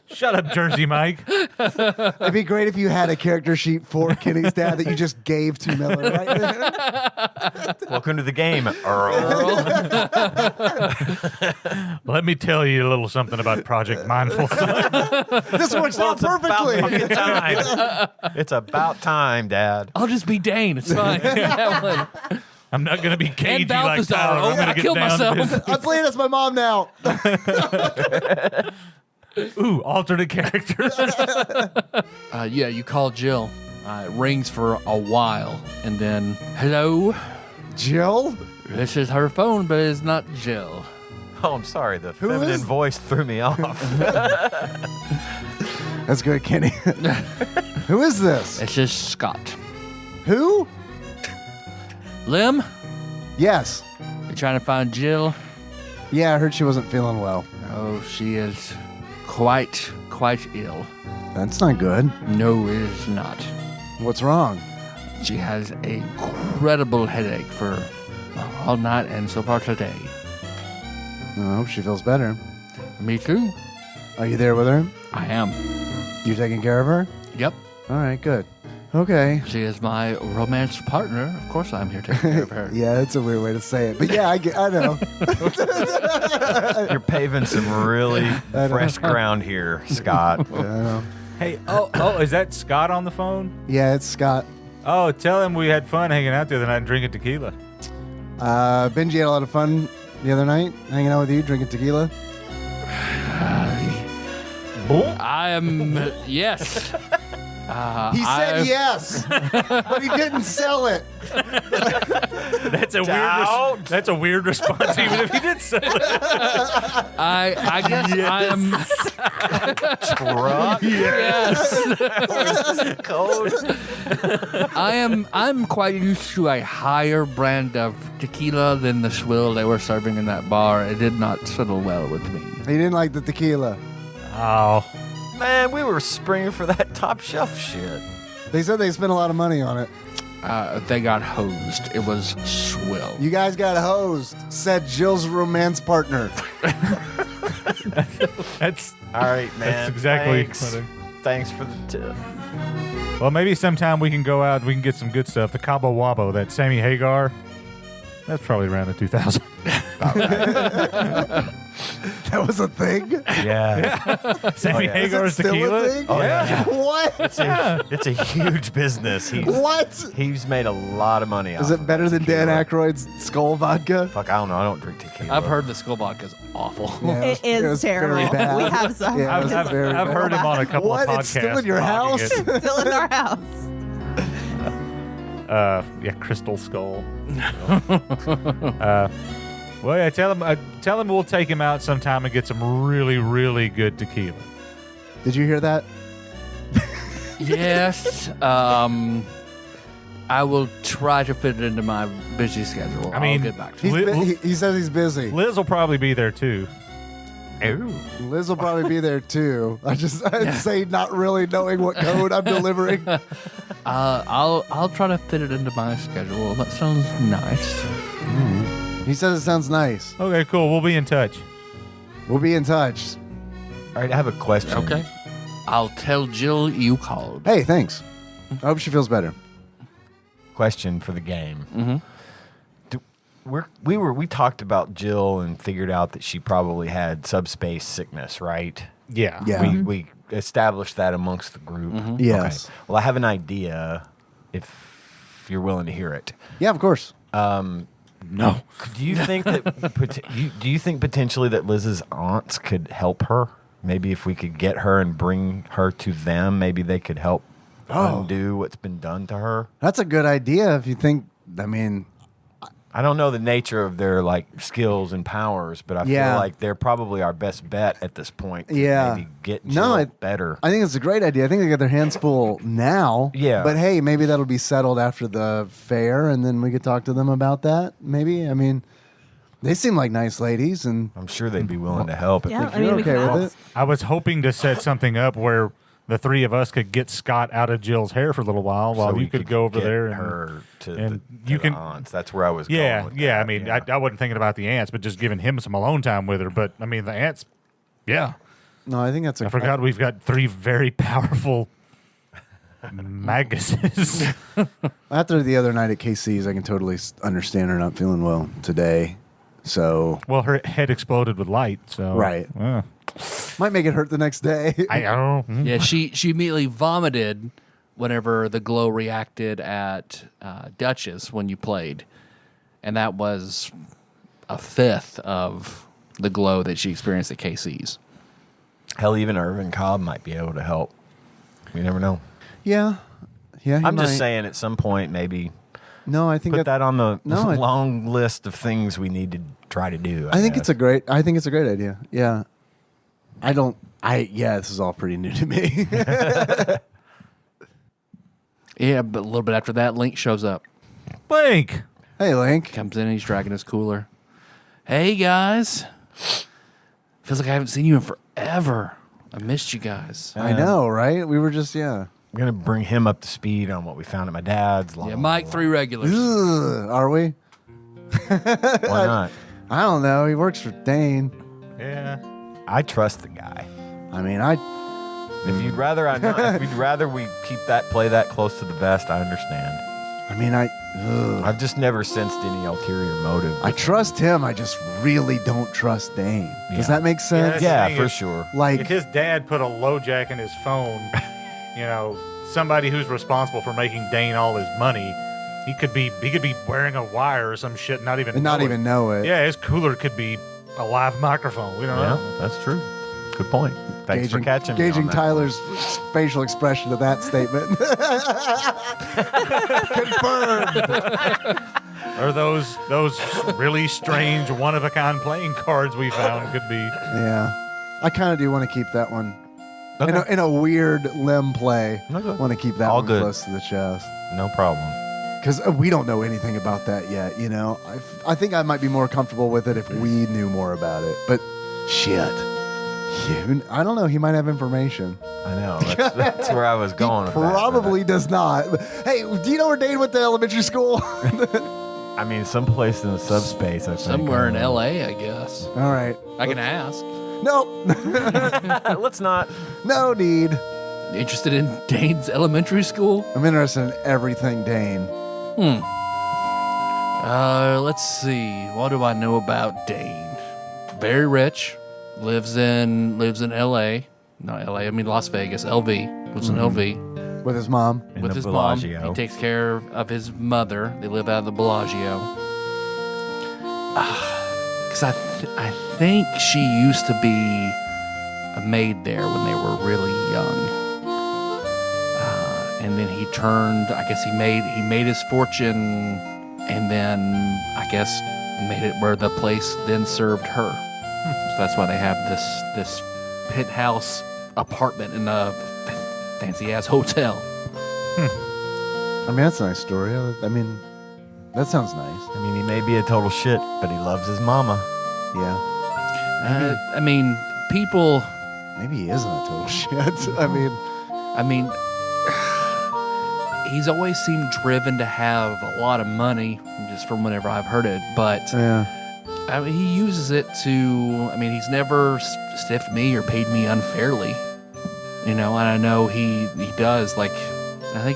shut up, Jersey Mike. It'd be great if you had a character sheet for Kenny's dad that you just gave to Miller right there. Welcome to the game, Earl. Let me tell you a little something about Project Mindful. This works out perfectly. About fucking time. It's about time, Dad. I'll just be Dane. It's fine. That one. I'm not going to be cagey And like Balthazar. Tyler. Oh, I'm going I to get killed down myself. to business. I'm playing as my mom now. Ooh, alternate character. Yeah, you call Jill. It rings for a while, and then hello. Jill? This is her phone, but it's not Jill. Oh, I'm sorry. The Who feminine is- voice threw me off. That's good, Kenny. Who is this? It's just Scott. Who? Lim, Yes. you trying to find Jill? Yeah, I heard she wasn't feeling well. Oh, she is quite ill. That's not good. No, it is not. What's wrong? She has an incredible headache for all night and so far today. I hope she feels better. Me too. Are you there with her? I am. You taking care of her? Yep. All right, good. Okay. She is my romance partner. Of course, I'm here taking care of her. Yeah, that's a weird way to say it. But yeah, I know. You're paving some really fresh ground here, Scott. I know. Hey, is that Scott on the phone? Yeah, it's Scott. Oh, tell him we had fun hanging out the other night and drinking tequila. Benji had a lot of fun the other night hanging out with you, drinking tequila. I am, yes. He said yes, but he didn't sell it. That's a Doubt. weird. That's a weird response, even if he did say that. I guess I am, Truck yes. code. I'm quite used to a higher brand of tequila than the swill they were serving in that bar. It did not settle well with me. He didn't like the tequila. Oh, Man, we were springing for that top shelf shit. They said they spent a lot of money on it. They got hosed. It was swell. You guys got hosed, said Jill's romance partner. that's All right, man. That's exactly Thanks, what Thanks for the tip. well. Maybe sometime we can go out. We can get some good stuff. The Cabo Wabo, that Sammy Hagar. That's probably around the 2000. That was a thing? Yeah. Sammy yeah. Hagar's Is it still a tequila. thing? Oh, yeah. What? It's a huge business. What? He's made a lot of money. Is off it of better than Dan tequila. Aykroyd's Skull vodka? Fuck, I don't know. I don't drink tequila. I've heard the skull vodka's awful. Yeah, It is was terrible. very bad. We have some. Yeah, it was I've very bad. heard him on a couple What? of podcasts. It's still in your talking house? it. Still in our house. Yeah, Crystal Skull. Well, yeah, tell him we'll take him out sometime and get some really, really good tequila. Did you hear that? Yes. I will try to fit it into my busy schedule. I mean, I'll get back to you. He says he's busy. Liz will probably be there too. Liz will probably be there too. I'd say not really knowing what code I'm delivering. I'll try to fit it into my schedule. That sounds nice. He says it sounds nice. Okay, cool. We'll be in touch. We'll be in touch. All right, I have a question. Okay. I'll tell Jill you called. Hey, thanks. I hope she feels better. Question for the game. We talked about Jill and figured out that she probably had subspace sickness, right? Yeah. Yeah. We established that amongst the group. Yes. Okay. Well, I have an idea. If you're willing to hear it. Yeah, of course. No. Do you think that do you think potentially that Liz's aunts could help her? Maybe if we could get her and bring her to them, maybe they could help undo what's been done to her. That's a good idea if you think, I mean, I don't know the nature of their like skills and powers, but I Yeah. feel like they're probably our best bet at this point. To Yeah. maybe get No, Jill I- better. I think it's a great idea. I think they got their hands full now. Yeah. But hey, maybe that'll be settled after the fair and then we could talk to them about that. Maybe. I mean, they seem like nice ladies and I'm sure they'd be willing to help. If Yeah, they I mean, you're we okay can with ask. it. I was hoping to set something up where the three of us could get Scott out of Jill's hair for a little while so you we could go over get there and her to and the, you to can- the aunts. That's where I was yeah, going with yeah. that. I mean, yeah. I wasn't thinking about the ants, but just giving him some alone time with her. But I mean, the ants. Yeah, no, I think that's a I forgot we've got three very powerful maguses. After the other night at KC's, I can totally understand her not feeling well today. So Well, her head exploded with light, so Right. might make it hurt the next day. I don't know. Yeah, she immediately vomited whenever the glow reacted at Duchess when you played. And that was a fifth of the glow that she experienced at KC's. Hell, even Irvin Cobb might be able to help. You never know. Yeah. Yeah. he I'm might. just saying, at some point, maybe No, I think put that on the No, I- long list of things we need to try to do. I think it's a great idea. Yeah. This is all pretty new to me. Yeah, but a little bit after that, Link shows up. Blink. Hey, Link. Comes in and he's dragging his cooler. Hey, guys. Feels like I haven't seen you in forever. I missed you guys. I know, right? We were just, yeah. I'm gonna bring him up to speed on what we found at my dad's. Yeah, Mike, 3 regulars. Ugh, are we? Why not? I don't know. He works for Dane. Yeah. I trust the guy. I mean, If you'd rather we play that close to the vest, I understand. I've just never sensed any ulterior motive. I trust him. I just really don't trust Dane. Does Yeah. that make sense? that's the Yeah, thing for is- sure. Like, If his dad put a low jack in his phone, somebody who's responsible for making Dane all his money, he could be wearing a wire or some shit, not even and not know even it. know it. Yeah, his cooler could be a live microphone. We don't Yeah, know. that's true. Good point. Thanks for catching me. Gauging on that. Tyler's facial expression of that statement. Confirmed. Or those really strange one of a kind playing cards we found could be. Yeah. I kind of do want to keep that one. Okay. In a weird limb play. Okay. Want to keep that All one good. close to the chest. No problem. Because we don't know anything about that yet, I think I might be more comfortable with it if we knew more about it. But shit. I don't know. He might have information. I know. That's where I was going with that, Probably does not. Hey, do you know where Dane went to elementary school? I mean, someplace in the subspace, I think. Somewhere in L.A., I guess. All right. I can ask. Nope. Let's not. No need. Interested in Dane's elementary school? I'm interested in everything Dane. Let's see. What do I know about Dane? Very rich. Lives in L.A. Not L.A. I mean Las Vegas. LV. Lives in LV. With his mom. In With the his Bellagio. mom. He takes care of his mother. They live out of the Bellagio. Because I think she used to be a maid there when they were really young. And then he turned. I guess he made his fortune, and then I guess made it where the place then served her. So that's why they have this penthouse apartment in a fancy ass hotel. I mean, that's a nice story. I mean, that sounds nice. I mean, he may be a total shit, but he loves his mama. Yeah. I mean, people. Maybe he isn't a total shit. I mean, He's always seemed driven to have a lot of money, just from whenever I've heard it. But yeah. I mean, he uses it to. I mean, he's never stiffed me or paid me unfairly. And I know he does. Like, I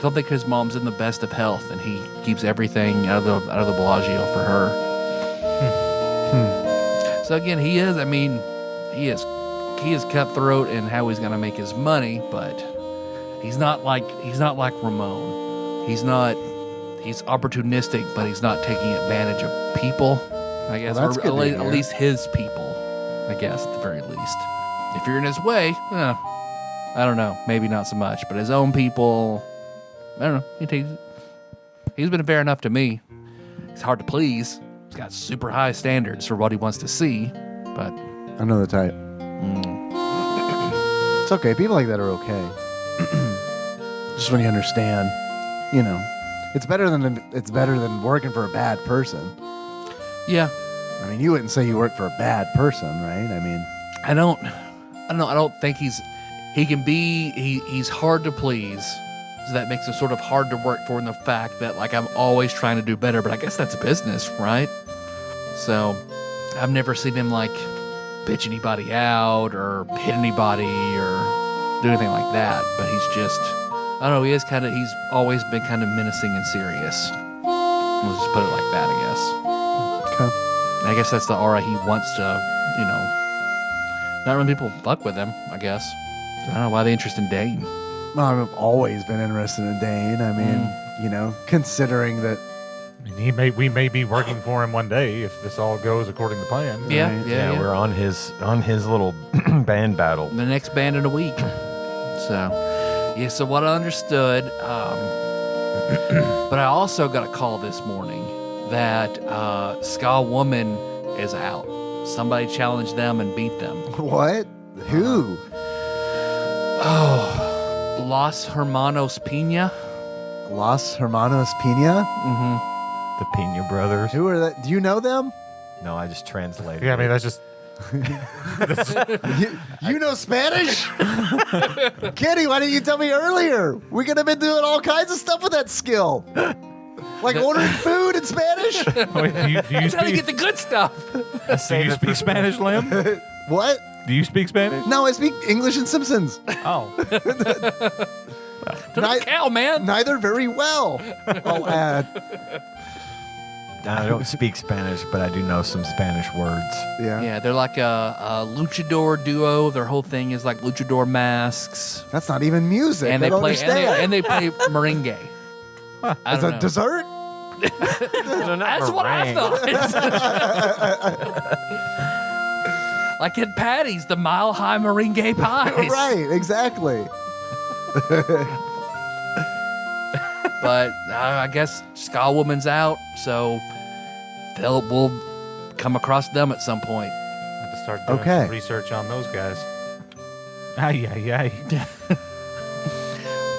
don't think his mom's in the best of health, and he keeps everything out of the Bellagio for her. So again, he is. I mean, he is cutthroat in how he's gonna make his money, but he's not like Ramon. He's opportunistic, but he's not taking advantage of people. I guess, Well, that's good to at hear. least his people. I guess at the very least. If you're in his way, I don't know. Maybe not so much, but his own people, I don't know. He's been fair enough to me. He's hard to please. He's got super high standards for what he wants to see, but I know the type. It's okay. People like that are okay. Just when you understand, it's better than working for a bad person. yeah, I mean, you wouldn't say you work for a bad person, right? I mean, I don't think he's hard to please. So that makes him sort of hard to work for in the fact that, like, I'm always trying to do better, but I guess that's business, right? So I've never seen him, like, bitch anybody out or hit anybody or do anything like that. But he's just, I don't know, he's always been kind of menacing and serious. Let's just put it like that, I guess. okay. I guess that's the aura he wants to, not when people fuck with him, I guess. I don't know why the interest in Dane. Well, I've always been interested in Dane. I mean, considering that. I mean, we may be working for him one day if this all goes according to plan. Yeah, Right. yeah. We're on his little band battle. The next band in a week. So what I understood, but I also got a call this morning that Ska Woman is out. Somebody challenged them and beat them. What? Who? Oh, Los Hermanos Pina. Los Hermanos Pina? Mm-hmm. The Pena brothers. Who are that? Do you know them? No, I just translated. Yeah, I mean, it. that's just. You know Spanish? Kenny, why didn't you tell me earlier? We could have been doing all kinds of stuff with that skill. Like ordering food in Spanish? Wait, do you That's how you speak? get the good stuff. Do you speak Spanish, Lim? What? Do you speak Spanish? No, I speak English and Simpsons. Oh, Don't cow, man. Neither very well. I'll add. I don't speak Spanish, but I do know some Spanish words. Yeah. Yeah, they're like a luchador duo. Their whole thing is like luchador masks, That's not even music. and I they don't play understand. and they play merengue. I As don't a know. dessert? That's what I thought. Like at Patty's, the Mile High merengue pies. Right, exactly. But I guess Ska Woman's out, so we'll come across them at some point. I have to start doing Okay. some research on those guys. Ay.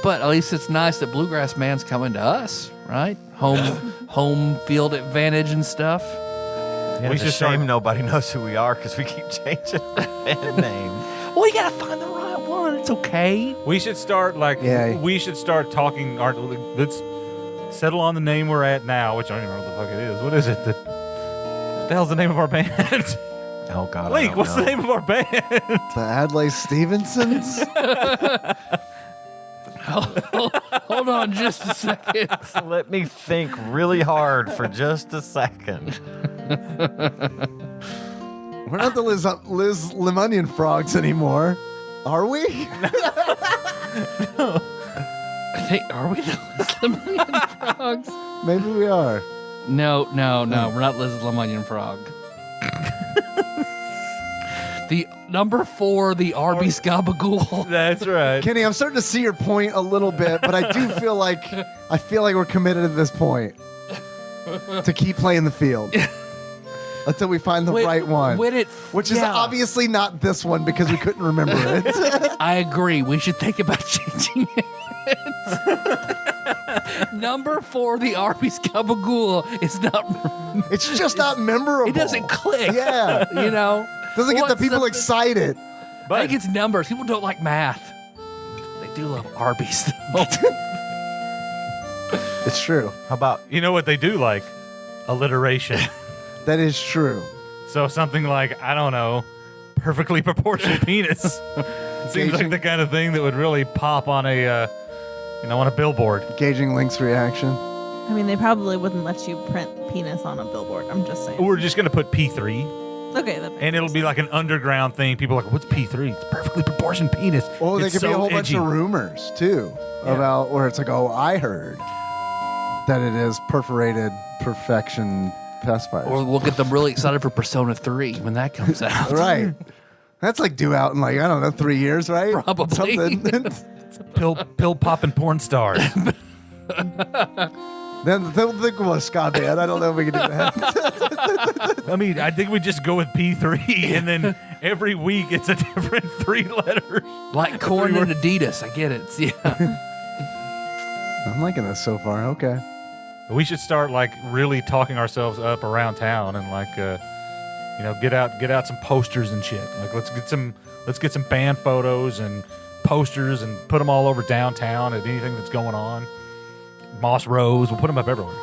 But at least it's nice that Bluegrass Man's coming to us, right? Home field advantage and stuff. Yeah, We it's a should start- shame nobody knows who we are because we keep changing our band name. Well, you gotta find the right one. It's okay. We should start we should start talking. Let's settle on the name we're at now, which I don't even know what the fuck it is. What is it? What the hell's the name of our band? Oh God, Link, what's the name of our band? The Adlai Stevensons? Hold on just a second. Let me think really hard for just a second. We're not the Liz Lemonian Frogs anymore. Are we? I think, are we the Liz Lemonian Frogs? Maybe we are. No. We're not Liz Lemonian Frog. The number 4, the Arby's Gabagool. That's right. Kenny, I'm starting to see your point a little bit, but I do feel like we're committed at this point to keep playing the field until we find the right one. Which is obviously not this one because we couldn't remember it. I agree. We should think about changing it. Number 4, the Arby's Gabagool is not. It's just not memorable. It doesn't click. Yeah. You know? Doesn't get the What's people the- excited. I think it's numbers. People don't like math. They do love Arby's, though. It's true. How about You know what they do like? Alliteration. That is true. So something like, I don't know, perfectly proportioned penis. Seems like the kind of thing that would really pop on a on a billboard. Gauging Link's reaction. I mean, they probably wouldn't let you print penis on a billboard. I'm just saying. We're just gonna put P3, Okay, that and it'll be like an underground thing. People are like, what's P3? It's perfectly proportioned penis. Oh, there It's could be a so whole bunch edgy. of rumors too about where it's like, oh, I heard that it is perforated perfection pacifiers. Or we'll get them really excited for Persona 3 when that comes out. Right. That's like due out in like, I don't know, 3 years, right? Probably. Something. Pill popping porn stars. Then they'll think of a ska band. I don't know if we can do that. I mean, I think we just go with P3, and then every week it's a different 3 letters. Like Korn and Adidas. I get it. Yeah. I'm liking this so far. Okay. We should start like really talking ourselves up around town and like get out some posters and shit. Like let's get some band photos and posters and put them all over downtown at anything that's going on. Moss Rose, we'll put them up everywhere.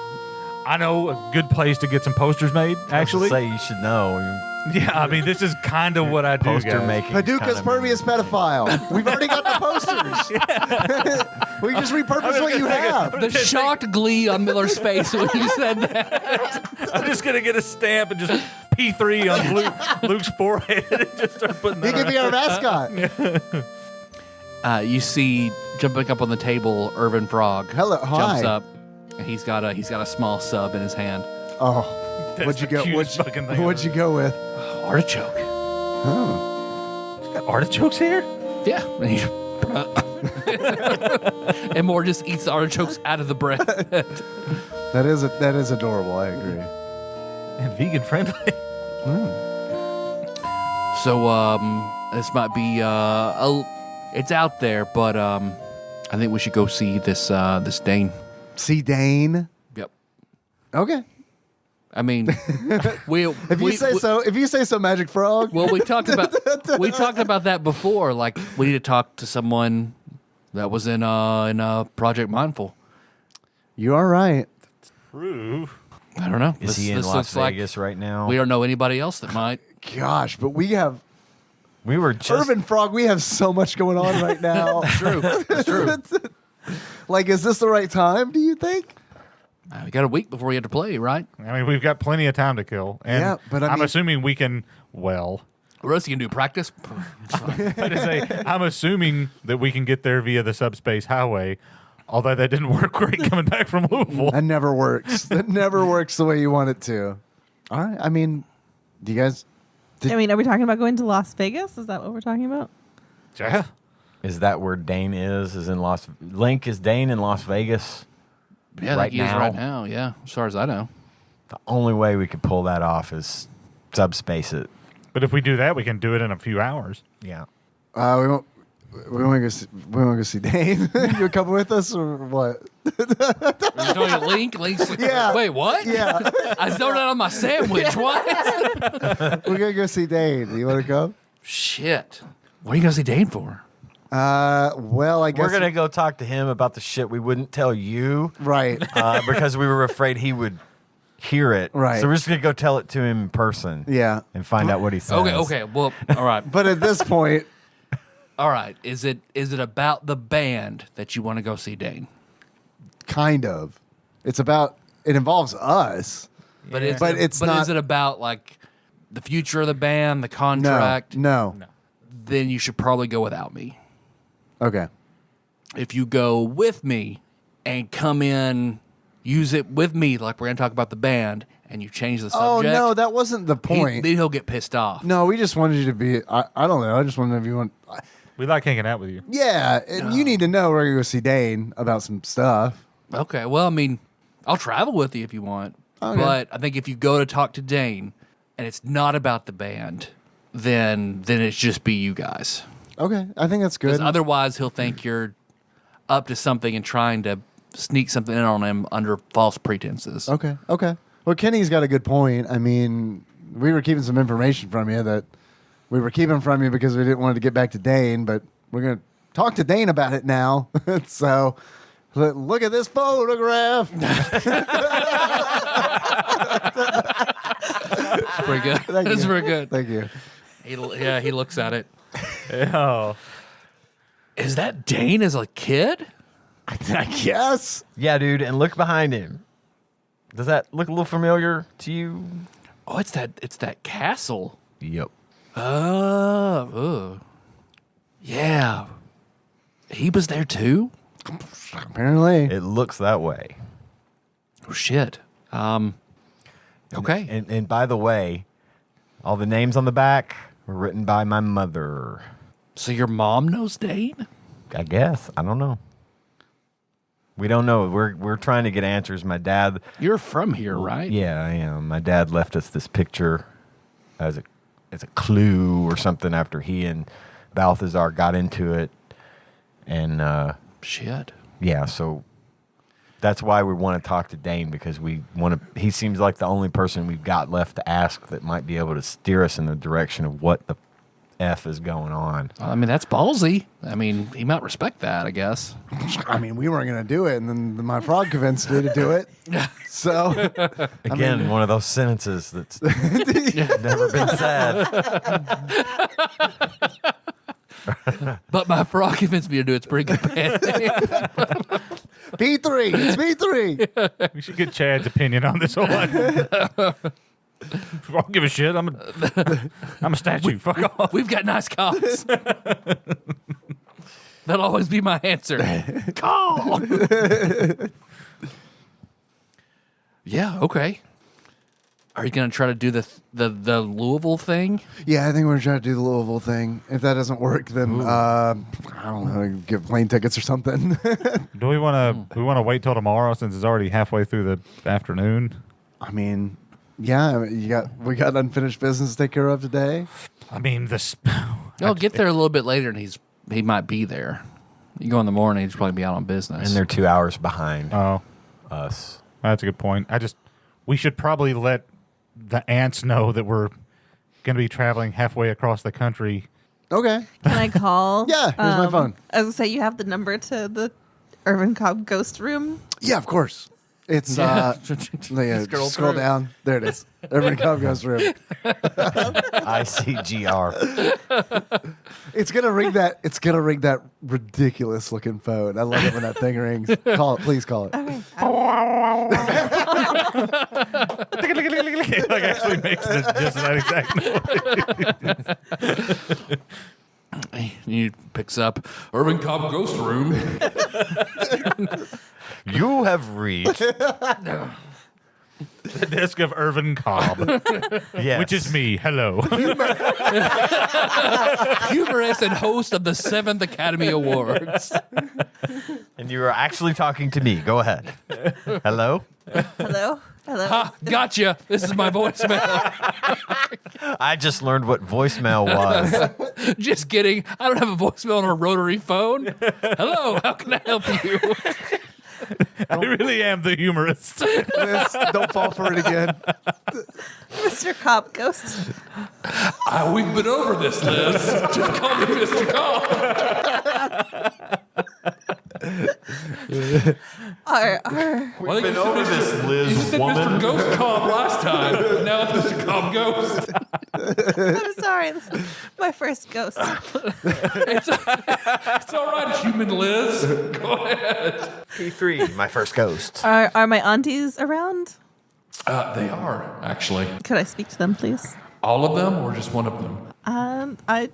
I know a good place to get some posters made. Actually, say you should know. yeah. I mean, this is kind of what I do. Poster guys. making. Paducah's pervious pedophile. We've already got the posters. We can just repurpose what you have. The shocked glee on Miller's face when you said that. I'm just gonna get a stamp and just P3 on Luke's forehead and just start putting He that. could be our mascot. You see jumping up on the table, Irvin Frog. Hello, Jumps hi. up. And he's got a small sub in his hand. Oh, That's what'd you the go? cutest fucking thing What'd you go with? Artichoke. Oh, He's got artichokes here. Yeah. And, he, and Moore just eats the artichokes out of the bread. that is adorable. I agree. And vegan friendly. So this might be it's out there, but I think we should go see this Dane. See Dane. Yep. Okay. I mean, If you say so, Magic Frog. Well, we talked about that before. Like, we need to talk to someone that was in Project Mindful. You are right. True. I don't know. Is he in Las looks like Vegas right now? we don't know anybody else that might. Gosh, but we have We were just Irvin Frog. We have so much going on right now. True. It's true. Like, is this the right time? Do you think? We got a week before we have to play, right? I mean, we've got plenty of time to kill. And Yeah, but I I'm mean- assuming we can. Well, What else you can do? Practice? I'm assuming that we can get there via the subspace highway. Although that didn't work great coming back from Louisville. That never works. That never works the way you want it to. All right. I mean, do you guys? I mean, are we talking about going to Las Vegas? Is that what we're talking about? Yeah. Is that where Dane is? Is in Las Link is Dane in Las Vegas? Yeah, Right like he is now? right now. Yeah, as far as I know. The only way we could pull that off is subspace it. But if we do that, we can do it in a few hours. Yeah. We won't go see Dane. You coming with us or what? Are you telling me Link? Link's like, Yeah. wait, what? Yeah. I zoned out on my sandwich. What? We're going to go see Dane. You want to go? Shit. What are you going to see Dane for? Well, I guess. We're going to go talk to him about the shit we wouldn't tell you. Right. Because we were afraid he would hear it. Right. So we're just going to go tell it to him in person. Yeah. And find out what he says. Okay. Well, all right. But at this point, All right. Is it about the band that you want to go see Dane? kind of. It involves us. But Yeah. it's But it's but not- is it about like the future of the band, the No. contract? No. Then you should probably go without me. Okay. If you go with me and come in, use it with me, like we're gonna talk about the band, and you change the Oh, subject. no, that wasn't the point. Then he'll get pissed off. No, we just wanted you to be. I don't know. I just wanted if you want. We like hanging out with you. Yeah, and you need to know we're going to go see Dane about some stuff. Okay, well, I mean, I'll travel with you if you want. Okay. But I think if you go to talk to Dane and it's not about the band, then it's just be you guys. Okay, I think that's good. Because otherwise he'll think you're up to something and trying to sneak something in on him under false pretenses. Okay. Well, Kenny's got a good point. I mean, we were keeping some information from you that we were keeping from you because we didn't want to get back to Dane, but we're going to talk to Dane about it now. So look at this photograph. Pretty good. Thank That's you. very good. Thank you. He looks at it. Oh. Is that Dane as a kid? I guess. Yeah, dude. And look behind him. Does that look a little familiar to you? Oh, it's that castle. Yep. Oh. Yeah. He was there too? Apparently. It looks that way. Oh shit. Okay. And by the way, all the names on the back were written by my mother. So your mom knows Dane? I guess. I don't know. We don't know. We're trying to get answers. My dad. You're from here, right? Yeah, I am. My dad left us this picture as a clue or something after he and Balthazar got into it, and Shit. yeah, so that's why we want to talk to Dane, because we want to. He seems like the only person we've got left to ask that might be able to steer us in the direction of what the F is going on. I mean, that's ballsy. I mean, he might respect that, I guess. I mean, we weren't going to do it, and then my frog convinced me to do it. So, Again, one of those sentences that's never been said. But my frog convinced me to do it. It's pretty good band name. B3. It's B3. We should get Chad's opinion on this one. I don't give a shit. I'm a statue. Fuck off. We've got nice cops. That'll always be my answer. Call. Yeah, okay. Are you going to try to do the Louisville thing? Yeah, I think we're trying to do the Louisville thing. If that doesn't work, then I don't know, get plane tickets or something. Do we want to wait till tomorrow since it's already halfway through the afternoon? I mean, yeah, we got unfinished business to take care of today. I mean, this. I'll get there a little bit later, and he might be there. You go in the morning, he's probably be out on business. And they're 2 hours behind Oh, us. that's a good point. We should probably let the ants know that we're going to be traveling halfway across the country. Okay. Can I call? Yeah, here's my phone. I was gonna say you have the number to the Irvin Cobb ghost room. Yeah, of course. It's Scroll scroll through. down. There it is. Everybody come goes through. ICGR. It's gonna ring that. It's gonna ring that ridiculous looking phone. I love it when that thing rings. Call it. Please call it. Okay. It like actually makes just that exact noise. He picks up Urban Cobb Ghost Room. You have reached. The desk of Irvin Cobb, Yes. which is me. Hello. Humorous and host of the 7th Academy Awards. And you are actually talking to me. Go ahead. Hello? Hello. Hello. Ha, gotcha. This is my voicemail. I just learned what voicemail was. Just kidding. I don't have a voicemail on a rotary phone. Hello, how can I help you? I really am the humorist. Liz, don't fall for it again. Mr. Cop Ghost. We've been over this, Liz. Just call me Mr. Cobb. We've been over this, You Liz said Mr. woman. Ghost Cobb last time, but now it's Mr. Cobb Ghost. I'm sorry. This is my first ghost. It's all right, human Liz. Go ahead. P3, my first ghost. Are my aunties around? They are, actually. Could I speak to them, please? All of them or just one of them? I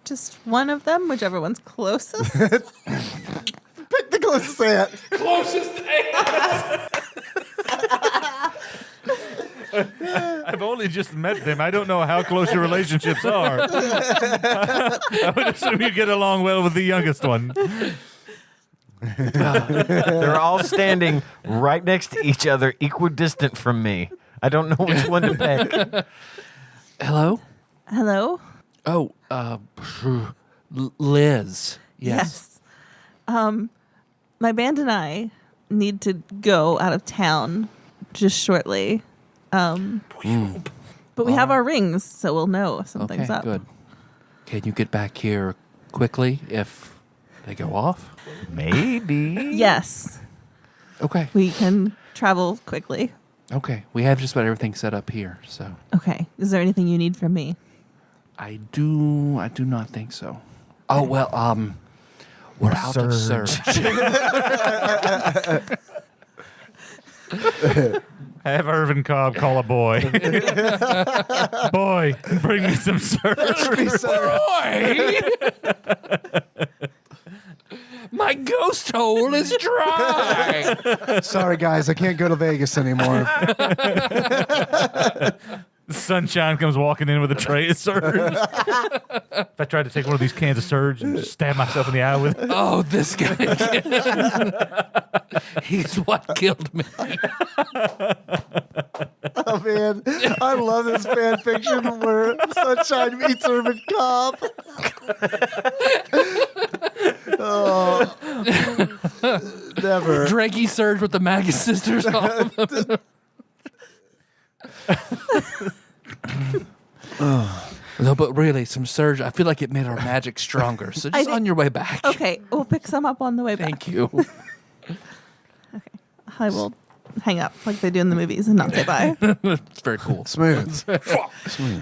just one of them, whichever one's closest. Pick the closest aunt. Closest aunt. I've only just met them. I don't know how close your relationships are. I would assume you get along well with the youngest one. They're all standing right next to each other, equidistant from me. I don't know which one to pick. Hello? Hello? Oh, Liz. Yes. My band and I need to go out of town just shortly. But we have our rings, so we'll know if something's Okay, up. good. Can you get back here quickly if they go off? Maybe. Yes, Okay. we can travel quickly. Okay. We have just about everything set up here, so Okay. Is there anything you need from me? I do not think so. Oh well, we're out of surge. Have Irvin Cobb call a boy. Boy, bring me some surge. Boy! My ghost hole is dry. Sorry, guys, I can't go to Vegas anymore. Sunshine comes walking in with a tray of surge. If I tried to take one of these cans of surge and stab myself in the eye with it. Oh, this guy again. He's what killed me. Oh, man. I love this fan fiction where Sunshine meets Urban Cobb. Oh. Never. Dranky surge with the Magus sisters. All of them. No, but really, some surge. I feel like it made our magic stronger. So just think- on your way back. Okay, we'll pick some up on the way back. Thank you. Okay. I will hang up like they do in the movies and not say bye. It's very cool. Smooth.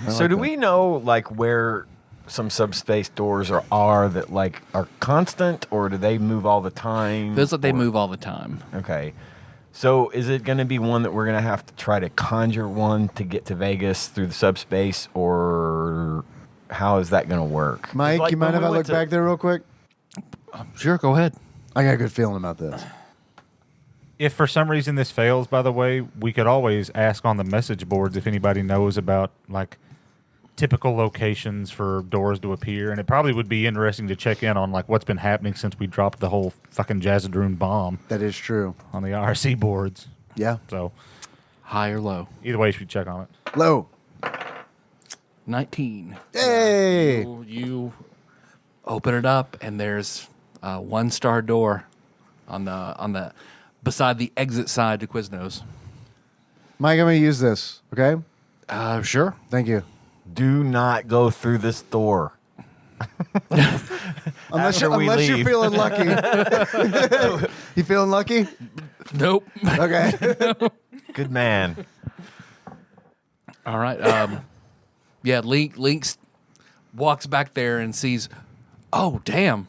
So do we know like where some subspace doors are that like are constant, or do they move all the time? Feels like they Or- move all the time. Okay. So is it going to be one that we're going to have to try to conjure one to get to Vegas through the subspace, or how is that going to work? Mike, Like you mind when if I we look went back there real quick? Sure, go ahead. I got a good feeling about this. If for some reason this fails, by the way, we could always ask on the message boards if anybody knows about like typical locations for doors to appear, and it probably would be interesting to check in on like what's been happening since we dropped the whole fucking Jazzadroon bomb That is true. on the IRC boards. Yeah. So High or low? either way, you should check on it. Low. 19. Hey. You open it up, and there's a 1-star door on the beside the exit side to Quiznos. Mike, I'm going to use this. Okay? Sure. Thank you. Do not go through this door. Unless After we you're leave. feeling lucky. You feeling lucky? Nope. Okay. Good man. All right. Yeah, Links walks back there and sees, oh, damn.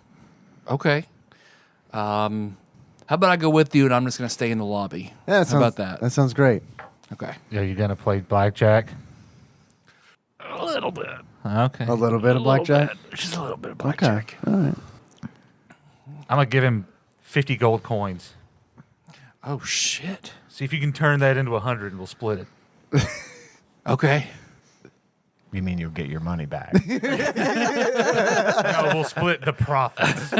Okay. How about I go with you and I'm just going to stay in the lobby? Yeah, How about that? That sounds great. Okay. Yeah, you gonna play blackjack? A little bit. Okay. A little bit of blackjack. Just a little bit of Okay. blackjack. All right. I'm gonna give him 50 gold coins. Oh, shit. See if you can turn that into 100, and we'll split it. Okay. You mean you'll get your money back? No, we'll split the profits.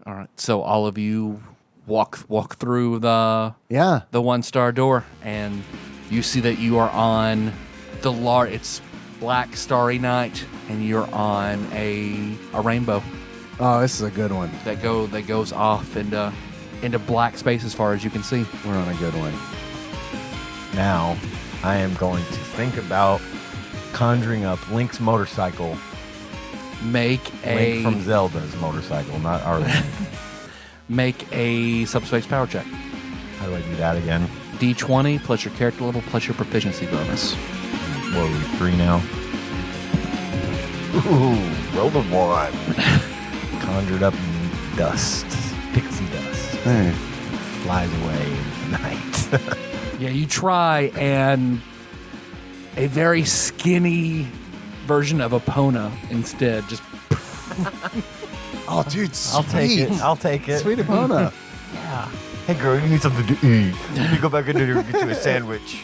All right. So all of you walk through the Yeah. 1-star door, and you see that you are on it's black starry night, and you're on a rainbow. Oh, this is a good one. that goes off into black space as far as you can see. We're on a good one. Now, I am going to think about conjuring up Link's motorcycle. Make Link from a Zelda's motorcycle, not our Link. make a subspace power check. How do I do that again? D20 plus your character level plus your proficiency bonus. What are we, 3 now? Ooh, roll the 1. Conjured up dust, pixie dust. Hey. Flies away in the night. Yeah, you try, and a very skinny version of Epona instead just Oh, dude, I'll take it. I'll take it. Sweet Epona. Yeah. Hey, girl, you need something to eat. Let me go back in there and get you a sandwich.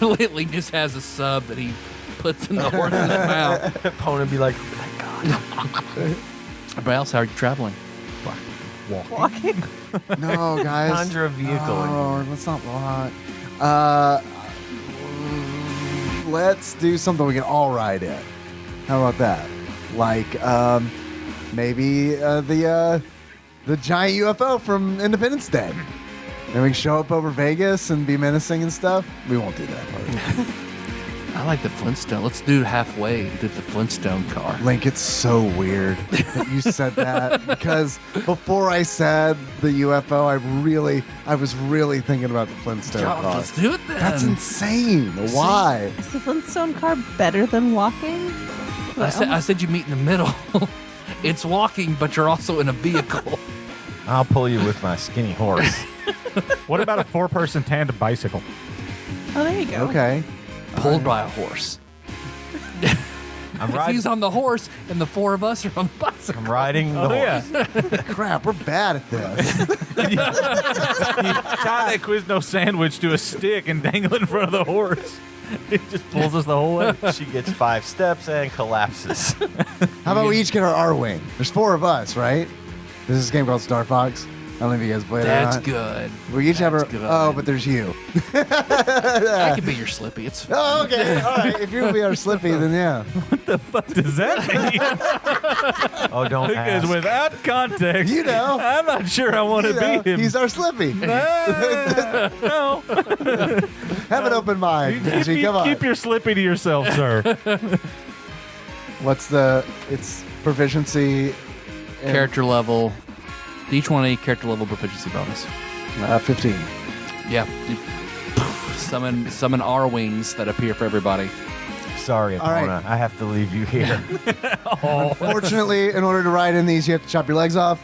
Link just has a sub that he puts in the horse's mouth. Epona be like, oh my God. Everybody else, how are you traveling? Walking. No, guys. Conjure a vehicle. Oh, let's not walk. Let's do something we can all ride in. How about that? Like, maybe the giant UFO from Independence Day. Then we can show up over Vegas and be menacing and stuff. We won't do that part. I like the Flintstone. Let's do halfway. Do the Flintstone car. Link, it's so weird that you said that because before I said the UFO, I was really thinking about the Flintstone God, car. let's do it then. That's insane. Why? Is the Flintstone car better than walking? I said you meet in the middle. It's walking, but you're also in a vehicle. I'll pull you with my skinny horse. What about a 4-person tandem bicycle? Oh, there you go. Okay. Pulled by a horse. I'm If riding. he's on the horse, and the 4 of us are on the bicycle. I'm riding the Oh, horse. yeah. Crap, we're bad at this. You tie that Quizno sandwich to a stick and dangle it in front of the horse. It just pulls us the whole way. She gets 5 steps and collapses. How about we each get our R-Wing? There's 4 of us, right? This is a game called Star Fox. I don't know if you guys played it or That's not. good. We each have our... That's good. Oh, but there's you. I can be your Slippy. It's Oh, okay. All right. If you're going to be our Slippy, then yeah. What does that mean? Oh, don't Because ask. without context, You know. I'm not sure I want You to know, be him. he's our Slippy. No. Have an open mind. Gigi, come on. Keep your Slippy to yourself, sir. What's the... It's proficiency... and- character level. D20 character level proficiency bonus. 15. Yeah. Summon R wings that appear for everybody. Sorry, All right. Epona. I have to leave you here. Fortunately, in order to ride in these, you have to chop your legs off.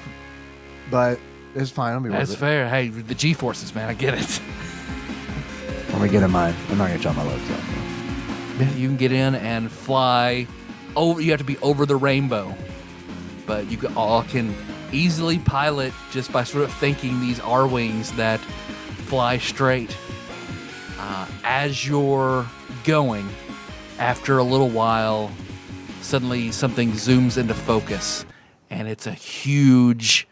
But it's fine. I'll be That's with it. fair. Hey, the G forces, man. I get it. Let me get in mine. I'm not going to chop my legs off. Yeah, you can get in and fly. Oh, you have to be over the rainbow, but you all can easily pilot just by sort of thinking these R wings that fly straight. As you're going, after a little while, suddenly something zooms into focus, and it's a huge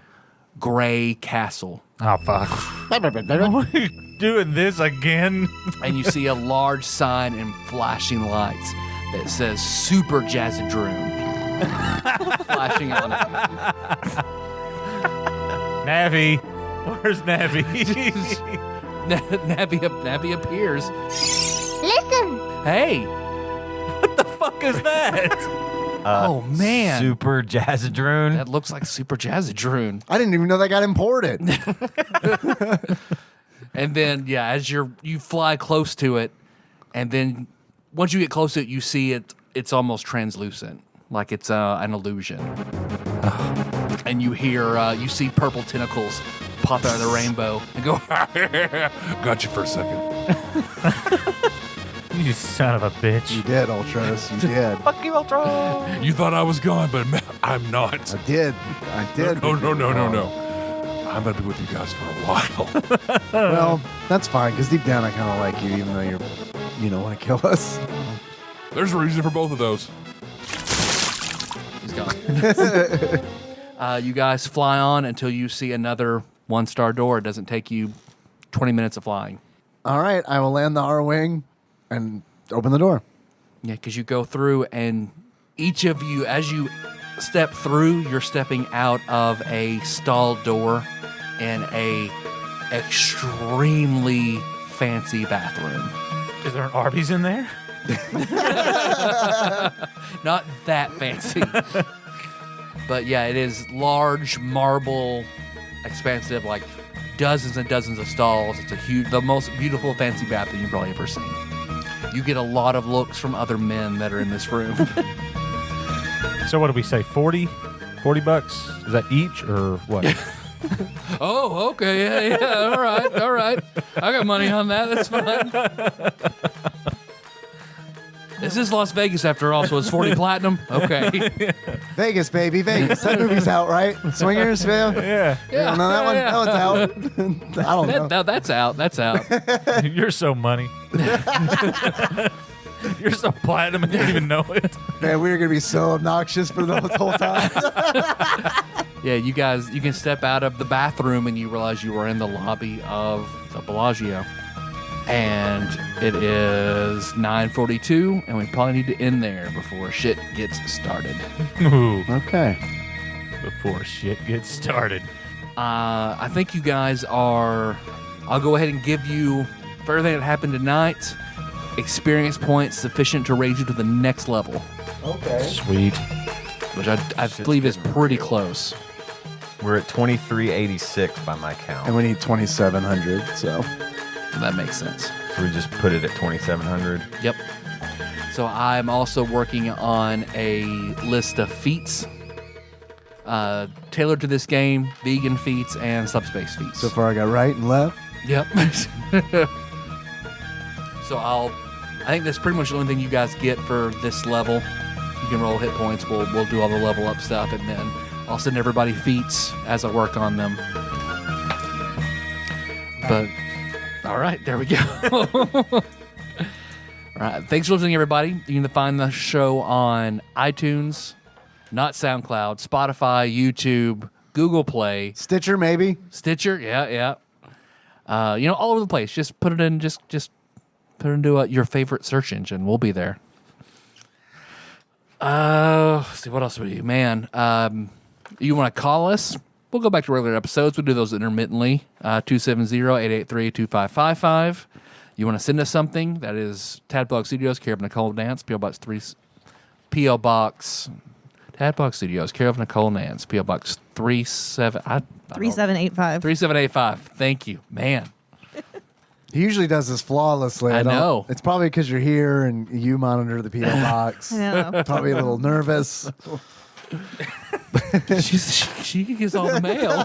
gray castle. Oh, fuck. Are we doing this again? And you see a large sign in flashing lights that says Super Jazzadroom flashing on it. Navi. Where's Navi? Navi appears. Listen, Hey, What the fuck is that? oh man, Super Jazzadroon. that looks like Super Jazzadroon. I didn't even know that got imported. And then yeah, as you fly close to it, and then once you get close to it, you see it's almost translucent, like it's an illusion. And you you see purple tentacles pop out of the rainbow and go. Got you for a second. You son of a bitch. You did, Ultros. You did. Fuck you, Ultra. You thought I was gone, but I'm not. I did. I did. No. I'm gonna be with you guys for a while. Well, that's fine, because deep down I kind of like you, even though you don't want to kill us. There's a reason for both of those. He's gone. You guys fly on until you see another 1-star door. It doesn't take you 20 minutes of flying. All right, I will land the R-Wing and open the door. Yeah, because you go through, and each of you, as you step through, you're stepping out of a stall door in a extremely fancy bathroom. Is there an Arby's in there? Not that fancy. But yeah, it is large, marble, expansive, like dozens and dozens of stalls. It's the most beautiful fancy bathroom you've probably ever seen. You get a lot of looks from other men that are in this room. So what do we say, 40? 40 bucks? Is that each or what? Oh, okay, yeah, all right. I got money on that, that's fine. This is Las Vegas after all, so it's 40 platinum? Okay. Vegas, baby, Vegas. That movie's out, right? Swingers, Phil? Yeah. Yeah, No, that one, yeah. that one's out. I don't know. That's out. You're so money. You're so platinum and you don't even know it. Man, we were gonna be so obnoxious for the whole time. Yeah, you guys, you can step out of the bathroom and you realize you are in the lobby of the Bellagio. And it is 9:42, and we probably need to end there before shit gets started. Ooh, Okay. before shit gets started. I think you guys are... I'll go ahead and give you, for everything that happened tonight, experience points sufficient to raise you to the next level, Okay. Sweet. which I believe is pretty close. We're at 2386 by my count. And we need 2,700, so. That makes sense. So we just put it at 2700. Yep. So I'm also working on a list of feats tailored to this game, vegan feats and subspace feats. So far I got right and left. Yep. So I think that's pretty much the only thing you guys get for this level. You can roll hit points. We'll do all the level up stuff, and then I'll send everybody feats as I work on them. But all right, there we go. All right, thanks for listening, everybody. You can find the show on iTunes, not SoundCloud, Spotify, YouTube, Google Play, Stitcher, maybe. Stitcher. Yeah. All over the place. Just put it in. Just put it into your favorite search engine. We'll be there. Let's see what else we do, man. You want to call us? We'll go back to regular episodes. We do those intermittently. 270-883-2555. You want to send us something? That is TADPOG Studios, care of Nicole Nance, P.O. Box TADPOG Studios, care of Nicole Nance, P.O. Box 3785. 3785. Thank you, man. He usually does this flawlessly. I don't- know. It's probably because you're here and you monitor the PO box. I know. Probably a little nervous. She gets all the mail.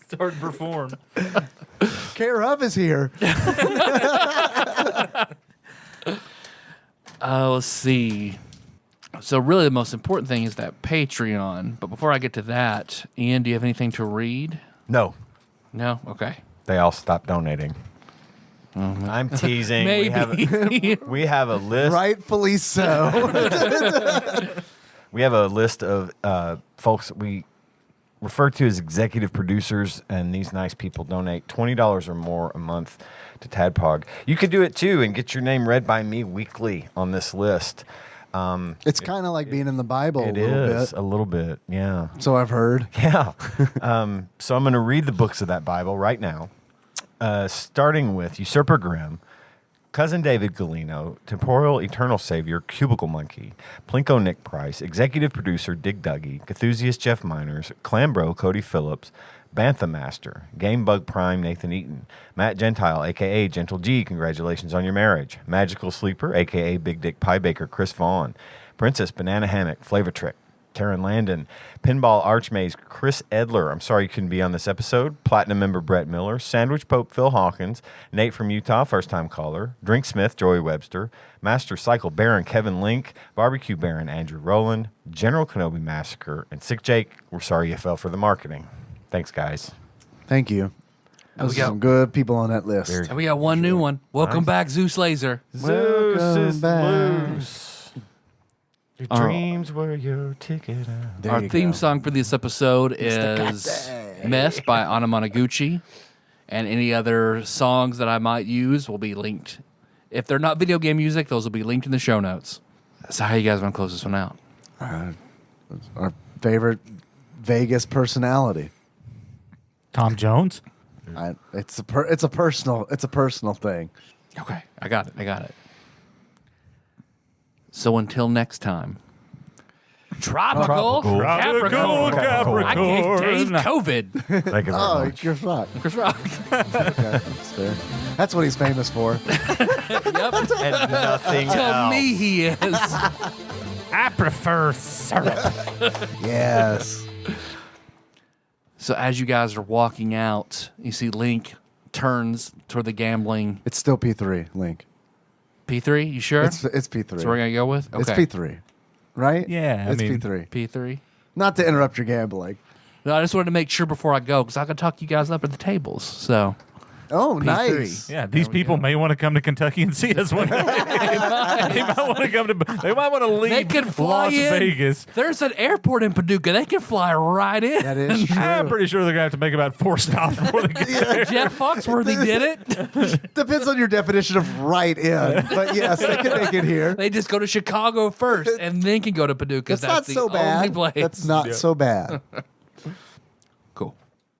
Start to perform. Care of is here. Let's see. So really the most important thing is that Patreon. But before I get to that, Ian, do you have anything to read? No, No? Okay. they all stopped donating. I'm teasing. Maybe. We have a list. Rightfully so. We have a list of folks that we refer to as executive producers, and these nice people donate $20 or more a month to TADPOG. You could do it too and get your name read by me weekly on this list. It's kind of like being in the Bible It a little is bit. a little bit, yeah. So I've heard. Yeah. So I'm going to read the books of that Bible right now, starting with Usurper Grimm, Cousin David Galino, Temporal Eternal Savior, Cubicle Monkey, Plinko Nick Price, Executive Producer Dig Duggy, Cthusiast Jeff Miners, Clambro Cody Phillips, Bantha Master, Gamebug Prime Nathan Eaton, Matt Gentile, a.k.a. Gentle G, congratulations on your marriage, Magical Sleeper, a.k.a. Big Dick Pie Baker Chris Vaughn, Princess Banana Hammock, Flavor Trick, Taryn Landon, Pinball Archmaze, Chris Edler, I'm sorry you couldn't be on this episode, Platinum member Brett Miller, Sandwich Pope Phil Hawkins, Nate from Utah, first-time caller, Drink Smith, Joey Webster, Master Cycle Baron Kevin Link, Barbecue Baron Andrew Rowland, General Kenobi Massacre, and Sick Jake, we're sorry you fell for the marketing. Thanks, guys. Thank you. Those we are go. some good people on that list. Very And we got one new one. Welcome back, Zeus Laser. Zeus Welcome is back. loose. Your All right. dreams were your ticket out. There Our you theme go. song for this episode is Mess by Anamanaguchi. And any other songs that I might use will be linked If they're not video game music, those will be linked in the show notes. So how you guys want to close this one out? Our favorite Vegas personality. Tom Jones. It's a personal thing. Okay, I got it. So until next time. Tropical Capricorn. I gave Dave COVID. Like a Oh, Chris Rock. Chris Rock. Okay, that's fair. That's what he's famous for. Yep. and nothing Tell else. me he is. I prefer syrup. Yes. So as you guys are walking out, you see Link turns toward the gambling. It's still P3, Link. P3, you sure? It's P3. That's what we're going to go with? It's Okay. P3. Right? Yeah, It's I mean- P3. P3. Not to interrupt your gambling. No, I just wanted to make sure before I go because I could talk you guys up at the tables. So Oh, P3. nice. Yeah, these people may want to come to Kentucky and see us one day. They might want to come to. They might want to leave they can fly Las in. Vegas. There's an airport in Paducah. They can fly right in. That is true. I'm pretty sure they're gonna have to make about 4 stops before they get there. Jeff Foxworthy did it. Depends on your definition of right in. But yes, they can make it here. They just go to Chicago first and then can go to Paducah. It's not the so only bad. place. That's not so bad.